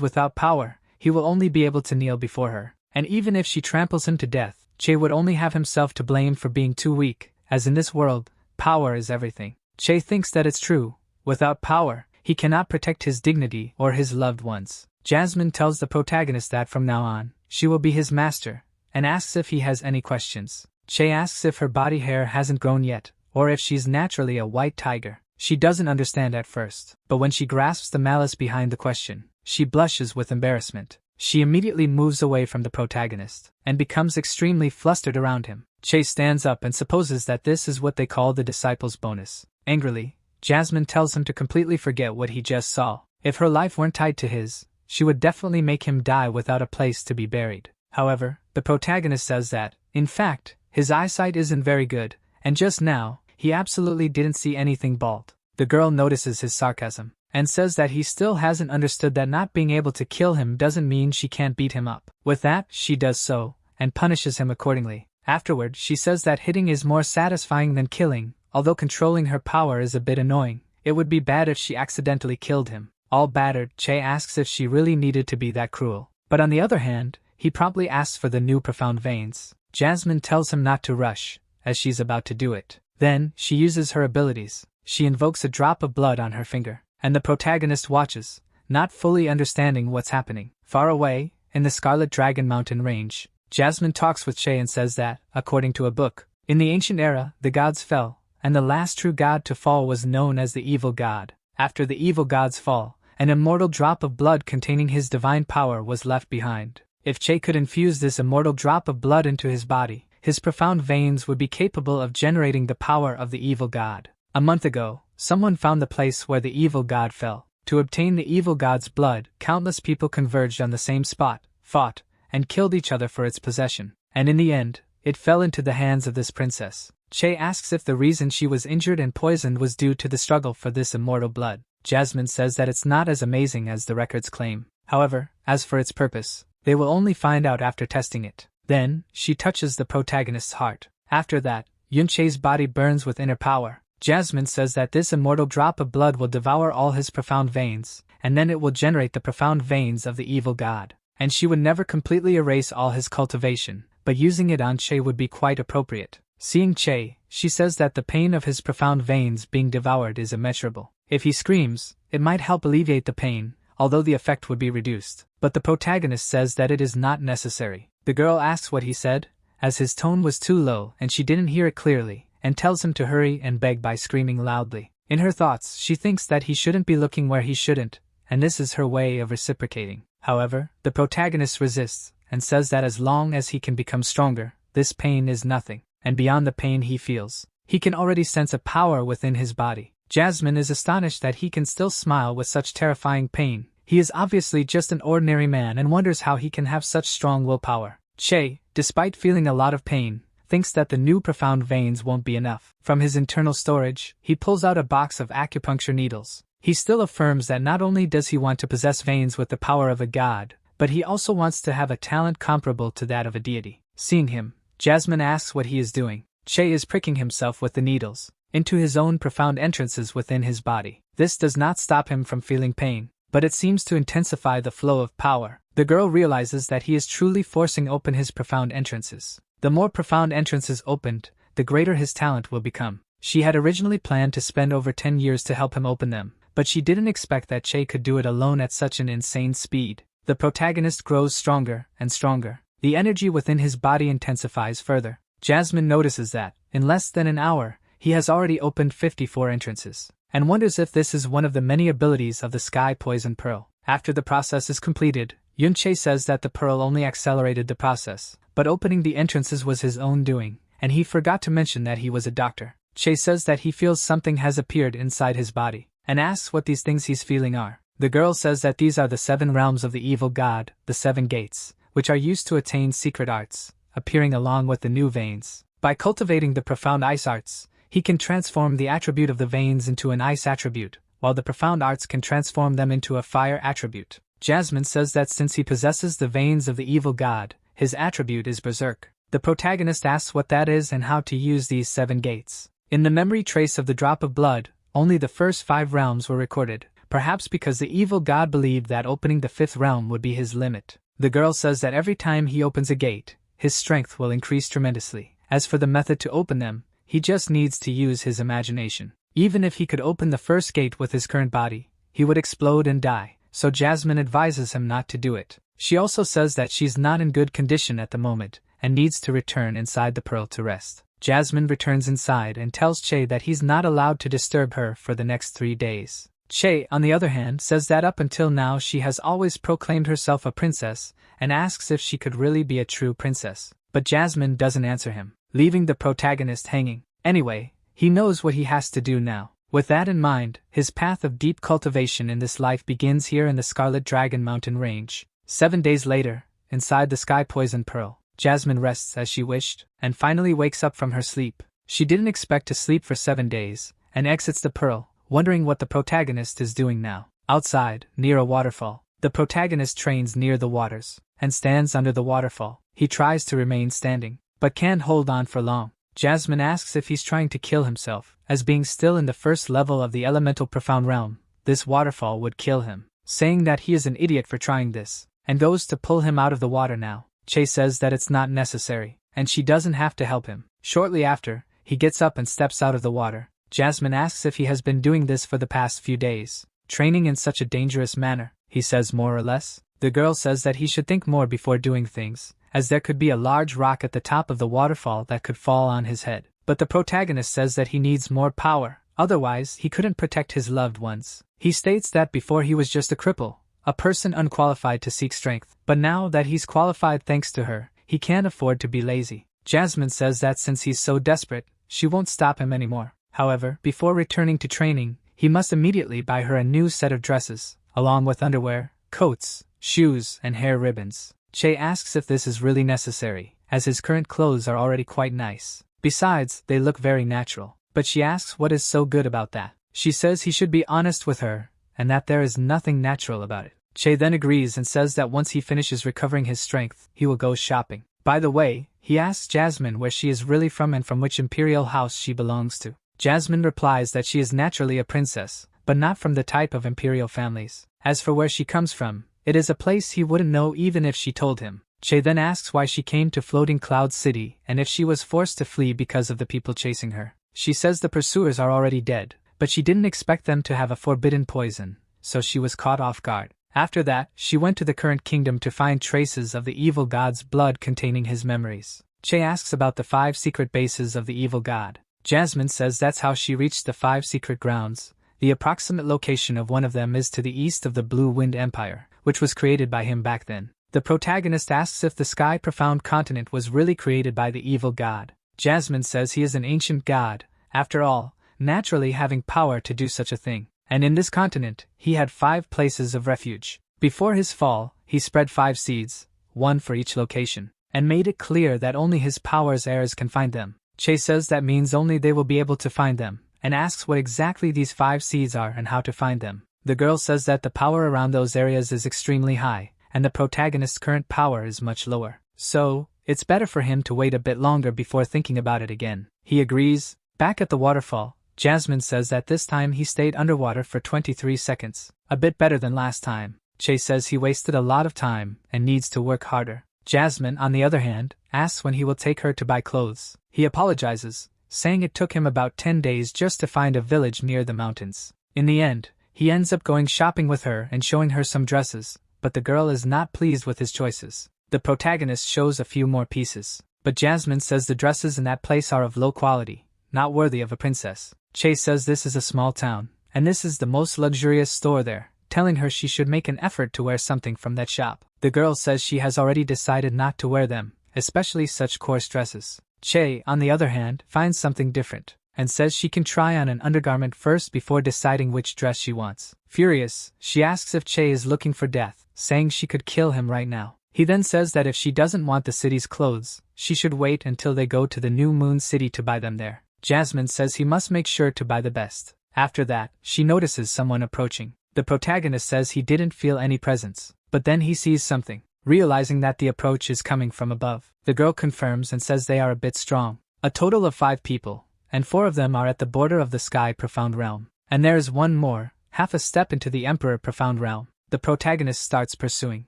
without power, he will only be able to kneel before her. And even if she tramples him to death, Che would only have himself to blame for being too weak, as in this world, power is everything. Che thinks that it's true. Without power, he cannot protect his dignity or his loved ones. Jasmine tells the protagonist that from now on, she will be his master, and asks if he has any questions. Che asks if her body hair hasn't grown yet, or if she's naturally a white tiger. She doesn't understand at first, but when she grasps the malice behind the question, she blushes with embarrassment. She immediately moves away from the protagonist, and becomes extremely flustered around him. Che stands up and supposes that this is what they call the disciple's bonus. Angrily, Jasmine tells him to completely forget what he just saw. If her life weren't tied to his, she would definitely make him die without a place to be buried. However, the protagonist says that, in fact, his eyesight isn't very good, and just now, he absolutely didn't see anything bald. The girl notices his sarcasm, and says that he still hasn't understood that not being able to kill him doesn't mean she can't beat him up. With that, she does so, and punishes him accordingly. Afterward, she says that hitting is more satisfying than killing. Although controlling her power is a bit annoying, it would be bad if she accidentally killed him. All battered, Che asks if she really needed to be that cruel. But on the other hand, he promptly asks for the new profound veins. Jasmine tells him not to rush, as she's about to do it. Then, she uses her abilities. She invokes a drop of blood on her finger, and the protagonist watches, not fully understanding what's happening. Far away, in the Scarlet Dragon Mountain range, Jasmine talks with Che and says that, according to a book, in the ancient era, the gods fell, and the last true god to fall was known as the evil god. After the evil god's fall, an immortal drop of blood containing his divine power was left behind. If Che could infuse this immortal drop of blood into his body, his profound veins would be capable of generating the power of the evil god. A month ago, someone found the place where the evil god fell. To obtain the evil god's blood, countless people converged on the same spot, fought, and killed each other for its possession. And in the end, it fell into the hands of this princess. Che asks if the reason she was injured and poisoned was due to the struggle for this immortal blood. Jasmine says that it's not as amazing as the records claim. However, as for its purpose, they will only find out after testing it. Then, she touches the protagonist's heart. After that, Yunche's body burns with inner power. Jasmine says that this immortal drop of blood will devour all his profound veins, and then it will generate the profound veins of the evil god. And she would never completely erase all his cultivation, but using it on Che would be quite appropriate. Seeing Che, she says that the pain of his profound veins being devoured is immeasurable. If he screams, it might help alleviate the pain, although the effect would be reduced. But the protagonist says that it is not necessary. The girl asks what he said, as his tone was too low and she didn't hear it clearly, and tells him to hurry and beg by screaming loudly. In her thoughts, she thinks that he shouldn't be looking where he shouldn't, and this is her way of reciprocating. However, the protagonist resists, and says that as long as he can become stronger, this pain is nothing, and beyond the pain he feels, he can already sense a power within his body. Jasmine is astonished that he can still smile with such terrifying pain. He is obviously just an ordinary man and wonders how he can have such strong willpower. Che, despite feeling a lot of pain, thinks that the new profound veins won't be enough. From his internal storage, he pulls out a box of acupuncture needles. He still affirms that not only does he want to possess veins with the power of a god, but he also wants to have a talent comparable to that of a deity. Seeing him, Jasmine asks what he is doing. Che is pricking himself with the needles into his own profound entrances within his body. This does not stop him from feeling pain, but it seems to intensify the flow of power. The girl realizes that he is truly forcing open his profound entrances. The more profound entrances opened, the greater his talent will become. She had originally planned to spend over 10 years to help him open them, but she didn't expect that Che could do it alone at such an insane speed. The protagonist grows stronger and stronger. The energy within his body intensifies further. Jasmine notices that, in less than an hour, he has already opened 54 entrances, and wonders if this is one of the many abilities of the Sky Poison Pearl. After the process is completed, Yun-chae says that the pearl only accelerated the process, but opening the entrances was his own doing, and he forgot to mention that he was a doctor. Chae says that he feels something has appeared inside his body, and asks what these things he's feeling are. The girl says that these are the 7 realms of the evil god, the 7 gates, which are used to attain secret arts, appearing along with the new veins. By cultivating the profound ice arts, he can transform the attribute of the veins into an ice attribute, while the profound arts can transform them into a fire attribute. Jasmine says that since he possesses the veins of the evil god, his attribute is berserk. The protagonist asks what that is and how to use these 7 gates. In the memory trace of the drop of blood, only the first 5 realms were recorded, perhaps because the evil god believed that opening the 5th realm would be his limit. The girl says that every time he opens a gate, his strength will increase tremendously. As for the method to open them, he just needs to use his imagination. Even if he could open the first gate with his current body, he would explode and die, so Jasmine advises him not to do it. She also says that she's not in good condition at the moment, and needs to return inside the pearl to rest. Jasmine returns inside and tells Chae that he's not allowed to disturb her for the next 3 days. Chae, on the other hand, says that up until now she has always proclaimed herself a princess, and asks if she could really be a true princess. But Jasmine doesn't answer him, leaving the protagonist hanging. Anyway, he knows what he has to do now. With that in mind, his path of deep cultivation in this life begins here in the Scarlet Dragon Mountain Range. 7 days later, inside the Sky Poison Pearl, Jasmine rests as she wished, and finally wakes up from her sleep. She didn't expect to sleep for 7 days, and exits the pearl, wondering what the protagonist is doing now. Outside, near a waterfall, the protagonist trains near the waters, and stands under the waterfall. He tries to remain standing, but can't hold on for long. Jasmine asks if he's trying to kill himself, as being still in the first level of the elemental profound realm, this waterfall would kill him, saying that he is an idiot for trying this, and goes to pull him out of the water now. Chae says that it's not necessary, and she doesn't have to help him. Shortly after, he gets up and steps out of the water. Jasmine asks if he has been doing this for the past few days, training in such a dangerous manner. He says more or less. The girl says that he should think more before doing things, as there could be a large rock at the top of the waterfall that could fall on his head. But the protagonist says that he needs more power, otherwise he couldn't protect his loved ones. He states that before he was just a cripple, a person unqualified to seek strength, but now that he's qualified thanks to her, he can't afford to be lazy. Jasmine says that since he's so desperate, she won't stop him anymore. However, before returning to training, he must immediately buy her a new set of dresses, along with underwear, coats, shoes, and hair ribbons. Chae asks if this is really necessary, as his current clothes are already quite nice. Besides, they look very natural. But she asks what is so good about that. She says he should be honest with her, and that there is nothing natural about it. Chae then agrees and says that once he finishes recovering his strength, he will go shopping. By the way, he asks Jasmine where she is really from and from which imperial house she belongs to. Jasmine replies that she is naturally a princess, but not from the type of imperial families. As for where she comes from, it is a place he wouldn't know even if she told him. Chae then asks why she came to Floating Cloud City and if she was forced to flee because of the people chasing her. She says the pursuers are already dead, but she didn't expect them to have a forbidden poison, so she was caught off guard. After that, she went to the current kingdom to find traces of the evil god's blood containing his memories. Chae asks about the 5 secret bases of the evil god. Jasmine says that's how she reached the 5 secret grounds. The approximate location of one of them is to the east of the Blue Wind Empire, which was created by him back then. The protagonist asks if the Sky Profound continent was really created by the evil god. Jasmine says he is an ancient god, after all, naturally having power to do such a thing. And in this continent, he had 5 places of refuge. Before his fall, he spread 5 seeds, 1 for each location, and made it clear that only his power's heirs can find them. Chae says that means only they will be able to find them, and asks what exactly these 5 seeds are and how to find them. The girl says that the power around those areas is extremely high, and the protagonist's current power is much lower. So, it's better for him to wait a bit longer before thinking about it again. He agrees. Back at the waterfall, Jasmine says that this time he stayed underwater for 23 seconds, a bit better than last time. Chae says he wasted a lot of time and needs to work harder. Jasmine, on the other hand, asks when he will take her to buy clothes. He apologizes, saying it took him about 10 days just to find a village near the mountains. In the end, he ends up going shopping with her and showing her some dresses, but the girl is not pleased with his choices. The protagonist shows a few more pieces, but Jasmine says the dresses in that place are of low quality, not worthy of a princess. Chae says this is a small town, and this is the most luxurious store there, telling her she should make an effort to wear something from that shop. The girl says she has already decided not to wear them, especially such coarse dresses. Che, on the other hand, finds something different, and says she can try on an undergarment first before deciding which dress she wants. Furious, she asks if Che is looking for death, saying she could kill him right now. He then says that if she doesn't want the city's clothes, she should wait until they go to the New Moon City to buy them there. Jasmine says he must make sure to buy the best. After that, she notices someone approaching. The protagonist says he didn't feel any presence, but then he sees something, realizing that the approach is coming from above. The girl confirms and says they are a bit strong. A total of 5 people, and 4 of them are at the border of the Sky Profound Realm. And there is one more, half a step into the Emperor Profound Realm. The protagonist starts pursuing.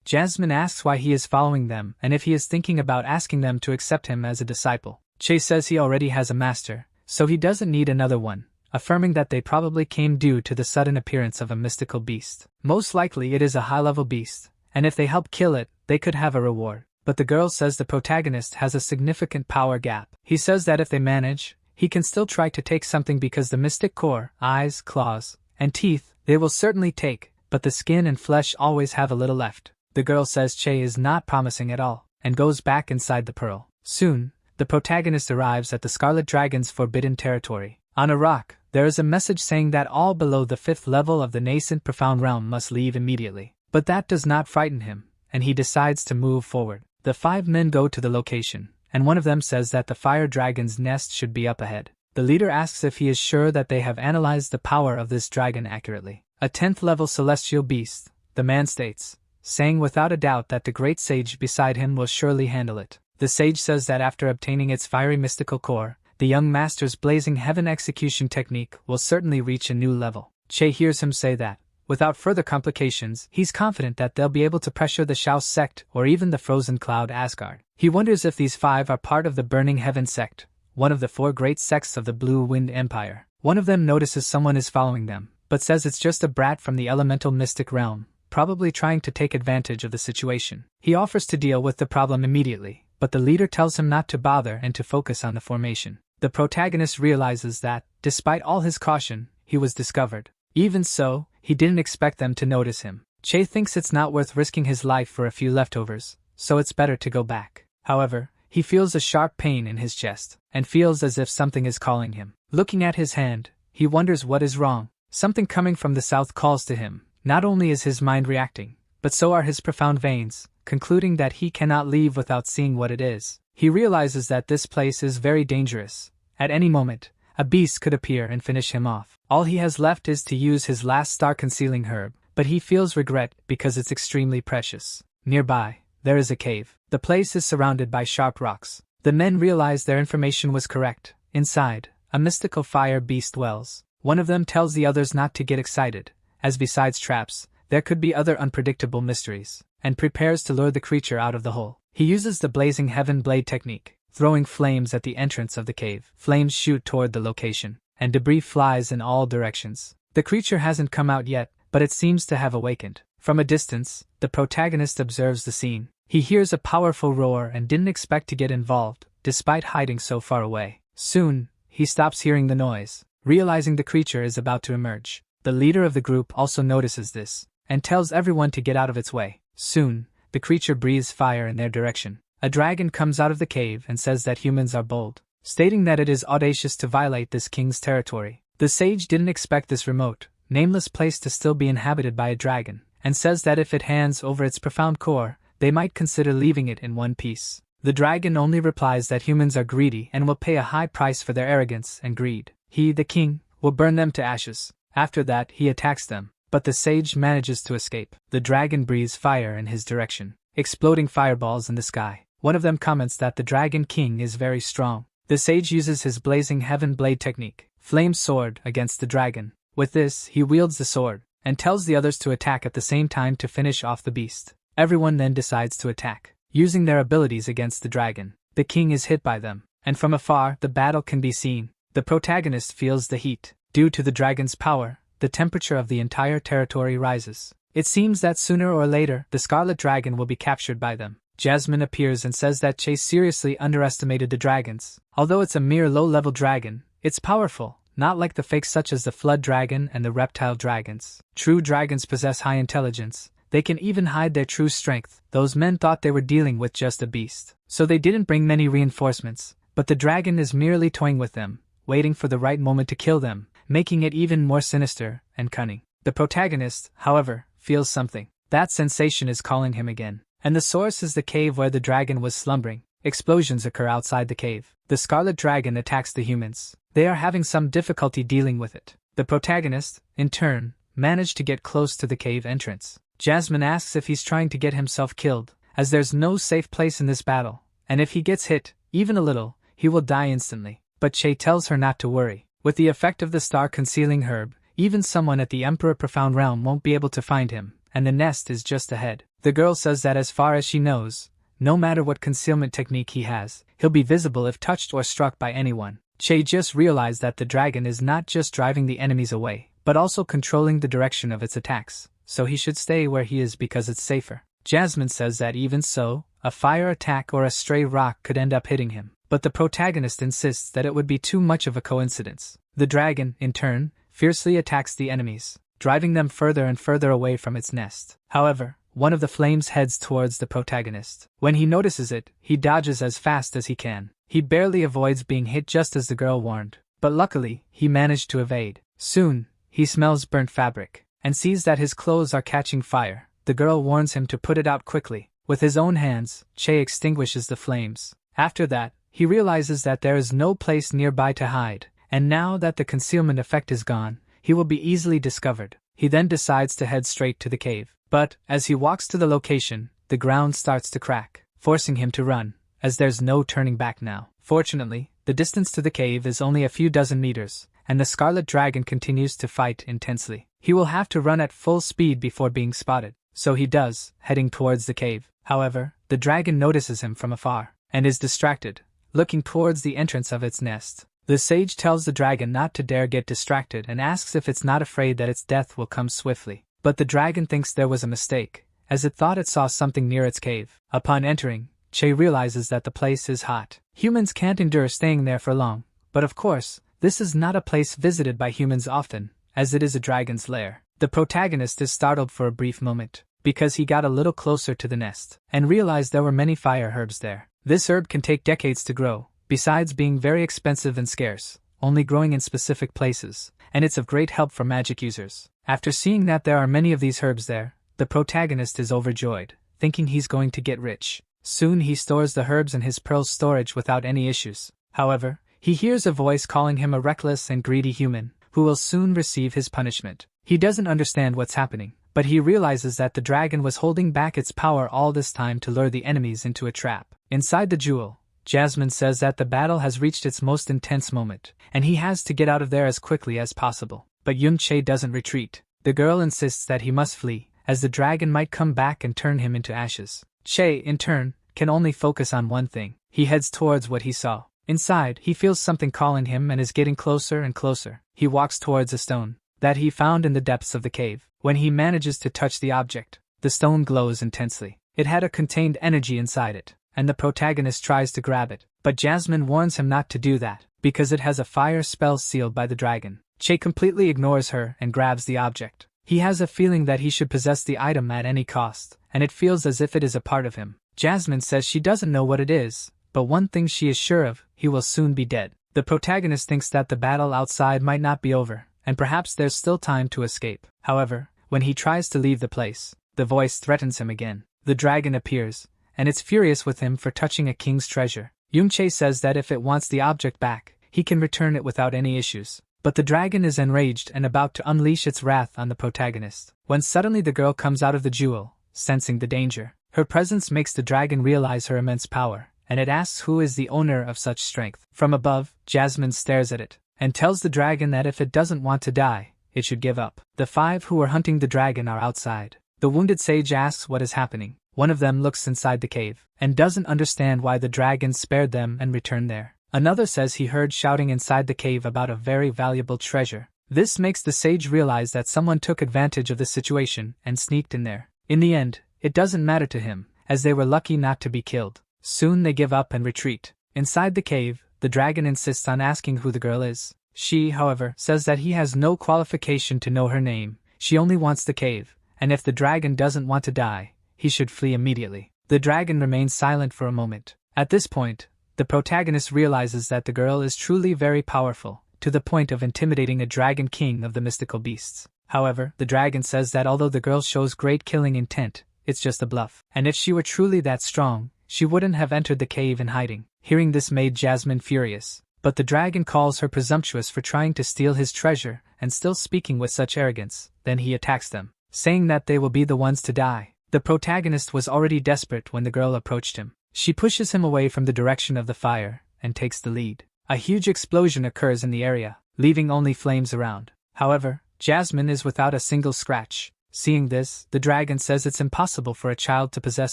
Jasmine asks why he is following them and if he is thinking about asking them to accept him as a disciple. Che says he already has a master, so he doesn't need another one, affirming that they probably came due to the sudden appearance of a mystical beast. Most likely it is a high-level beast, and if they help kill it, they could have a reward. But the girl says the protagonist has a significant power gap. He says that if they manage, he can still try to take something because the mystic core, eyes, claws, and teeth, they will certainly take, but the skin and flesh always have a little left. The girl says Che is not promising at all, and goes back inside the pearl. Soon, the protagonist arrives at the Scarlet Dragon's forbidden territory. On a rock, there is a message saying that all below the 5th level of the nascent Profound Realm must leave immediately. But that does not frighten him, and he decides to move forward. The 5 men go to the location, and one of them says that the fire dragon's nest should be up ahead. The leader asks if he is sure that they have analyzed the power of this dragon accurately. A 10th level celestial beast, the man states, saying without a doubt that the great sage beside him will surely handle it. The sage says that after obtaining its fiery mystical core, the young master's blazing heaven execution technique will certainly reach a new level. Che hears him say that, without further complications, he's confident that they'll be able to pressure the Shao sect or even the Frozen Cloud Asgard. He wonders if these 5 are part of the Burning Heaven sect, one of the 4 great sects of the Blue Wind Empire. One of them notices someone is following them, but says it's just a brat from the elemental mystic realm, probably trying to take advantage of the situation. He offers to deal with the problem immediately, but the leader tells him not to bother and to focus on the formation. The protagonist realizes that, despite all his caution, he was discovered. Even so, he didn't expect them to notice him. Che thinks it's not worth risking his life for a few leftovers, so it's better to go back. However, he feels a sharp pain in his chest, and feels as if something is calling him. Looking at his hand, he wonders what is wrong. Something coming from the south calls to him. Not only is his mind reacting, but so are his profound veins, concluding that he cannot leave without seeing what it is. He realizes that this place is very dangerous. At any moment, a beast could appear and finish him off. All he has left is to use his last star-concealing herb, but he feels regret because it's extremely precious. Nearby, there is a cave. The place is surrounded by sharp rocks. The men realize their information was correct. Inside, a mystical fire beast dwells. One of them tells the others not to get excited, as besides traps, there could be other unpredictable mysteries, and prepares to lure the creature out of the hole. He uses the blazing heaven blade technique, throwing flames at the entrance of the cave. Flames shoot toward the location, and debris flies in all directions. The creature hasn't come out yet, but it seems to have awakened. From a distance, the protagonist observes the scene. He hears a powerful roar and didn't expect to get involved, despite hiding so far away. Soon, he stops hearing the noise, realizing the creature is about to emerge. The leader of the group also notices this, and tells everyone to get out of its way. Soon, the creature breathes fire in their direction. A dragon comes out of the cave and says that humans are bold, stating that it is audacious to violate this king's territory. The sage didn't expect this remote, nameless place to still be inhabited by a dragon, and says that if it hands over its profound core, they might consider leaving it in one piece. The dragon only replies that humans are greedy and will pay a high price for their arrogance and greed. He, the king, will burn them to ashes. After that, he attacks them, but the sage manages to escape. The dragon breathes fire in his direction, exploding fireballs in the sky. One of them comments that the Dragon King is very strong. The sage uses his blazing heaven blade technique, flame sword, against the dragon. With this, he wields the sword, and tells the others to attack at the same time to finish off the beast. Everyone then decides to attack, using their abilities against the dragon. The king is hit by them, and from afar, the battle can be seen. The protagonist feels the heat. Due to the dragon's power, the temperature of the entire territory rises. It seems that sooner or later, the Scarlet Dragon will be captured by them. Jasmine appears and says that Chase seriously underestimated the dragons. Although it's a mere low-level dragon, it's powerful, not like the fakes such as the flood dragon and the reptile dragons. True dragons possess high intelligence. They can even hide their true strength. Those men thought they were dealing with just a beast, so they didn't bring many reinforcements, but the dragon is merely toying with them, waiting for the right moment to kill them, making it even more sinister and cunning. The protagonist, however, feels something. That sensation is calling him again. And the source is the cave where the dragon was slumbering. Explosions occur outside the cave. The scarlet dragon attacks the humans. They are having some difficulty dealing with it. The protagonist, in turn, managed to get close to the cave entrance. Jasmine asks if he's trying to get himself killed, as there's no safe place in this battle, and if he gets hit, even a little, he will die instantly. But Che tells her not to worry. With the effect of the star concealing Herb, even someone at the Emperor Profound Realm won't be able to find him, and the nest is just ahead. The girl says that as far as she knows, no matter what concealment technique he has, he'll be visible if touched or struck by anyone. Che just realized that the dragon is not just driving the enemies away, but also controlling the direction of its attacks, so he should stay where he is because it's safer. Jasmine says that even so, a fire attack or a stray rock could end up hitting him, but the protagonist insists that it would be too much of a coincidence. The dragon, in turn, fiercely attacks the enemies, driving them further and further away from its nest. However, one of the flames heads towards the protagonist. When he notices it, he dodges as fast as he can. He barely avoids being hit just as the girl warned, but luckily, he managed to evade. Soon, he smells burnt fabric, and sees that his clothes are catching fire. The girl warns him to put it out quickly. With his own hands, Che extinguishes the flames. After that, he realizes that there is no place nearby to hide, and now that the concealment effect is gone, he will be easily discovered. He then decides to head straight to the cave. But, as he walks to the location, the ground starts to crack, forcing him to run, as there's no turning back now. Fortunately, the distance to the cave is only a few dozen meters, and the scarlet dragon continues to fight intensely. He will have to run at full speed before being spotted, so he does, heading towards the cave. However, the dragon notices him from afar, and is distracted, looking towards the entrance of its nest. The sage tells the dragon not to dare get distracted and asks if it's not afraid that its death will come swiftly. But the dragon thinks there was a mistake, as it thought it saw something near its cave. Upon entering, Che realizes that the place is hot. Humans can't endure staying there for long, but of course, this is not a place visited by humans often, as it is a dragon's lair. The protagonist is startled for a brief moment, because he got a little closer to the nest, and realized there were many fire herbs there. This herb can take decades to grow, besides being very expensive and scarce, only growing in specific places, and it's of great help for magic users. After seeing that there are many of these herbs there, the protagonist is overjoyed, thinking he's going to get rich. Soon he stores the herbs in his pearl storage without any issues. However, he hears a voice calling him a reckless and greedy human, who will soon receive his punishment. He doesn't understand what's happening, but he realizes that the dragon was holding back its power all this time to lure the enemies into a trap. Inside the jewel, Jasmine says that the battle has reached its most intense moment, and he has to get out of there as quickly as possible. But Che doesn't retreat. The girl insists that he must flee, as the dragon might come back and turn him into ashes. Che, in turn, can only focus on one thing. He heads towards what he saw. Inside, he feels something calling him and is getting closer and closer. He walks towards a stone that he found in the depths of the cave. When he manages to touch the object, the stone glows intensely. It had a contained energy inside it, and the protagonist tries to grab it. But Jasmine warns him not to do that, because it has a fire spell sealed by the dragon. Che completely ignores her and grabs the object. He has a feeling that he should possess the item at any cost, and it feels as if it is a part of him. Jasmine says she doesn't know what it is, but one thing she is sure of, he will soon be dead. The protagonist thinks that the battle outside might not be over, and perhaps there's still time to escape. However, when he tries to leave the place, the voice threatens him again. The dragon appears, and it's furious with him for touching a king's treasure. Che says that if it wants the object back, he can return it without any issues. But the dragon is enraged and about to unleash its wrath on the protagonist, when suddenly the girl comes out of the jewel, sensing the danger. Her presence makes the dragon realize her immense power, and it asks who is the owner of such strength. From above, Jasmine stares at it, and tells the dragon that if it doesn't want to die, it should give up. The 5 who are hunting the dragon are outside. The wounded sage asks what is happening. One of them looks inside the cave, and doesn't understand why the dragon spared them and returned there. Another says he heard shouting inside the cave about a very valuable treasure. This makes the sage realize that someone took advantage of the situation and sneaked in there. In the end, it doesn't matter to him, as they were lucky not to be killed. Soon they give up and retreat. Inside the cave, the dragon insists on asking who the girl is. She, however, says that he has no qualification to know her name, she only wants the cave, and if the dragon doesn't want to die, he should flee immediately. The dragon remains silent for a moment. At this point, the protagonist realizes that the girl is truly very powerful, to the point of intimidating a dragon king of the mystical beasts. However, the dragon says that although the girl shows great killing intent, it's just a bluff, and if she were truly that strong, she wouldn't have entered the cave in hiding. Hearing this made Jasmine furious, but the dragon calls her presumptuous for trying to steal his treasure, and still speaking with such arrogance, then he attacks them, saying that they will be the ones to die. The protagonist was already desperate when the girl approached him. She pushes him away from the direction of the fire, and takes the lead. A huge explosion occurs in the area, leaving only flames around. However, Jasmine is without a single scratch. Seeing this, the dragon says it's impossible for a child to possess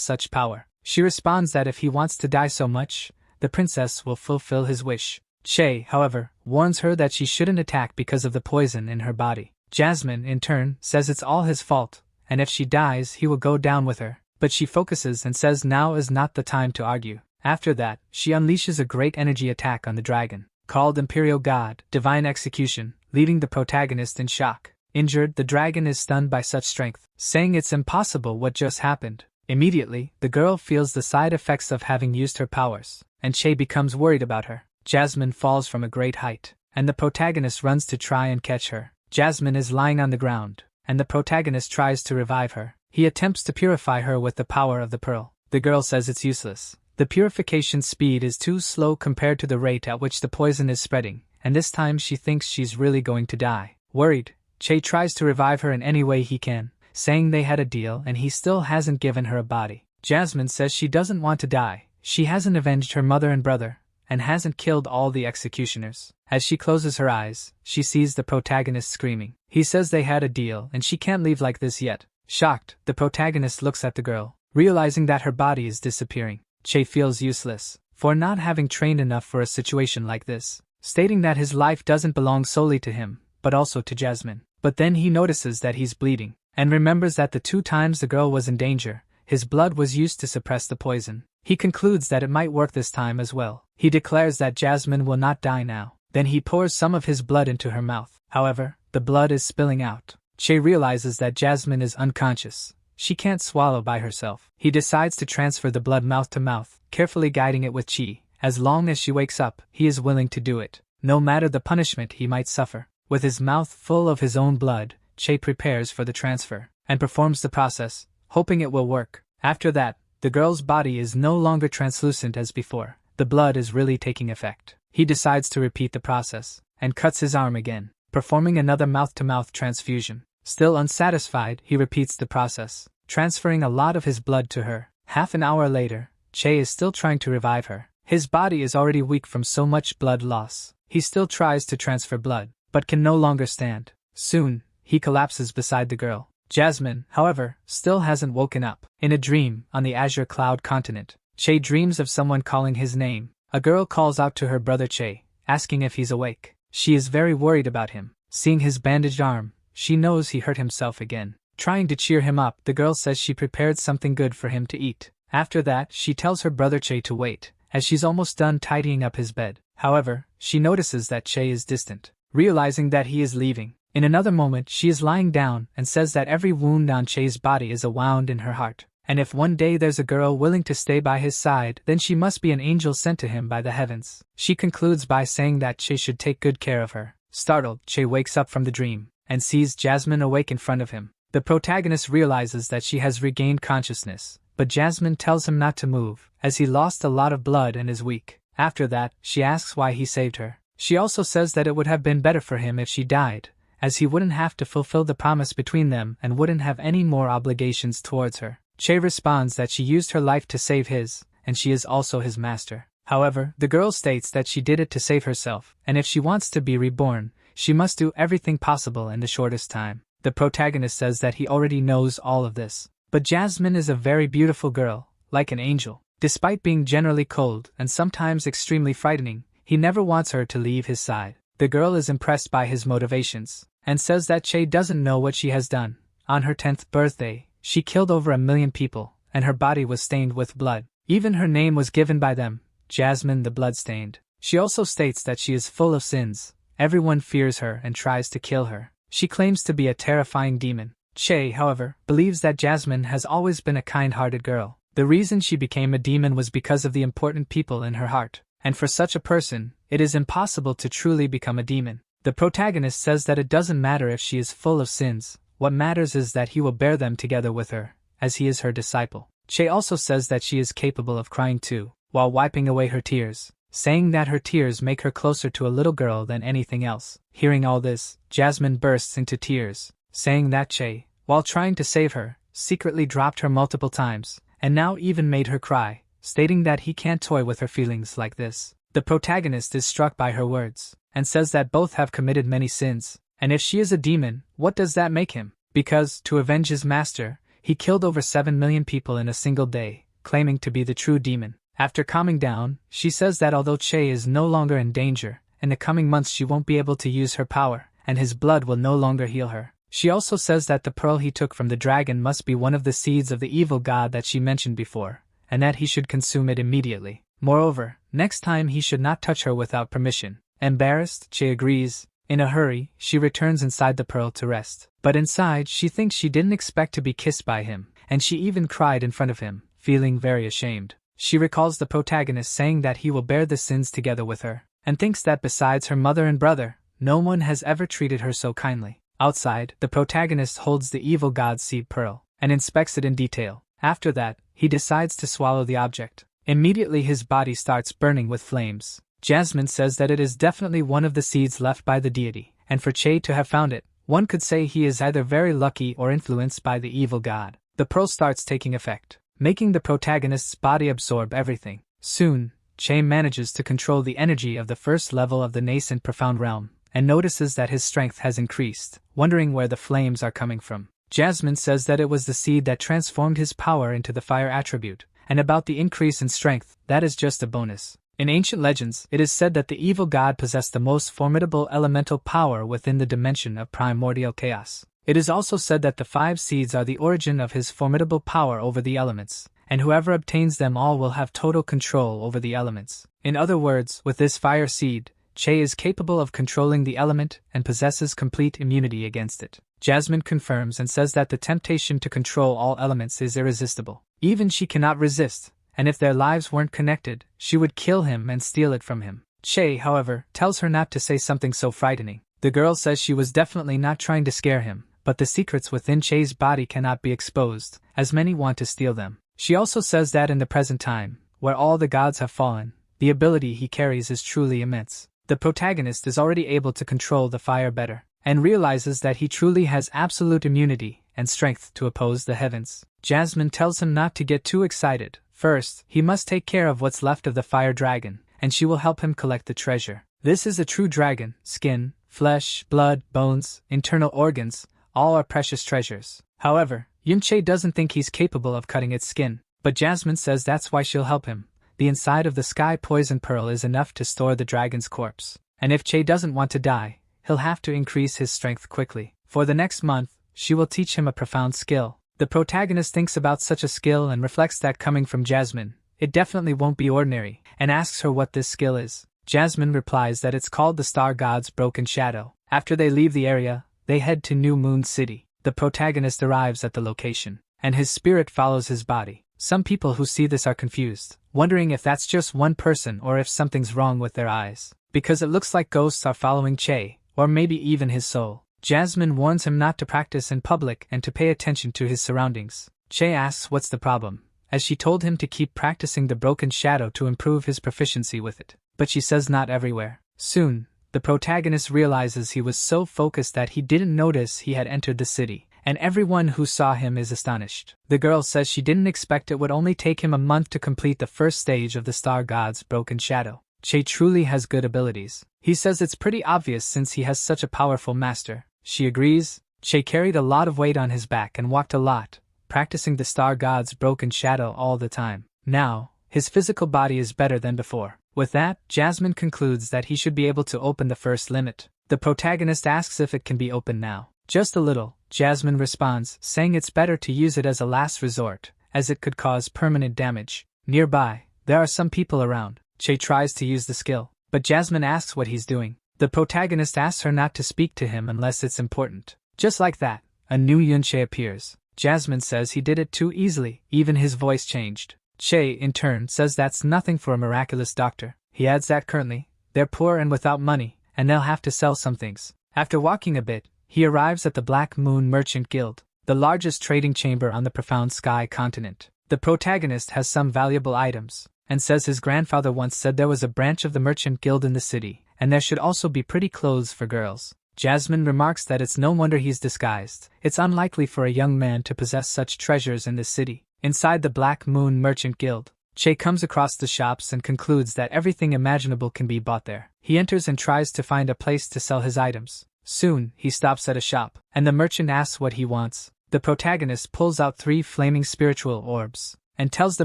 such power. She responds that if he wants to die so much, the princess will fulfill his wish. Che, however, warns her that she shouldn't attack because of the poison in her body. Jasmine, in turn, says it's all his fault, and if she dies he will go down with her, but she focuses and says now is not the time to argue. After that, she unleashes a great energy attack on the dragon, called Imperial God, Divine Execution, leaving the protagonist in shock. Injured, the dragon is stunned by such strength, saying it's impossible what just happened. Immediately, the girl feels the side effects of having used her powers, and Che becomes worried about her. Jasmine falls from a great height, and the protagonist runs to try and catch her. Jasmine is lying on the ground, and the protagonist tries to revive her. He attempts to purify her with the power of the pearl. The girl says it's useless. The purification speed is too slow compared to the rate at which the poison is spreading, and this time she thinks she's really going to die. Worried, Che tries to revive her in any way he can, saying they had a deal and he still hasn't given her a body. Jasmine says she doesn't want to die. She hasn't avenged her mother and brother, and hasn't killed all the executioners. As she closes her eyes, she sees the protagonist screaming. He says they had a deal and she can't leave like this yet. Shocked, the protagonist looks at the girl, realizing that her body is disappearing. Che feels useless for not having trained enough for a situation like this, stating that his life doesn't belong solely to him, but also to Jasmine. But then he notices that he's bleeding, and remembers that the 2 times the girl was in danger, his blood was used to suppress the poison. He concludes that it might work this time as well. He declares that Jasmine will not die now. Then he pours some of his blood into her mouth. However, the blood is spilling out. Che realizes that Jasmine is unconscious. She can't swallow by herself. He decides to transfer the blood mouth to mouth, carefully guiding it with chi. As long as she wakes up, he is willing to do it, no matter the punishment he might suffer. With his mouth full of his own blood, Che prepares for the transfer, and performs the process, hoping it will work. After that, the girl's body is no longer translucent as before. The blood is really taking effect. He decides to repeat the process, and cuts his arm again, performing another mouth-to-mouth transfusion. Still unsatisfied, he repeats the process, transferring a lot of his blood to her. Half an hour later, Che is still trying to revive her. His body is already weak from so much blood loss. He still tries to transfer blood, but can no longer stand. Soon, he collapses beside the girl. Jasmine, however, still hasn't woken up. In a dream, on the Azure Cloud continent, Che dreams of someone calling his name. A girl calls out to her brother Che, asking if he's awake. She is very worried about him. Seeing his bandaged arm, she knows he hurt himself again. Trying to cheer him up, the girl says she prepared something good for him to eat. After that, she tells her brother Che to wait, as she's almost done tidying up his bed. However, she notices that Che is distant. Realizing that he is leaving, in another moment she is lying down and says that every wound on Che's body is a wound in her heart, and if one day there's a girl willing to stay by his side, then she must be an angel sent to him by the heavens. She concludes by saying that Che should take good care of her. Startled, Che wakes up from the dream, and sees Jasmine awake in front of him. The protagonist realizes that she has regained consciousness, but Jasmine tells him not to move, as he lost a lot of blood and is weak. After that, she asks why he saved her. She also says that it would have been better for him if she died, as he wouldn't have to fulfill the promise between them and wouldn't have any more obligations towards her. Che responds that she used her life to save his, and she is also his master. However, the girl states that she did it to save herself, and if she wants to be reborn, she must do everything possible in the shortest time. The protagonist says that he already knows all of this. But Jasmine is a very beautiful girl, like an angel. Despite being generally cold and sometimes extremely frightening, he never wants her to leave his side. The girl is impressed by his motivations, and says that Che doesn't know what she has done. On her 10th birthday, she killed over 1 million people, and her body was stained with blood. Even her name was given by them, Jasmine the Bloodstained. She also states that she is full of sins, Everyone fears her and tries to kill her. She claims to be a terrifying demon. Che, however, believes that Jasmine has always been a kind-hearted girl. The reason she became a demon was because of the important people in her heart. And for such a person, it is impossible to truly become a demon. The protagonist says that it doesn't matter if she is full of sins, what matters is that he will bear them together with her, as he is her disciple. Che also says that she is capable of crying too, while wiping away her tears, saying that her tears make her closer to a little girl than anything else. Hearing all this, Jasmine bursts into tears, saying that Che, while trying to save her, secretly dropped her multiple times, and now even made her cry, stating that he can't toy with her feelings like this. The protagonist is struck by her words, and says that both have committed many sins, and if she is a demon, what does that make him? Because, to avenge his master, he killed over 7 million people in a single day, claiming to be the true demon. After calming down, she says that although Che is no longer in danger, in the coming months she won't be able to use her power, and his blood will no longer heal her. She also says that the pearl he took from the dragon must be one of the seeds of the evil god that she mentioned before, and that he should consume it immediately. Moreover, next time he should not touch her without permission. Embarrassed, Che agrees. In a hurry, she returns inside the pearl to rest. But inside, she thinks she didn't expect to be kissed by him, and she even cried in front of him, feeling very ashamed. She recalls the protagonist saying that he will bear the sins together with her, and thinks that besides her mother and brother, no one has ever treated her so kindly. Outside, the protagonist holds the evil god's seed pearl, and inspects it in detail. After that, he decides to swallow the object. Immediately his body starts burning with flames. Jasmine says that it is definitely one of the seeds left by the deity, and for Che to have found it, one could say he is either very lucky or influenced by the evil god. The pearl starts taking effect, making the protagonist's body absorb everything. Soon, Che manages to control the energy of the first level of the nascent profound realm, and notices that his strength has increased, wondering where the flames are coming from. Jasmine says that it was the seed that transformed his power into the fire attribute, and about the increase in strength, that is just a bonus. In ancient legends, it is said that the evil god possessed the most formidable elemental power within the dimension of primordial chaos. It is also said that the 5 seeds are the origin of his formidable power over the elements, and whoever obtains them all will have total control over the elements. In other words, with this fire seed, Che is capable of controlling the element and possesses complete immunity against it. Jasmine confirms and says that the temptation to control all elements is irresistible. Even she cannot resist, and if their lives weren't connected, she would kill him and steal it from him. Che, however, tells her not to say something so frightening. The girl says she was definitely not trying to scare him, but the secrets within Che's body cannot be exposed, as many want to steal them. She also says that in the present time, where all the gods have fallen, the ability he carries is truly immense. The protagonist is already able to control the fire better, and realizes that he truly has absolute immunity and strength to oppose the heavens. Jasmine tells him not to get too excited. First, he must take care of what's left of the fire dragon, and she will help him collect the treasure. This is a true dragon. Skin, flesh, blood, bones, internal organs, all are precious treasures. However, Yunche doesn't think he's capable of cutting its skin, but Jasmine says that's why she'll help him. The inside of the sky poison pearl is enough to store the dragon's corpse, and if Che doesn't want to die, he'll have to increase his strength quickly. For the next month, she will teach him a profound skill. The protagonist thinks about such a skill and reflects that coming from Jasmine, it definitely won't be ordinary, and asks her what this skill is. Jasmine replies that it's called the Star God's Broken Shadow. After they leave the area, they head to New Moon City. The protagonist arrives at the location, and his spirit follows his body. Some people who see this are confused, wondering if that's just one person or if something's wrong with their eyes, because it looks like ghosts are following Che, or maybe even his soul. Jasmine warns him not to practice in public and to pay attention to his surroundings. Che asks what's the problem, as she told him to keep practicing the broken shadow to improve his proficiency with it, but she says not everywhere. Soon, the protagonist realizes he was so focused that he didn't notice he had entered the city, and everyone who saw him is astonished. The girl says she didn't expect it would only take him a month to complete the first stage of the Star God's Broken Shadow. Che truly has good abilities. He says it's pretty obvious since he has such a powerful master. She agrees. Che carried a lot of weight on his back and walked a lot, practicing the Star God's Broken Shadow all the time. Now, his physical body is better than before. With that, Jasmine concludes that he should be able to open the first limit. The protagonist asks if it can be opened now. Just a little, Jasmine responds, saying it's better to use it as a last resort, as it could cause permanent damage. Nearby, there are some people around. Che tries to use the skill, but Jasmine asks what he's doing. The protagonist asks her not to speak to him unless it's important. Just like that, a new Yunche appears. Jasmine says he did it too easily, even his voice changed. Che, in turn, says that's nothing for a miraculous doctor. He adds that currently, they're poor and without money, and they'll have to sell some things. After walking a bit, he arrives at the Black Moon Merchant Guild, the largest trading chamber on the Profound Sky continent. The protagonist has some valuable items, and says his grandfather once said there was a branch of the Merchant Guild in the city, and there should also be pretty clothes for girls. Jasmine remarks that it's no wonder he's disguised. It's unlikely for a young man to possess such treasures in this city. Inside the Black Moon Merchant Guild, Che comes across the shops and concludes that everything imaginable can be bought there. He enters and tries to find a place to sell his items. Soon, he stops at a shop, and the merchant asks what he wants. The protagonist pulls out 3 flaming spiritual orbs, and tells the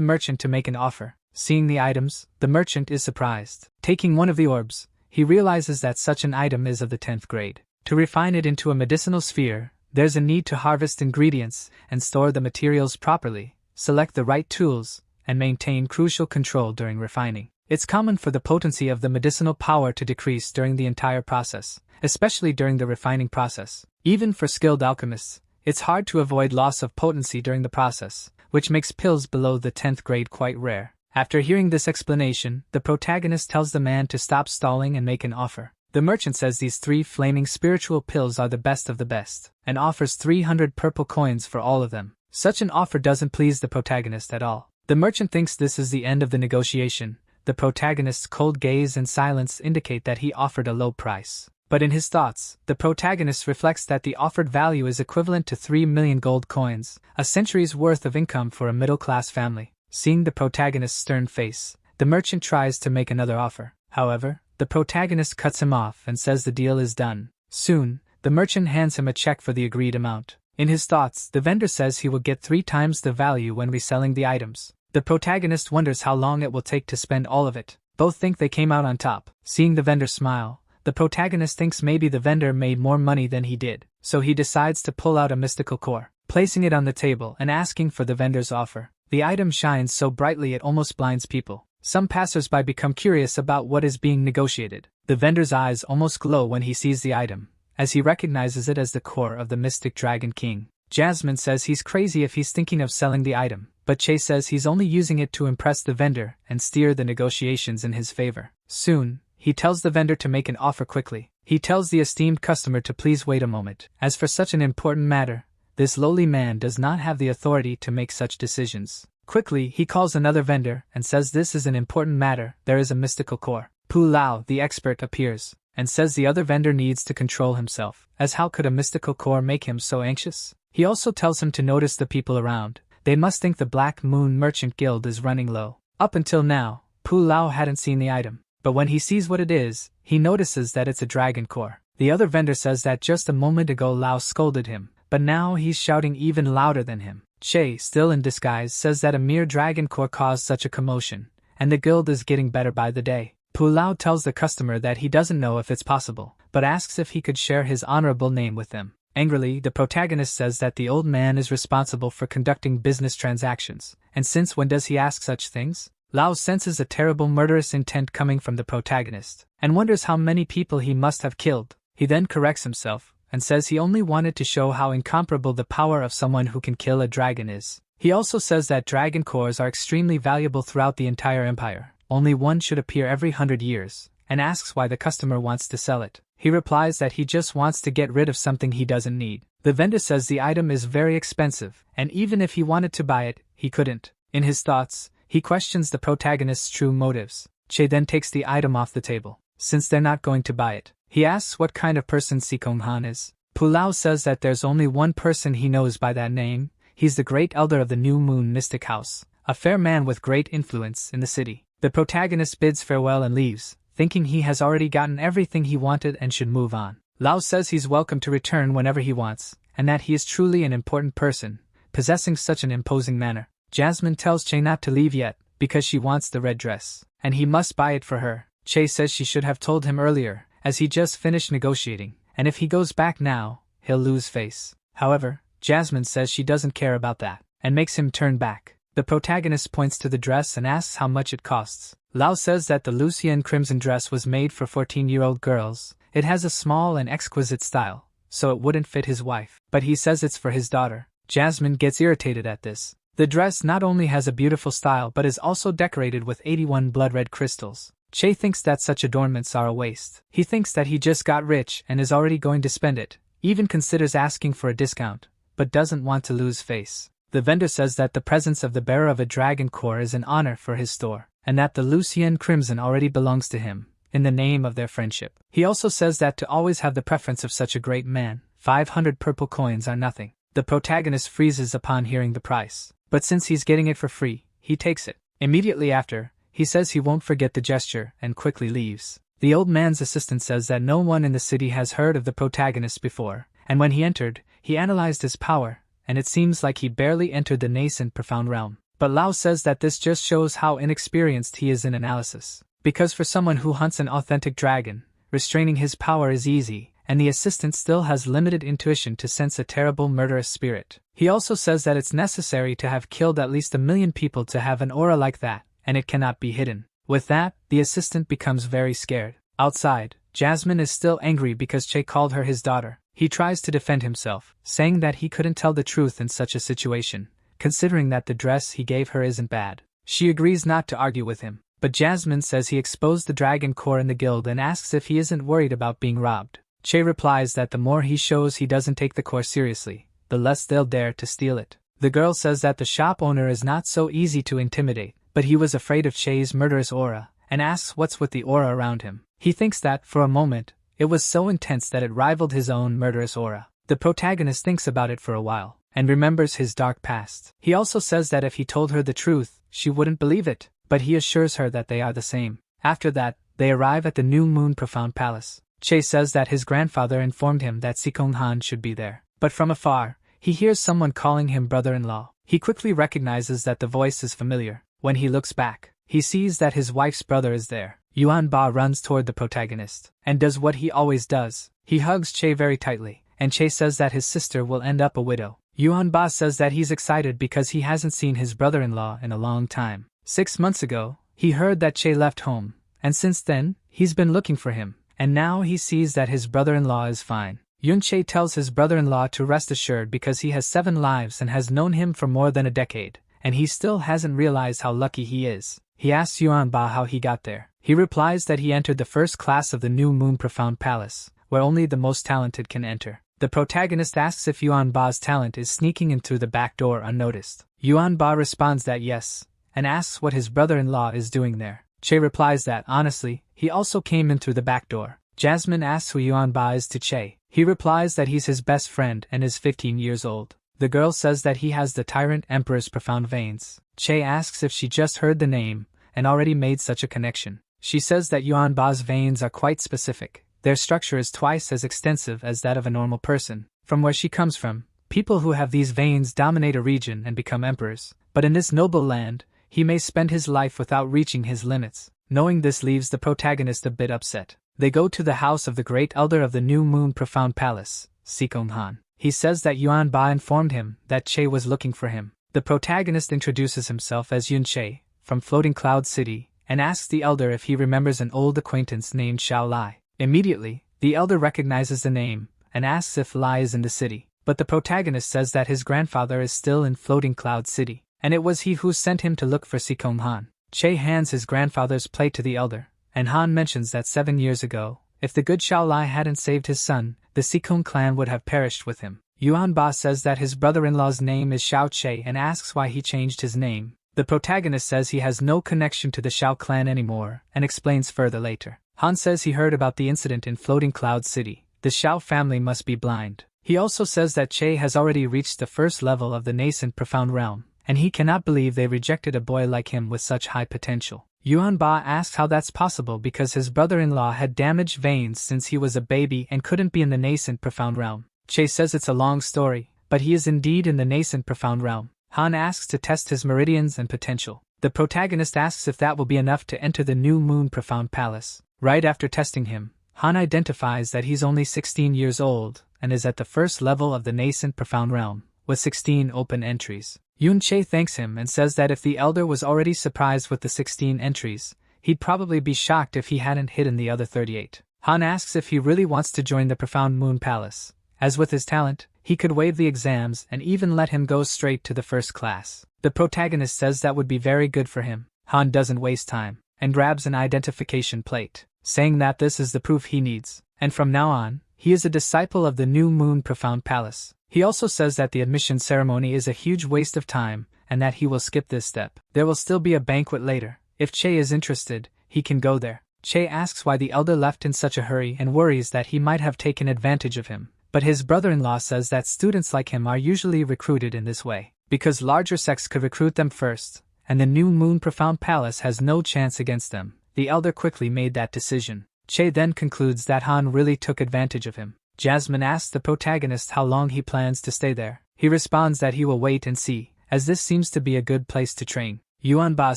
merchant to make an offer. Seeing the items, the merchant is surprised. Taking one of the orbs, he realizes that such an item is of the 10th grade. To refine it into a medicinal sphere, there's a need to harvest ingredients and store the materials properly, select the right tools, and maintain crucial control during refining. It's common for the potency of the medicinal power to decrease during the entire process, especially during the refining process. Even for skilled alchemists, it's hard to avoid loss of potency during the process, which makes pills below the 10th grade quite rare. After hearing this explanation, the protagonist tells the man to stop stalling and make an offer. The merchant says these 3 flaming spiritual pills are the best of the best, and offers 300 purple coins for all of them. Such an offer doesn't please the protagonist at all. The merchant thinks this is the end of the negotiation. The protagonist's cold gaze and silence indicate that he offered a low price. But in his thoughts, the protagonist reflects that the offered value is equivalent to 3 million gold coins, a century's worth of income for a middle-class family. Seeing the protagonist's stern face, the merchant tries to make another offer. However, the protagonist cuts him off and says the deal is done. Soon, the merchant hands him a check for the agreed amount. In his thoughts, the vendor says he will get 3 times the value when reselling the items. The protagonist wonders how long it will take to spend all of it. Both think they came out on top. Seeing the vendor smile, the protagonist thinks maybe the vendor made more money than he did, so he decides to pull out a mystical core, placing it on the table and asking for the vendor's offer. The item shines so brightly it almost blinds people. Some passers-by become curious about what is being negotiated. The vendor's eyes almost glow when he sees the item, as he recognizes it as the core of the mystic Dragon King. Jasmine says he's crazy if he's thinking of selling the item, but Che says he's only using it to impress the vendor and steer the negotiations in his favor. Soon, he tells the vendor to make an offer quickly. He tells the esteemed customer to please wait a moment. As for such an important matter, this lowly man does not have the authority to make such decisions. Quickly, he calls another vendor and says this is an important matter. There is a mystical core. Pu Lao, the expert, appears and says the other vendor needs to control himself, as how could a mystical core make him so anxious? He also tells him to notice the people around. They must think the Black Moon Merchant Guild is running low. Up until now, Pu Lao hadn't seen the item, but when he sees what it is, he notices that it's a dragon core. The other vendor says that just a moment ago Lao scolded him, but now he's shouting even louder than him. Che, still in disguise, says that a mere dragon core caused such a commotion, and the guild is getting better by the day. Pu Lao tells the customer that he doesn't know if it's possible, but asks if he could share his honorable name with them. Angrily, the protagonist says that the old man is responsible for conducting business transactions, and since when does he ask such things? Lao senses a terrible murderous intent coming from the protagonist, and wonders how many people he must have killed. He then corrects himself, and says he only wanted to show how incomparable the power of someone who can kill a dragon is. He also says that dragon cores are extremely valuable throughout the entire empire. Only one should appear every 100 years, and asks why the customer wants to sell it. He replies that he just wants to get rid of something he doesn't need. The vendor says the item is very expensive, and even if he wanted to buy it, he couldn't. In his thoughts, he questions the protagonist's true motives. Che then takes the item off the table, since they're not going to buy it. He asks what kind of person Sikong Han is. Pu Lao says that there's only one person he knows by that name. He's the great elder of the New Moon Mystic House, a fair man with great influence in the city. The protagonist bids farewell and leaves, thinking he has already gotten everything he wanted and should move on. Lao says he's welcome to return whenever he wants, and that he is truly an important person, possessing such an imposing manner. Jasmine tells Che not to leave yet, because she wants the red dress, and he must buy it for her. Che says she should have told him earlier, as he just finished negotiating, and if he goes back now, he'll lose face. However, Jasmine says she doesn't care about that, and makes him turn back. The protagonist points to the dress and asks how much it costs. Lao says that the Lucian crimson dress was made for 14-year-old girls. It has a small and exquisite style, so it wouldn't fit his wife, but he says it's for his daughter. Jasmine gets irritated at this. The dress not only has a beautiful style but is also decorated with 81 blood-red crystals. Che thinks that such adornments are a waste. He thinks that he just got rich and is already going to spend it, even considers asking for a discount, but doesn't want to lose face. The vendor says that the presence of the bearer of a dragon core is an honor for his store, and that the Lucian Crimson already belongs to him, in the name of their friendship. He also says that to always have the preference of such a great man, 500 purple coins are nothing. The protagonist freezes upon hearing the price, but since he's getting it for free, he takes it. Immediately after, he says he won't forget the gesture and quickly leaves. The old man's assistant says that no one in the city has heard of the protagonist before, and when he entered, he analyzed his power, and it seems like he barely entered the nascent profound realm. But Lao says that this just shows how inexperienced he is in analysis. Because for someone who hunts an authentic dragon, restraining his power is easy, and the assistant still has limited intuition to sense a terrible murderous spirit. He also says that it's necessary to have killed at least 1 million people to have an aura like that, and it cannot be hidden. With that, the assistant becomes very scared. Outside, Jasmine is still angry because Che called her his daughter. He tries to defend himself, saying that he couldn't tell the truth in such a situation, considering that the dress he gave her isn't bad. She agrees not to argue with him, but Jasmine says he exposed the dragon core in the guild and asks if he isn't worried about being robbed. Che replies that the more he shows he doesn't take the core seriously, the less they'll dare to steal it. The girl says that the shop owner is not so easy to intimidate, but he was afraid of Che's murderous aura, and asks what's with the aura around him. He thinks that, for a moment, it was so intense that it rivaled his own murderous aura. The protagonist thinks about it for a while, and remembers his dark past. He also says that if he told her the truth, she wouldn't believe it, but he assures her that they are the same. After that, they arrive at the New Moon Profound Palace. Che says that his grandfather informed him that Sikong Han should be there, but from afar, he hears someone calling him brother-in-law. He quickly recognizes that the voice is familiar. When he looks back, he sees that his wife's brother is there. Yuan Ba runs toward the protagonist, and does what he always does. He hugs Che very tightly, and Che says that his sister will end up a widow. Yuan Ba says that he's excited because he hasn't seen his brother-in-law in a long time. 6 months ago, he heard that Che left home, and since then, he's been looking for him, and now he sees that his brother-in-law is fine. Yun Che tells his brother-in-law to rest assured because he has 7 lives and has known him for more than a decade, and he still hasn't realized how lucky he is. He asks Yuan Ba how he got there. He replies that he entered the first class of the New Moon Profound Palace, where only the most talented can enter. The protagonist asks if Yuan Ba's talent is sneaking in through the back door unnoticed. Yuan Ba responds that yes, and asks what his brother-in-law is doing there. Che replies that, honestly, he also came in through the back door. Jasmine asks who Yuan Ba is to Che. He replies that he's his best friend and is 15 years old. The girl says that he has the Tyrant Emperor's profound veins. Che asks if she just heard the name and already made such a connection. She says that Yuan Ba's veins are quite specific. Their structure is twice as extensive as that of a normal person. From where she comes from, people who have these veins dominate a region and become emperors. But in this noble land, he may spend his life without reaching his limits. Knowing this leaves the protagonist a bit upset. They go to the house of the great elder of the New Moon Profound Palace, Sikong Han. He says that Yuan Ba informed him that Che was looking for him. The protagonist introduces himself as Yun Che, from Floating Cloud City, and asks the elder if he remembers an old acquaintance named Xiao Lai. Immediately, the elder recognizes the name, and asks if Lai is in the city. But the protagonist says that his grandfather is still in Floating Cloud City, and it was he who sent him to look for Sikong Han. Che hands his grandfather's plate to the elder, and Han mentions that 7 years ago, if the good Xiao Lai hadn't saved his son, the Sikong clan would have perished with him. Yuan Ba says that his brother-in-law's name is Xiao Che and asks why he changed his name. The protagonist says he has no connection to the Xiao clan anymore, and explains further later. Han says he heard about the incident in Floating Cloud City. The Xiao family must be blind. He also says that Che has already reached the first level of the nascent profound realm, and he cannot believe they rejected a boy like him with such high potential. Yuan Ba asks how that's possible because his brother-in-law had damaged veins since he was a baby and couldn't be in the nascent profound realm. Che says it's a long story, but he is indeed in the nascent profound realm. Han asks to test his meridians and potential. The protagonist asks if that will be enough to enter the New Moon Profound Palace. Right after testing him, Han identifies that he's only 16 years old and is at the first level of the nascent profound realm, with 16 open entries. Yun Che thanks him and says that if the elder was already surprised with the 16 entries, he'd probably be shocked if he hadn't hidden the other 38. Han asks if he really wants to join the Profound Moon Palace. As with his talent, he could waive the exams and even let him go straight to the first class. The protagonist says that would be very good for him. Han doesn't waste time, and grabs an identification plate, saying that this is the proof he needs, and from now on, he is a disciple of the New Moon Profound Palace. He also says that the admission ceremony is a huge waste of time, and that he will skip this step. There will still be a banquet later. If Che is interested, he can go there. Che asks why the elder left in such a hurry and worries that he might have taken advantage of him. But his brother-in-law says that students like him are usually recruited in this way, because larger sects could recruit them first, and the New Moon Profound Palace has no chance against them. The elder quickly made that decision. Che then concludes that Han really took advantage of him. Jasmine asks the protagonist how long he plans to stay there. He responds that he will wait and see, as this seems to be a good place to train. Yuanba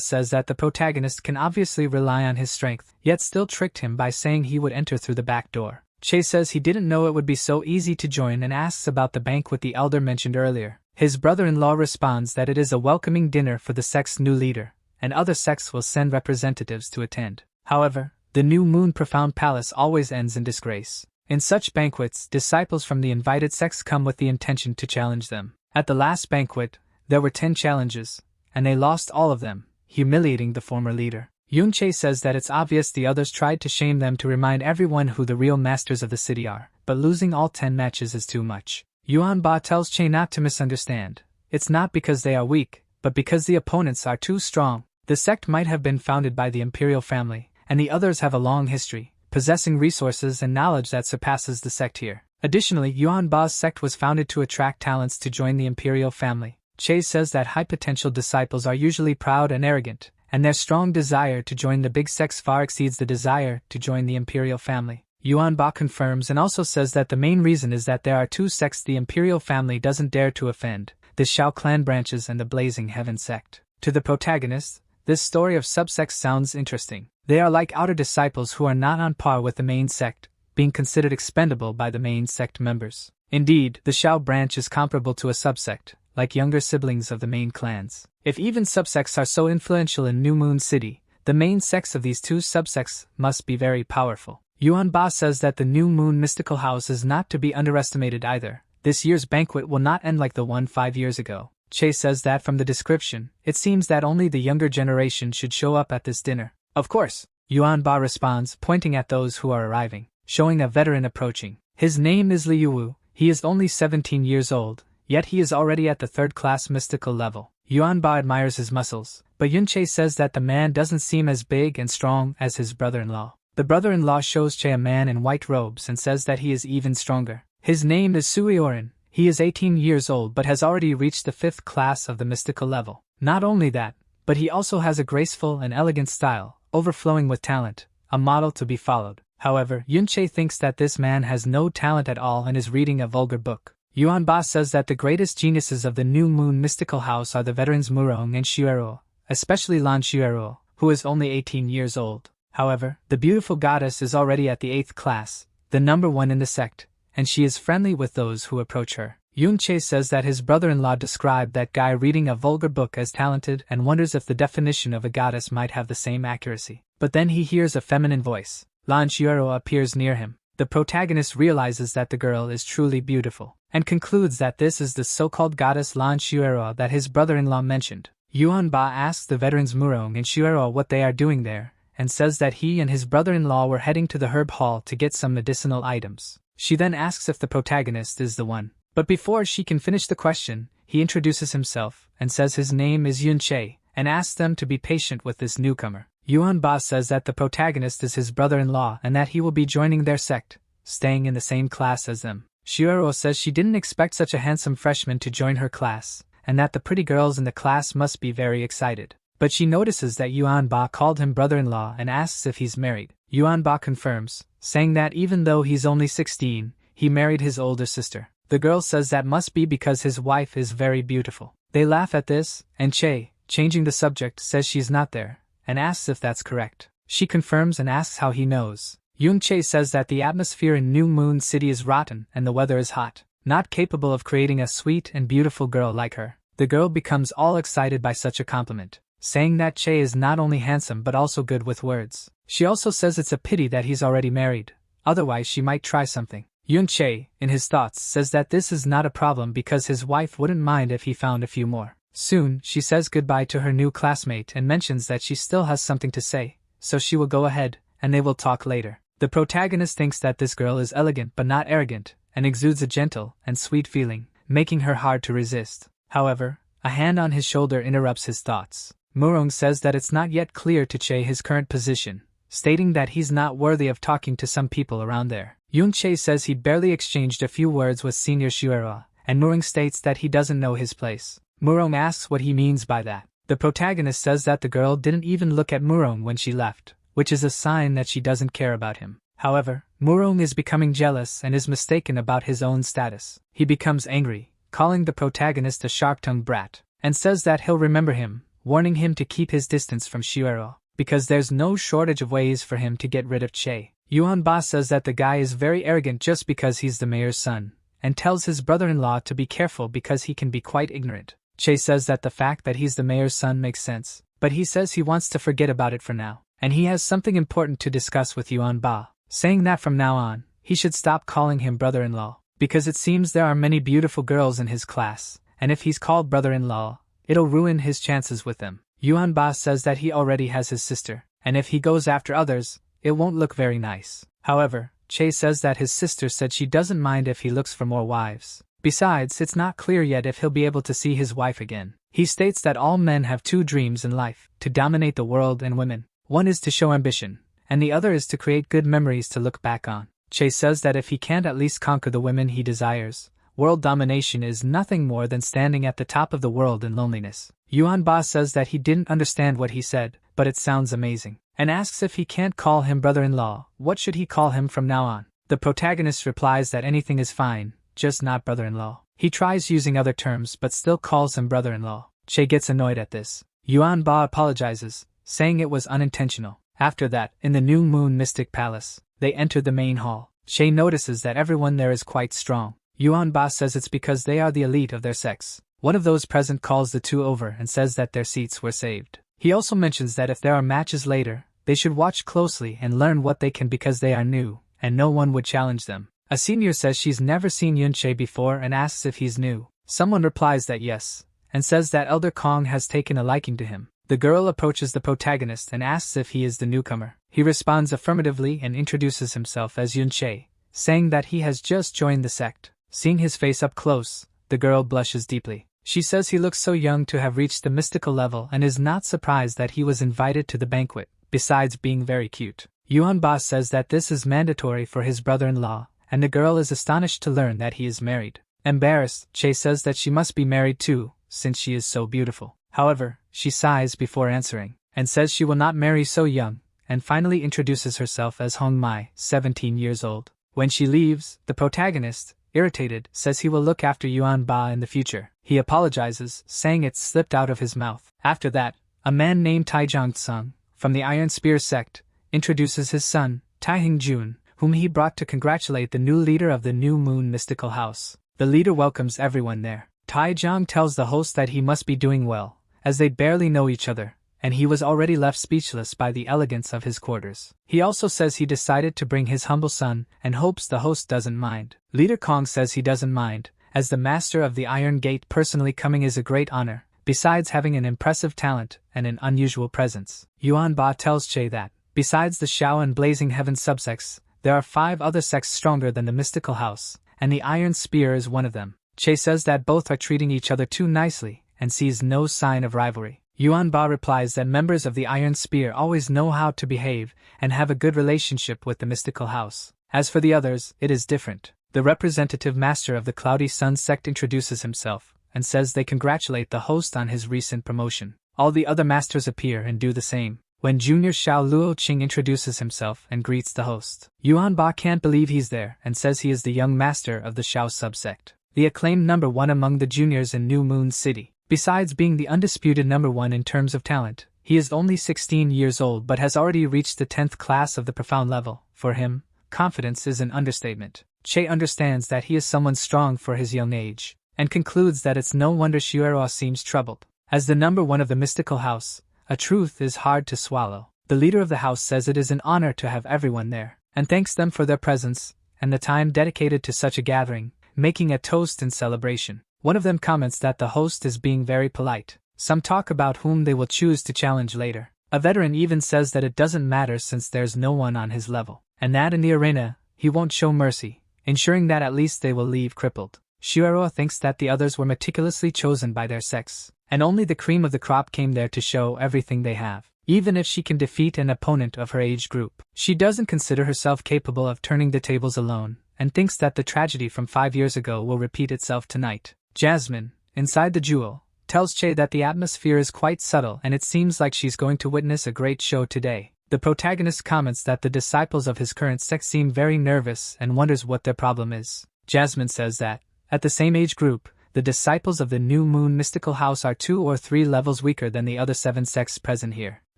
says that the protagonist can obviously rely on his strength, yet still tricked him by saying he would enter through the back door. Che says he didn't know it would be so easy to join and asks about the banquet the elder mentioned earlier. His brother-in-law responds that it is a welcoming dinner for the sect's new leader, and other sects will send representatives to attend. However, the New Moon Profound Palace always ends in disgrace. In such banquets, disciples from the invited sects come with the intention to challenge them. At the last banquet, there were 10 challenges, and they lost all of them, humiliating the former leader. Yun Che says that it's obvious the others tried to shame them to remind everyone who the real masters of the city are, but losing all 10 matches is too much. Yuan Ba tells Che not to misunderstand. It's not because they are weak, but because the opponents are too strong. The sect might have been founded by the imperial family, and the others have a long history, possessing resources and knowledge that surpasses the sect here. Additionally, Yuan Ba's sect was founded to attract talents to join the imperial family. Che says that high-potential disciples are usually proud and arrogant, and their strong desire to join the big sects far exceeds the desire to join the imperial family. Yuan Ba confirms and also says that the main reason is that there are 2 sects the imperial family doesn't dare to offend, the Shao clan branches and the Blazing Heaven sect. To the protagonist, this story of subsects sounds interesting. They are like outer disciples who are not on par with the main sect, being considered expendable by the main sect members. Indeed, the Shao branch is comparable to a subsect, like younger siblings of the main clans. If even subsects are so influential in New Moon City, the main sects of these 2 subsects must be very powerful. Yuan Ba says that the New Moon Mystical House is not to be underestimated either. This year's banquet will not end like the one 5 years ago. Che says that from the description, it seems that only the younger generation should show up at this dinner. Of course, Yuan Ba responds, pointing at those who are arriving, showing a veteran approaching. His name is Liu Wu. He is only 17 years old, yet he is already at the 3rd-class mystical level. Yuan Ba admires his muscles, but Yun Che says that the man doesn't seem as big and strong as his brother-in-law. The brother-in-law shows Che a man in white robes and says that he is even stronger. His name is Suiorin. He is 18 years old but has already reached the 5th class of the mystical level. Not only that, but he also has a graceful and elegant style, overflowing with talent, a model to be followed. However, Yun Che thinks that this man has no talent at all and is reading a vulgar book. Yuan Ba says that the greatest geniuses of the New Moon Mystical House are the veterans Murong and Xuero, especially Lan Xuero, who is only 18 years old. However, the beautiful goddess is already at the 8th class, the number 1 in the sect, and she is friendly with those who approach her. Yun Che says that his brother-in-law described that guy reading a vulgar book as talented and wonders if the definition of a goddess might have the same accuracy. But then he hears a feminine voice. Lan Xuero appears near him. The protagonist realizes that the girl is truly beautiful, and concludes that this is the so-called goddess Lan Xuero that his brother-in-law mentioned. Yuan Ba asks the veterans Murong and Xuero what they are doing there, and says that he and his brother-in-law were heading to the herb hall to get some medicinal items. She then asks if the protagonist is the one. But before she can finish the question, he introduces himself and says his name is Yun Che, and asks them to be patient with this newcomer. Yuan Ba says that the protagonist is his brother-in-law and that he will be joining their sect, staying in the same class as them. Xuero says she didn't expect such a handsome freshman to join her class, and that the pretty girls in the class must be very excited. But she notices that Yuan Ba called him brother-in-law and asks if he's married. Yuan Ba confirms, saying that even though he's only 16, he married his older sister. The girl says that must be because his wife is very beautiful. They laugh at this, and Che, changing the subject, says she's not there, and asks if that's correct. She confirms and asks how he knows. Yun Che says that the atmosphere in New Moon City is rotten and the weather is hot, not capable of creating a sweet and beautiful girl like her. The girl becomes all excited by such a compliment, saying that Che is not only handsome but also good with words. She also says it's a pity that he's already married, otherwise she might try something. Yun-chae, in his thoughts, says that this is not a problem because his wife wouldn't mind if he found a few more. Soon, she says goodbye to her new classmate and mentions that she still has something to say, so she will go ahead, and they will talk later. The protagonist thinks that this girl is elegant but not arrogant, and exudes a gentle and sweet feeling, making her hard to resist. However, a hand on his shoulder interrupts his thoughts. Murong says that it's not yet clear to Chae his current position, stating that he's not worthy of talking to some people around there. Yun-chae says he barely exchanged a few words with Senior Shuero, and Murong states that he doesn't know his place. Murong asks what he means by that. The protagonist says that the girl didn't even look at Murong when she left, which is a sign that she doesn't care about him. However, Murong is becoming jealous and is mistaken about his own status. He becomes angry, calling the protagonist a sharp-tongued brat, and says that he'll remember him, warning him to keep his distance from Shuero, because there's no shortage of ways for him to get rid of Chae. Yuan-ba says that the guy is very arrogant just because he's the mayor's son, and tells his brother-in-law to be careful because he can be quite ignorant. Chae says that the fact that he's the mayor's son makes sense, but he says he wants to forget about it for now, and he has something important to discuss with Yuan-ba, saying that from now on, he should stop calling him brother-in-law, because it seems there are many beautiful girls in his class, and if he's called brother-in-law, it'll ruin his chances with them. Yuan-ba says that he already has his sister, and if he goes after others, it won't look very nice. However, Chae says that his sister said she doesn't mind if he looks for more wives. Besides, it's not clear yet if he'll be able to see his wife again. He states that all men have two dreams in life, to dominate the world and women. One is to show ambition, and the other is to create good memories to look back on. Chae says that if he can't at least conquer the women he desires, world domination is nothing more than standing at the top of the world in loneliness. Yuan-ba says that he didn't understand what he said, but it sounds amazing, and asks if he can't call him brother-in-law, what should he call him from now on? The protagonist replies that anything is fine, just not brother-in-law. He tries using other terms but still calls him brother-in-law. Chae gets annoyed at this. Yuan-ba apologizes, saying it was unintentional. After that, in the New Moon Mystic Palace, they enter the main hall. Chae notices that everyone there is quite strong. Yuan-ba says it's because they are the elite of their sex. One of those present calls the two over and says that their seats were saved. He also mentions that if there are matches later, they should watch closely and learn what they can because they are new, and no one would challenge them. A senior says she's never seen Yun-chae before and asks if he's new. Someone replies that yes, and says that Elder Kong has taken a liking to him. The girl approaches the protagonist and asks if he is the newcomer. He responds affirmatively and introduces himself as Yun-chae, saying that he has just joined the sect. Seeing his face up close, the girl blushes deeply. She says he looks so young to have reached the mystical level and is not surprised that he was invited to the banquet, besides being very cute. Yuan-ba says that this is mandatory for his brother-in-law, and the girl is astonished to learn that he is married. Embarrassed, Chae says that she must be married too, since she is so beautiful. However, she sighs before answering, and says she will not marry so young, and finally introduces herself as Hong Mai, 17 years old. When she leaves, the protagonist, irritated, says he will look after Yuan-ba in the future. He apologizes, saying it slipped out of his mouth. After that, a man named Taijong-tsung, from the Iron Spear sect, introduces his son, Taihing-jun, whom he brought to congratulate the new leader of the New Moon Mystical House. The leader welcomes everyone there. Taijong tells the host that he must be doing well, as they barely know each other, and he was already left speechless by the elegance of his quarters. He also says he decided to bring his humble son and hopes the host doesn't mind. Leader Kong says he doesn't mind, as the master of the Iron Gate personally coming is a great honor, besides having an impressive talent and an unusual presence. Yuan-ba tells Chae that, besides the Shao and Blazing Heaven subsects, there are 5 other sects stronger than the Mystical House, and the Iron Spear is one of them. Chae says that both are treating each other too nicely, and sees no sign of rivalry. Yuan-ba replies that members of the Iron Spear always know how to behave and have a good relationship with the Mystical House. As for the others, it is different. The representative master of the Cloudy Sun sect introduces himself, and says they congratulate the host on his recent promotion. All the other masters appear and do the same. When Junior Shao Luo-ching introduces himself and greets the host, Yuan-ba can't believe he's there and says he is the young master of the Shao subsect, the acclaimed number 1 among the juniors in New Moon City. Besides being the undisputed number 1 in terms of talent, he is only 16 years old but has already reached the 10th class of the profound level. For him, confidence is an understatement. Chae understands that he is someone strong for his young age, and concludes that it's no wonder Shuero seems troubled. As the number 1 of the Mystical House, a truth is hard to swallow. The leader of the house says it is an honor to have everyone there. and thanks them for their presence and the time dedicated to such a gathering, making a toast in celebration. One of them comments that the host is being very polite. Some talk about whom they will choose to challenge later. A veteran even says that it doesn't matter since there's no one on his level, and that in the arena, he won't show mercy, ensuring that at least they will leave crippled. Shiroa thinks that the others were meticulously chosen by their sex, and only the cream of the crop came there to show everything they have. Even if she can defeat an opponent of her age group, she doesn't consider herself capable of turning the tables alone, and thinks that the tragedy from 5 years ago will repeat itself tonight. Jasmine, inside the jewel, tells Che that the atmosphere is quite subtle and it seems like she's going to witness a great show today. The protagonist comments that the disciples of his current sect seem very nervous and wonders what their problem is. Jasmine says that, at the same age group, the disciples of the New Moon Mystical House are 2 or 3 levels weaker than the other 7 sects present here.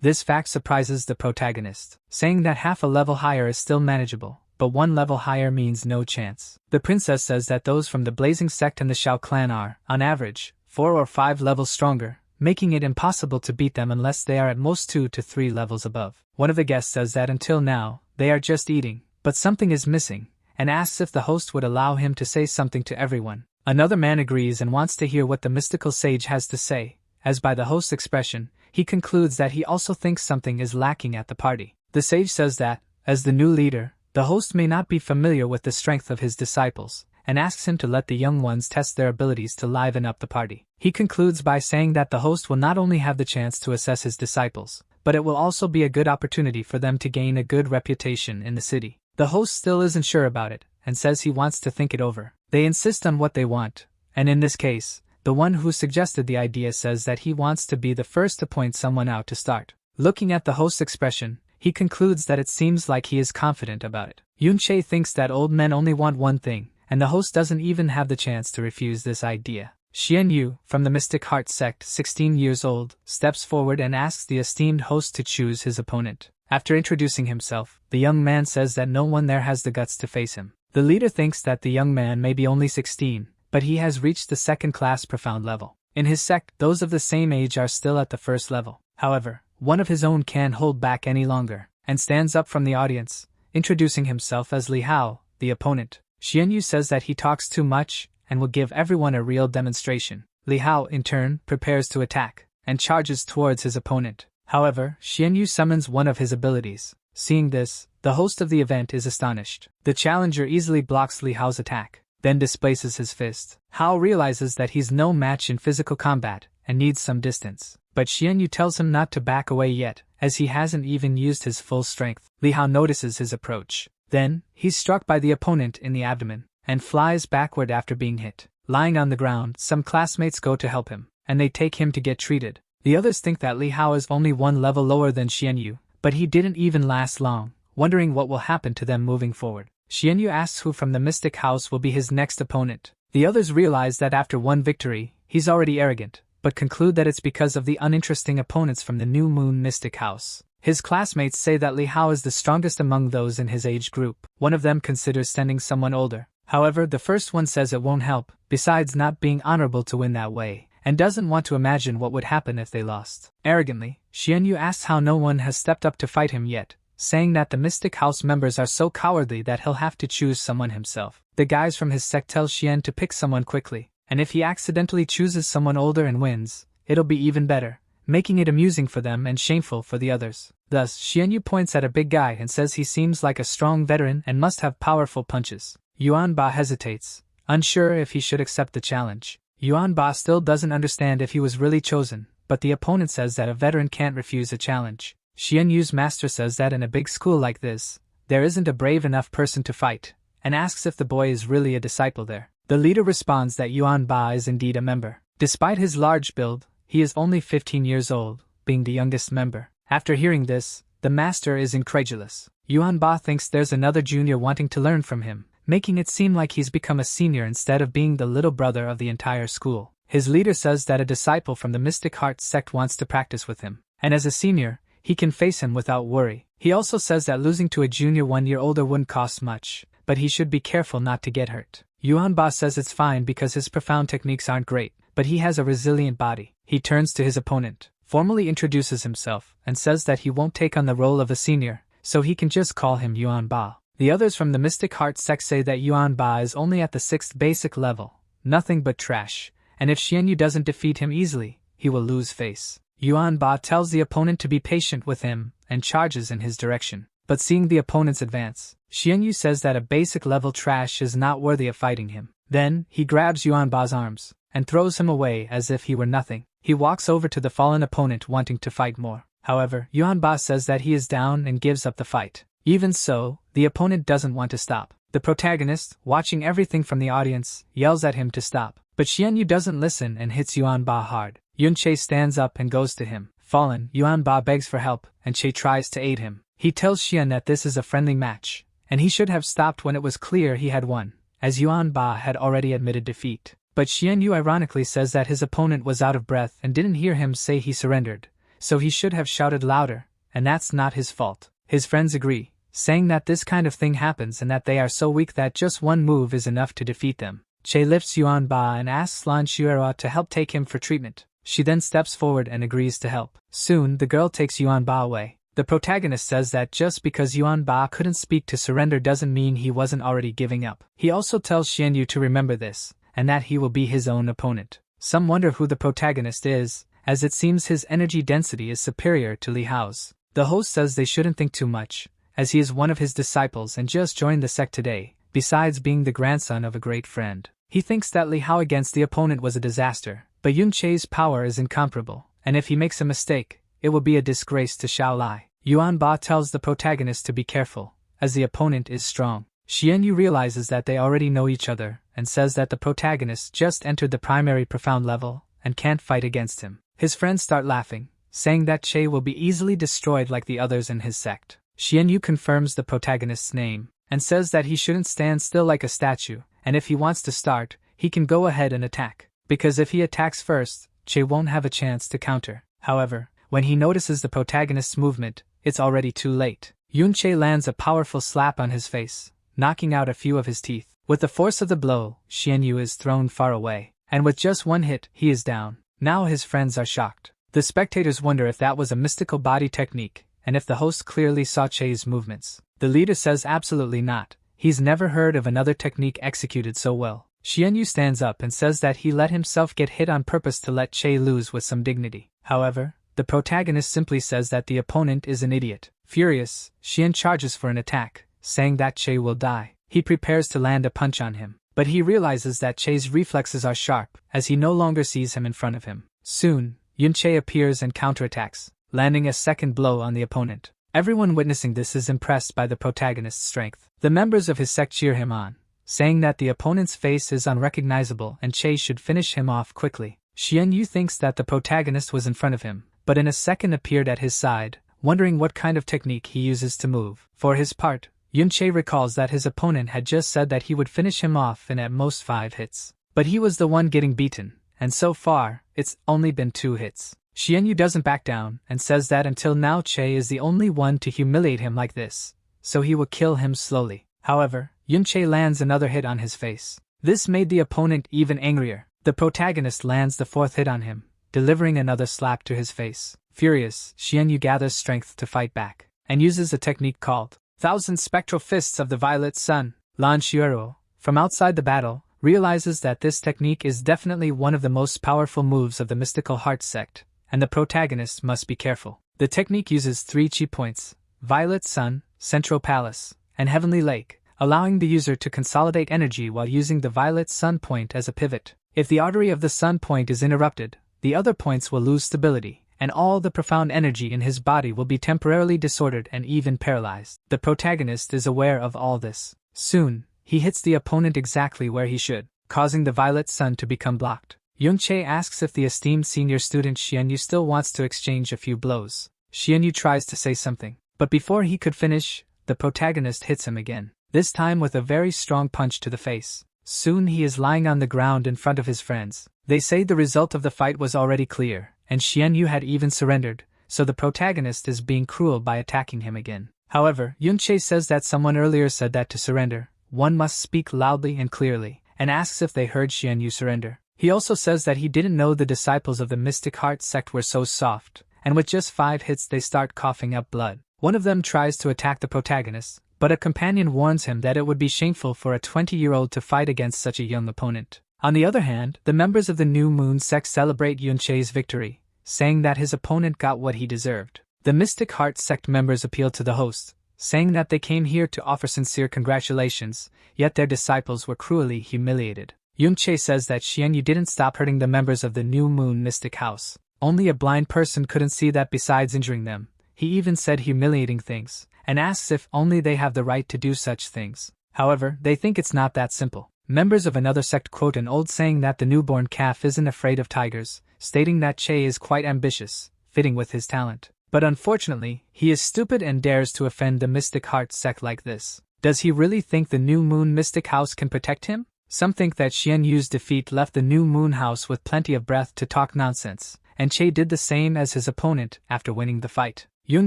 This fact surprises the protagonist, saying that half a level higher is still manageable, but 1 level higher means no chance. The princess says that those from the Blazing Sect and the Shao clan are, on average, 4 or 5 levels stronger, making it impossible to beat them unless they are at most 2 to 3 levels above. One of the guests says that until now, they are just eating, but something is missing, and asks if the host would allow him to say something to everyone. Another man agrees and wants to hear what the mystical sage has to say, as by the host's expression, he concludes that he also thinks something is lacking at the party. The sage says that, as the new leader, the host may not be familiar with the strength of his disciples, and asks him to let the young ones test their abilities to liven up the party. He concludes by saying that the host will not only have the chance to assess his disciples, but it will also be a good opportunity for them to gain a good reputation in the city. The host still isn't sure about it, and says he wants to think it over. They insist on what they want, and in this case, the one who suggested the idea says that he wants to be the first to point someone out to start. Looking at the host's expression, he concludes that it seems like he is confident about it. Yunche thinks that old men only want one thing, and the host doesn't even have the chance to refuse this idea. Xian Yu, from the Mystic Heart sect, 16 years old, steps forward and asks the esteemed host to choose his opponent. After introducing himself, the young man says that no one there has the guts to face him. The leader thinks that the young man may be only 16, but he has reached the second-class profound level. In his sect, those of the same age are still at the first level. However, one of his own can't hold back any longer, and stands up from the audience, introducing himself as Li Hao, the opponent. Xian Yu says that he talks too much, and will give everyone a real demonstration. Li Hao, in turn, prepares to attack, and charges towards his opponent. However, Xian Yu summons one of his abilities. Seeing this, the host of the event is astonished. The challenger easily blocks Li Hao's attack, then displaces his fist. Hao realizes that he's no match in physical combat, and needs some distance. But Xian Yu tells him not to back away yet, as he hasn't even used his full strength. Li Hao notices his approach. Then, he's struck by the opponent in the abdomen, and flies backward after being hit. Lying on the ground, some classmates go to help him, and they take him to get treated. The others think that Li Hao is only 1 level lower than Xian Yu, but he didn't even last long, wondering what will happen to them moving forward. Xian Yu asks who from the Mystic House will be his next opponent. The others realize that after one victory, he's already arrogant, but conclude that it's because of the uninteresting opponents from the New Moon Mystic House. His classmates say that Li Hao is the strongest among those in his age group. One of them considers sending someone older. However, the first one says it won't help, besides not being honorable to win that way, and doesn't want to imagine what would happen if they lost. Arrogantly, Xian Yu asks how no one has stepped up to fight him yet, saying that the Mystic House members are so cowardly that he'll have to choose someone himself. The guys from his sect tell Xian to pick someone quickly, and if he accidentally chooses someone older and wins, it'll be even better, making it amusing for them and shameful for the others. Thus, Xian Yu points at a big guy and says he seems like a strong veteran and must have powerful punches. Yuan Ba hesitates, unsure if he should accept the challenge. Yuan Ba still doesn't understand if he was really chosen, but the opponent says that a veteran can't refuse a challenge. Xian Yu's master says that in a big school like this, there isn't a brave enough person to fight, and asks if the boy is really a disciple there. The leader responds that Yuan Ba is indeed a member. Despite his large build, he is only 15 years old, being the youngest member. After hearing this, the master is incredulous. Yuan Ba thinks there's another junior wanting to learn from him, making it seem like he's become a senior instead of being the little brother of the entire school. His leader says that a disciple from the Mystic Heart sect wants to practice with him, and as a senior, he can face him without worry. He also says that losing to a junior 1 year older wouldn't cost much, but he should be careful not to get hurt. Yuan Ba says it's fine because his profound techniques aren't great, but he has a resilient body. He turns to his opponent, formally introduces himself, and says that he won't take on the role of a senior, so he can just call him Yuan Ba. The others from the Mystic Heart sect say that Yuan Ba is only at the 6th basic level, nothing but trash, and if Xianyu doesn't defeat him easily, he will lose face. Yuan Ba tells the opponent to be patient with him and charges in his direction. But seeing the opponent's advance, Xianyu says that a basic level trash is not worthy of fighting him. Then, he grabs Yuan Ba's arms and throws him away as if he were nothing. He walks over to the fallen opponent wanting to fight more. However, Yuan Ba says that he is down and gives up the fight. Even so, the opponent doesn't want to stop. The protagonist, watching everything from the audience, yells at him to stop. But Xianyu doesn't listen and hits Yuan Ba hard. Yunche stands up and goes to him. Fallen, Yuan Ba begs for help, and Che tries to aid him. He tells Xian that this is a friendly match, and he should have stopped when it was clear he had won, as Yuan Ba had already admitted defeat. But Xianyu ironically says that his opponent was out of breath and didn't hear him say he surrendered, so he should have shouted louder, and that's not his fault. His friends agree, saying that this kind of thing happens and that they are so weak that just one move is enough to defeat them. Che lifts Yuan Ba and asks Lan Xuerua to help take him for treatment. She then steps forward and agrees to help. Soon, the girl takes Yuan Ba away. The protagonist says that just because Yuan Ba couldn't speak to surrender doesn't mean he wasn't already giving up. He also tells Xianyu to remember this, and that he will be his own opponent. Some wonder who the protagonist is, as it seems his energy density is superior to Li Hao's. The host says they shouldn't think too much, as he is one of his disciples and just joined the sect today, besides being the grandson of a great friend. He thinks that Li Hao against the opponent was a disaster, but Yun Che's power is incomparable, and if he makes a mistake, it will be a disgrace to Xiao Lai. Yuan Ba tells the protagonist to be careful, as the opponent is strong. Xianyu realizes that they already know each other, and says that the protagonist just entered the primary profound level, and can't fight against him. His friends start laughing, saying that Che will be easily destroyed like the others in his sect. Xianyu confirms the protagonist's name, and says that he shouldn't stand still like a statue, and if he wants to start, he can go ahead and attack, because if he attacks first, Che won't have a chance to counter. However, when he notices the protagonist's movement, it's already too late. Yun Che lands a powerful slap on his face, knocking out a few of his teeth. With the force of the blow, Xianyu is thrown far away, and with just one hit, he is down. Now his friends are shocked. The spectators wonder if that was a mystical body technique, and if the host clearly saw Che's movements. The leader says absolutely not. He's never heard of another technique executed so well. Xianyu stands up and says that he let himself get hit on purpose to let Che lose with some dignity. However, the protagonist simply says that the opponent is an idiot. Furious, Xian charges for an attack, saying that Che will die. He prepares to land a punch on him, but he realizes that Che's reflexes are sharp, as he no longer sees him in front of him. Soon, Yun Che appears and counterattacks, landing a second blow on the opponent. Everyone witnessing this is impressed by the protagonist's strength. The members of his sect cheer him on, saying that the opponent's face is unrecognizable and Che should finish him off quickly. Xianyu thinks that the protagonist was in front of him, but in a second appeared at his side, wondering what kind of technique he uses to move. For his part, Yun Che recalls that his opponent had just said that he would finish him off in at most 5 hits. But he was the one getting beaten, and so far, it's only been 2 hits. Xianyu doesn't back down, and says that until now Che is the only one to humiliate him like this, so he will kill him slowly. However, Yun Che lands another hit on his face. This made the opponent even angrier. The protagonist lands the 4th hit on him, delivering another slap to his face. Furious, Xianyu gathers strength to fight back, and uses a technique called 1,000 Spectral Fists of the Violet Sun. Lan Xuerua, from outside the battle, realizes that this technique is definitely one of the most powerful moves of the Mystical Heart sect, and the protagonist must be careful. The technique uses 3 chi points: Violet Sun, Central Palace, and Heavenly Lake, allowing the user to consolidate energy while using the Violet Sun point as a pivot. If the artery of the Sun point is interrupted, the other points will lose stability, and all the profound energy in his body will be temporarily disordered and even paralyzed. The protagonist is aware of all this. Soon, he hits the opponent exactly where he should, causing the Violet Sun to become blocked. Yun Che asks if the esteemed senior student Xianyu still wants to exchange a few blows. Xianyu tries to say something, but before he could finish, the protagonist hits him again, this time with a very strong punch to the face. Soon he is lying on the ground in front of his friends. They say the result of the fight was already clear, and Xianyu had even surrendered, so the protagonist is being cruel by attacking him again. However, Yun Che says that someone earlier said that to surrender, one must speak loudly and clearly, and asks if they heard Xianyu surrender. He also says that he didn't know the disciples of the Mystic Heart sect were so soft, and with just 5 hits they start coughing up blood. One of them tries to attack the protagonist, but a companion warns him that it would be shameful for a 20-year-old to fight against such a young opponent. On the other hand, the members of the New Moon sect celebrate Yunche's victory, saying that his opponent got what he deserved. The Mystic Heart sect members appeal to the host, saying that they came here to offer sincere congratulations, yet their disciples were cruelly humiliated. Yunche says that Xianyu didn't stop hurting the members of the New Moon Mystic House. Only a blind person couldn't see that besides injuring them. He even said humiliating things, and asks if only they have the right to do such things. However, they think it's not that simple. Members of another sect quote an old saying that the newborn calf isn't afraid of tigers, stating that Che is quite ambitious, fitting with his talent. But unfortunately, he is stupid and dares to offend the Mystic Heart sect like this. Does he really think the New Moon Mystic House can protect him? Some think that Xian Yu's defeat left the New Moon House with plenty of breath to talk nonsense, and Che did the same as his opponent after winning the fight. Yun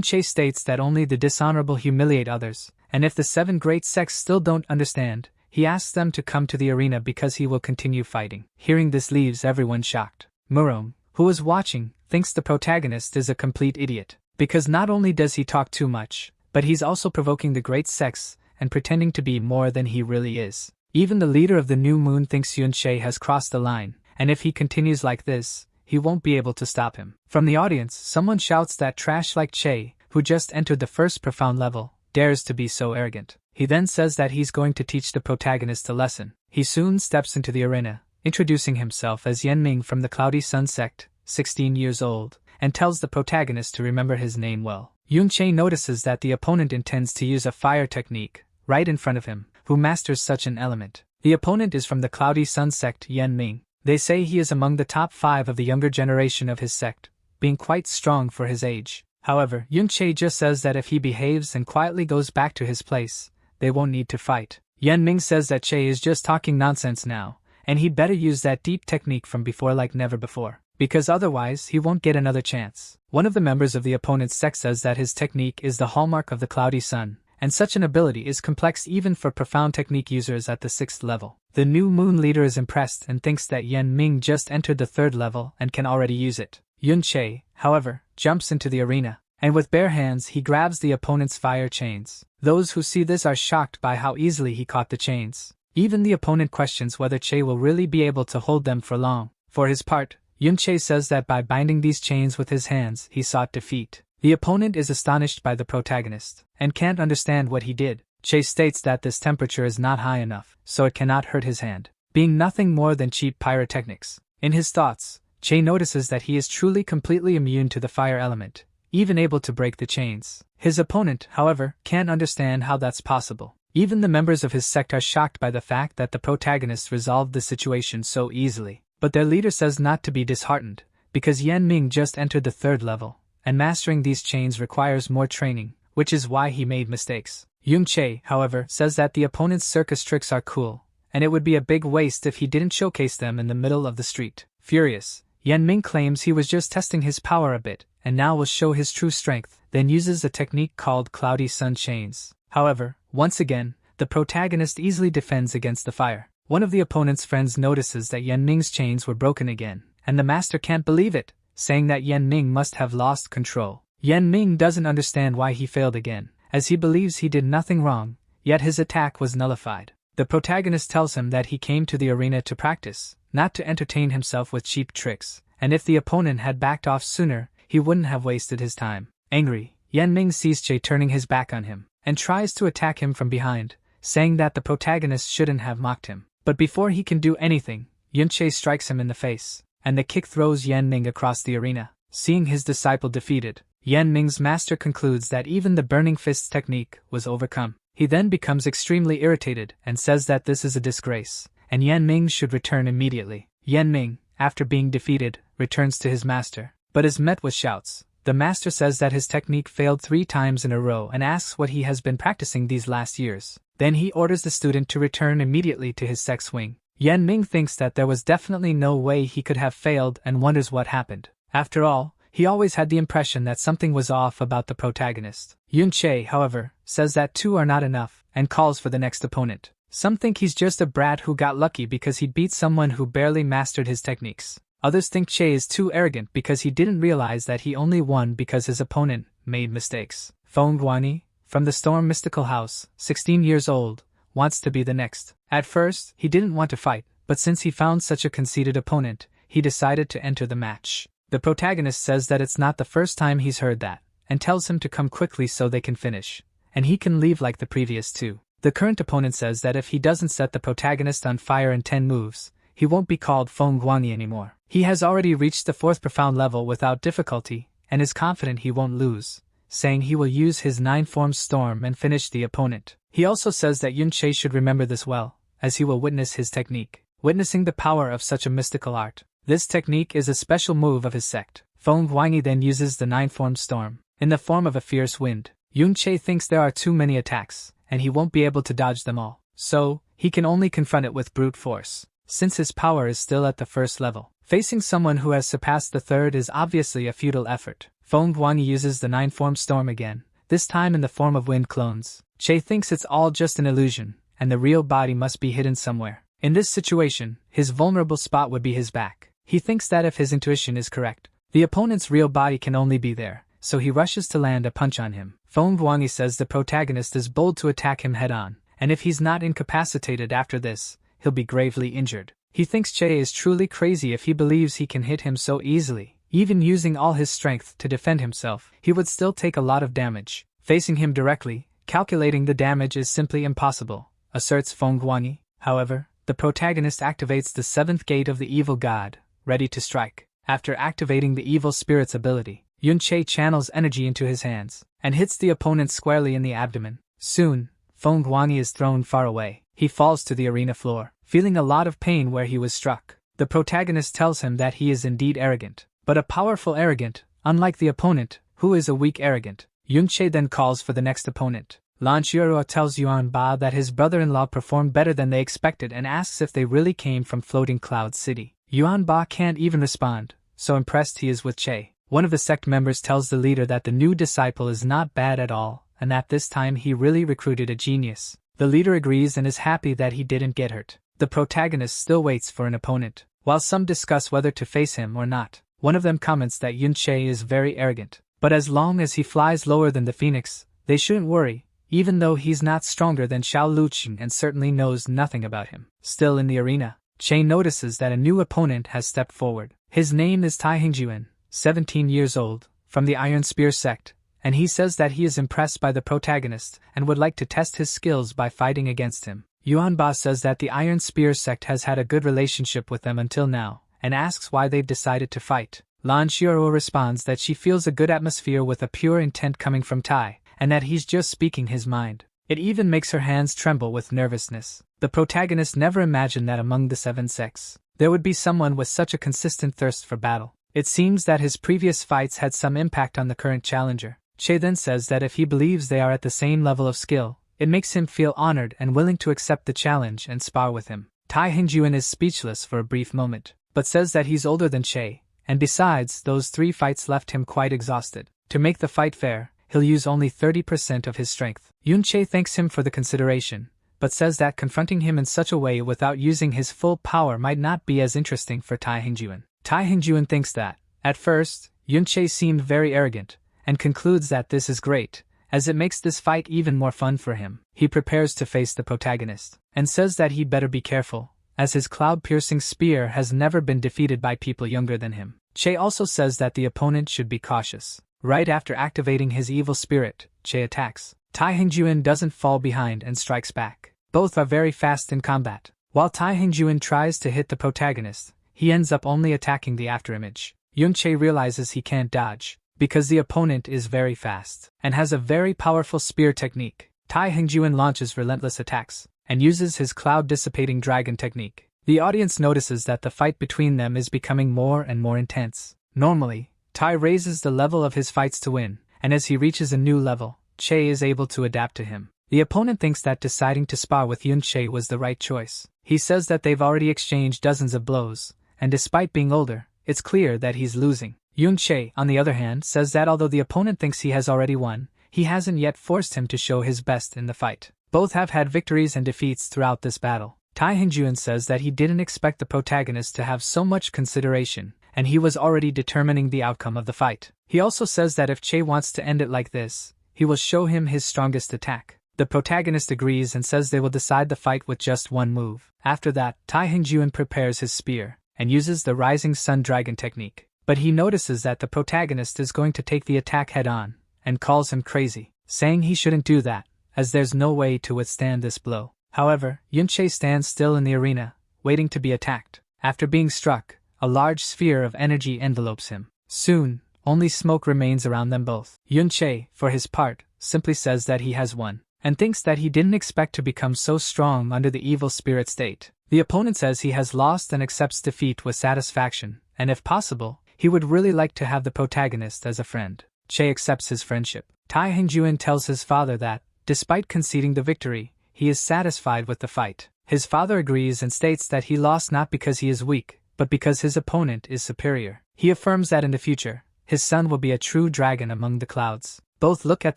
Che states that only the dishonorable humiliate others, and if the 7 great sects still don't understand, he asks them to come to the arena because he will continue fighting. Hearing this leaves everyone shocked. Murom, who is watching, thinks the protagonist is a complete idiot, because not only does he talk too much, but he's also provoking the great sects and pretending to be more than he really is. Even the leader of the New Moon thinks Yun Che has crossed the line, and if he continues like this, he won't be able to stop him. From the audience, someone shouts that trash like Che, who just entered the first profound level, dares to be so arrogant. He then says that he's going to teach the protagonist a lesson. He soon steps into the arena, introducing himself as Yanming from the Cloudy Sun sect, 16 years old, and tells the protagonist to remember his name well. Yun Che notices that the opponent intends to use a fire technique, right in front of him, who masters such an element. The opponent is from the Cloudy Sun sect, Yanming. They say he is among the top 5 of the younger generation of his sect, being quite strong for his age. However, Yun Che just says that if he behaves and quietly goes back to his place, they won't need to fight. Yanming says that Che is just talking nonsense now, and he'd better use that deep technique from before like never before, because otherwise he won't get another chance. One of the members of the opponent's sect says that his technique is the hallmark of the Cloudy Sun, and such an ability is complex even for profound technique users at the 6th level. The New Moon leader is impressed and thinks that Yanming just entered the 3rd level and can already use it. Yun Che, however, jumps into the arena, and with bare hands he grabs the opponent's fire chains. Those who see this are shocked by how easily he caught the chains. Even the opponent questions whether Che will really be able to hold them for long. For his part, Yun Che says that by binding these chains with his hands he sought defeat. The opponent is astonished by the protagonist, and can't understand what he did. Che states that this temperature is not high enough, so it cannot hurt his hand, being nothing more than cheap pyrotechnics. In his thoughts, Che notices that he is truly completely immune to the fire element, even able to break the chains. His opponent, however, can't understand how that's possible. Even the members of his sect are shocked by the fact that the protagonist resolved the situation so easily. But their leader says not to be disheartened, because Yanming just entered the 3rd level, and mastering these chains requires more training, which is why he made mistakes. Yun Che, however, says that the opponent's circus tricks are cool, and it would be a big waste if he didn't showcase them in the middle of the street. Furious, Yanming claims he was just testing his power a bit, and now will show his true strength, then uses a technique called Cloudy Sun Chains. However, once again, the protagonist easily defends against the fire. One of the opponent's friends notices that Yanming's chains were broken again, and the master can't believe it, saying that Yanming must have lost control. Yanming doesn't understand why he failed again, as he believes he did nothing wrong, yet his attack was nullified. The protagonist tells him that he came to the arena to practice, not to entertain himself with cheap tricks, and if the opponent had backed off sooner, he wouldn't have wasted his time. Angry, Yanming sees Che turning his back on him, and tries to attack him from behind, saying that the protagonist shouldn't have mocked him. But before he can do anything, Yun Che strikes him in the face, and the kick throws Yanming across the arena. Seeing his disciple defeated, Yanming's master concludes that even the Burning Fist technique was overcome. He then becomes extremely irritated and says that this is a disgrace, and Yanming should return immediately. Yanming, after being defeated, returns to his master, but is met with shouts. The master says that his technique failed 3 times in a row and asks what he has been practicing these last years. Then he orders the student to return immediately to his sect's wing. Yanming thinks that there was definitely no way he could have failed and wonders what happened. After all, he always had the impression that something was off about the protagonist. Yun Che, however, says that 2 are not enough, and calls for the next opponent. Some think he's just a brat who got lucky because he beat someone who barely mastered his techniques. Others think Che is too arrogant because he didn't realize that he only won because his opponent made mistakes. Feng Guani, from the Storm Mystical House, 16 years old, wants to be the next. At first, he didn't want to fight, but since he found such a conceited opponent, he decided to enter the match. The protagonist says that it's not the first time he's heard that, and tells him to come quickly so they can finish, and he can leave like the previous two. The current opponent says that if he doesn't set the protagonist on fire in 10 moves, he won't be called Feng Guangyi anymore. He has already reached the 4th profound level without difficulty, and is confident he won't lose, saying he will use his 9-form storm and finish the opponent. He also says that Yun-Che should remember this well, as he will witness his technique. Witnessing the power of such a mystical art. This technique is a special move of his sect. Feng Guangyi then uses the 9-form storm, in the form of a fierce wind. Yun-Che thinks there are too many attacks, and he won't be able to dodge them all, so he can only confront it with brute force, since his power is still at the 1st level. Facing someone who has surpassed the 3rd is obviously a futile effort. Feng Guangyi uses the 9-form storm again, this time in the form of wind clones. Che thinks it's all just an illusion, and the real body must be hidden somewhere. In this situation, his vulnerable spot would be his back. He thinks that if his intuition is correct, the opponent's real body can only be there, so he rushes to land a punch on him. Feng Guangyi says the protagonist is bold to attack him head-on, and if he's not incapacitated after this, he'll be gravely injured. He thinks Che is truly crazy if he believes he can hit him so easily. Even using all his strength to defend himself, he would still take a lot of damage. Facing him directly, calculating the damage is simply impossible, asserts Feng Guangyi. However, the protagonist activates the 7th gate of the evil god, ready to strike. After activating the evil spirit's ability, Yun-Che channels energy into his hands, and hits the opponent squarely in the abdomen. Soon, Feng Guangyi is thrown far away. He falls to the arena floor, feeling a lot of pain where he was struck. The protagonist tells him that he is indeed arrogant, but a powerful arrogant, unlike the opponent, who is a weak arrogant. Yun-Che then calls for the next opponent. Lan Qiuerui tells Yuan Ba that his brother-in-law performed better than they expected and asks if they really came from Floating Cloud City. Yuan Ba can't even respond, so impressed he is with Che. One of the sect members tells the leader that the new disciple is not bad at all, and that this time he really recruited a genius. The leader agrees and is happy that he didn't get hurt. The protagonist still waits for an opponent, while some discuss whether to face him or not. One of them comments that Yun-Che is very arrogant, but as long as he flies lower than the phoenix, they shouldn't worry, even though he's not stronger than Xiao Luqing and certainly knows nothing about him. Still in the arena, Che notices that a new opponent has stepped forward. His name is Tai Hingjuan, 17 years old, from the Iron Spear sect, and he says that he is impressed by the protagonist and would like to test his skills by fighting against him. Yuan Ba says that the Iron Spear sect has had a good relationship with them until now, and asks why they've decided to fight. Lan Qiuerui responds that she feels a good atmosphere with a pure intent coming from Tai, and that he's just speaking his mind. It even makes her hands tremble with nervousness. The protagonist never imagined that among the 7 sects, there would be someone with such a consistent thirst for battle. It seems that his previous fights had some impact on the current challenger. Che then says that if he believes they are at the same level of skill, it makes him feel honored and willing to accept the challenge and spar with him. Tai Hingjuan is speechless for a brief moment, but says that he's older than Che, and besides, those 3 fights left him quite exhausted. To make the fight fair, he'll use only 30% of his strength. Yun-Che thanks him for the consideration, but says that confronting him in such a way without using his full power might not be as interesting for Tai Hingjuan. Tai Hingjuan thinks that, at first, Yun-Che seemed very arrogant, and concludes that this is great, as it makes this fight even more fun for him. He prepares to face the protagonist, and says that he'd better be careful, as his cloud-piercing spear has never been defeated by people younger than him. Che also says that the opponent should be cautious. Right after activating his evil spirit, Che attacks. Tai Hingjuan doesn't fall behind and strikes back. Both are very fast in combat. While Tai Hingjuan tries to hit the protagonist, he ends up only attacking the afterimage. Yun-Che realizes he can't dodge, because the opponent is very fast, and has a very powerful spear technique. Tai Hingjuan launches relentless attacks, and uses his cloud-dissipating dragon technique. The audience notices that the fight between them is becoming more and more intense. Normally, Tai raises the level of his fights to win, and as he reaches a new level, Che is able to adapt to him. The opponent thinks that deciding to spar with Yun-Che was the right choice. He says that they've already exchanged dozens of blows, and despite being older, it's clear that he's losing. Yun-Che, on the other hand, says that although the opponent thinks he has already won, he hasn't yet forced him to show his best in the fight. Both have had victories and defeats throughout this battle. Tai Hingjuan says that he didn't expect the protagonist to have so much consideration, and he was already determining the outcome of the fight. He also says that if Che wants to end it like this, he will show him his strongest attack. The protagonist agrees and says they will decide the fight with just one move. After that, Tai Hongjuan prepares his spear and uses the Rising Sun Dragon technique. But he notices that the protagonist is going to take the attack head-on and calls him crazy, saying he shouldn't do that, as there's no way to withstand this blow. However, Yunche stands still in the arena, waiting to be attacked. After being struck, a large sphere of energy envelopes him. Soon, only smoke remains around them both. Yunche, for his part, simply says that he has won, and thinks that he didn't expect to become so strong under the evil spirit state. The opponent says he has lost and accepts defeat with satisfaction, and if possible, he would really like to have the protagonist as a friend. Che accepts his friendship. Tai Hongjuan tells his father that, despite conceding the victory, he is satisfied with the fight. His father agrees and states that he lost not because he is weak, but because his opponent is superior. He affirms that in the future, his son will be a true dragon among the clouds. Both look at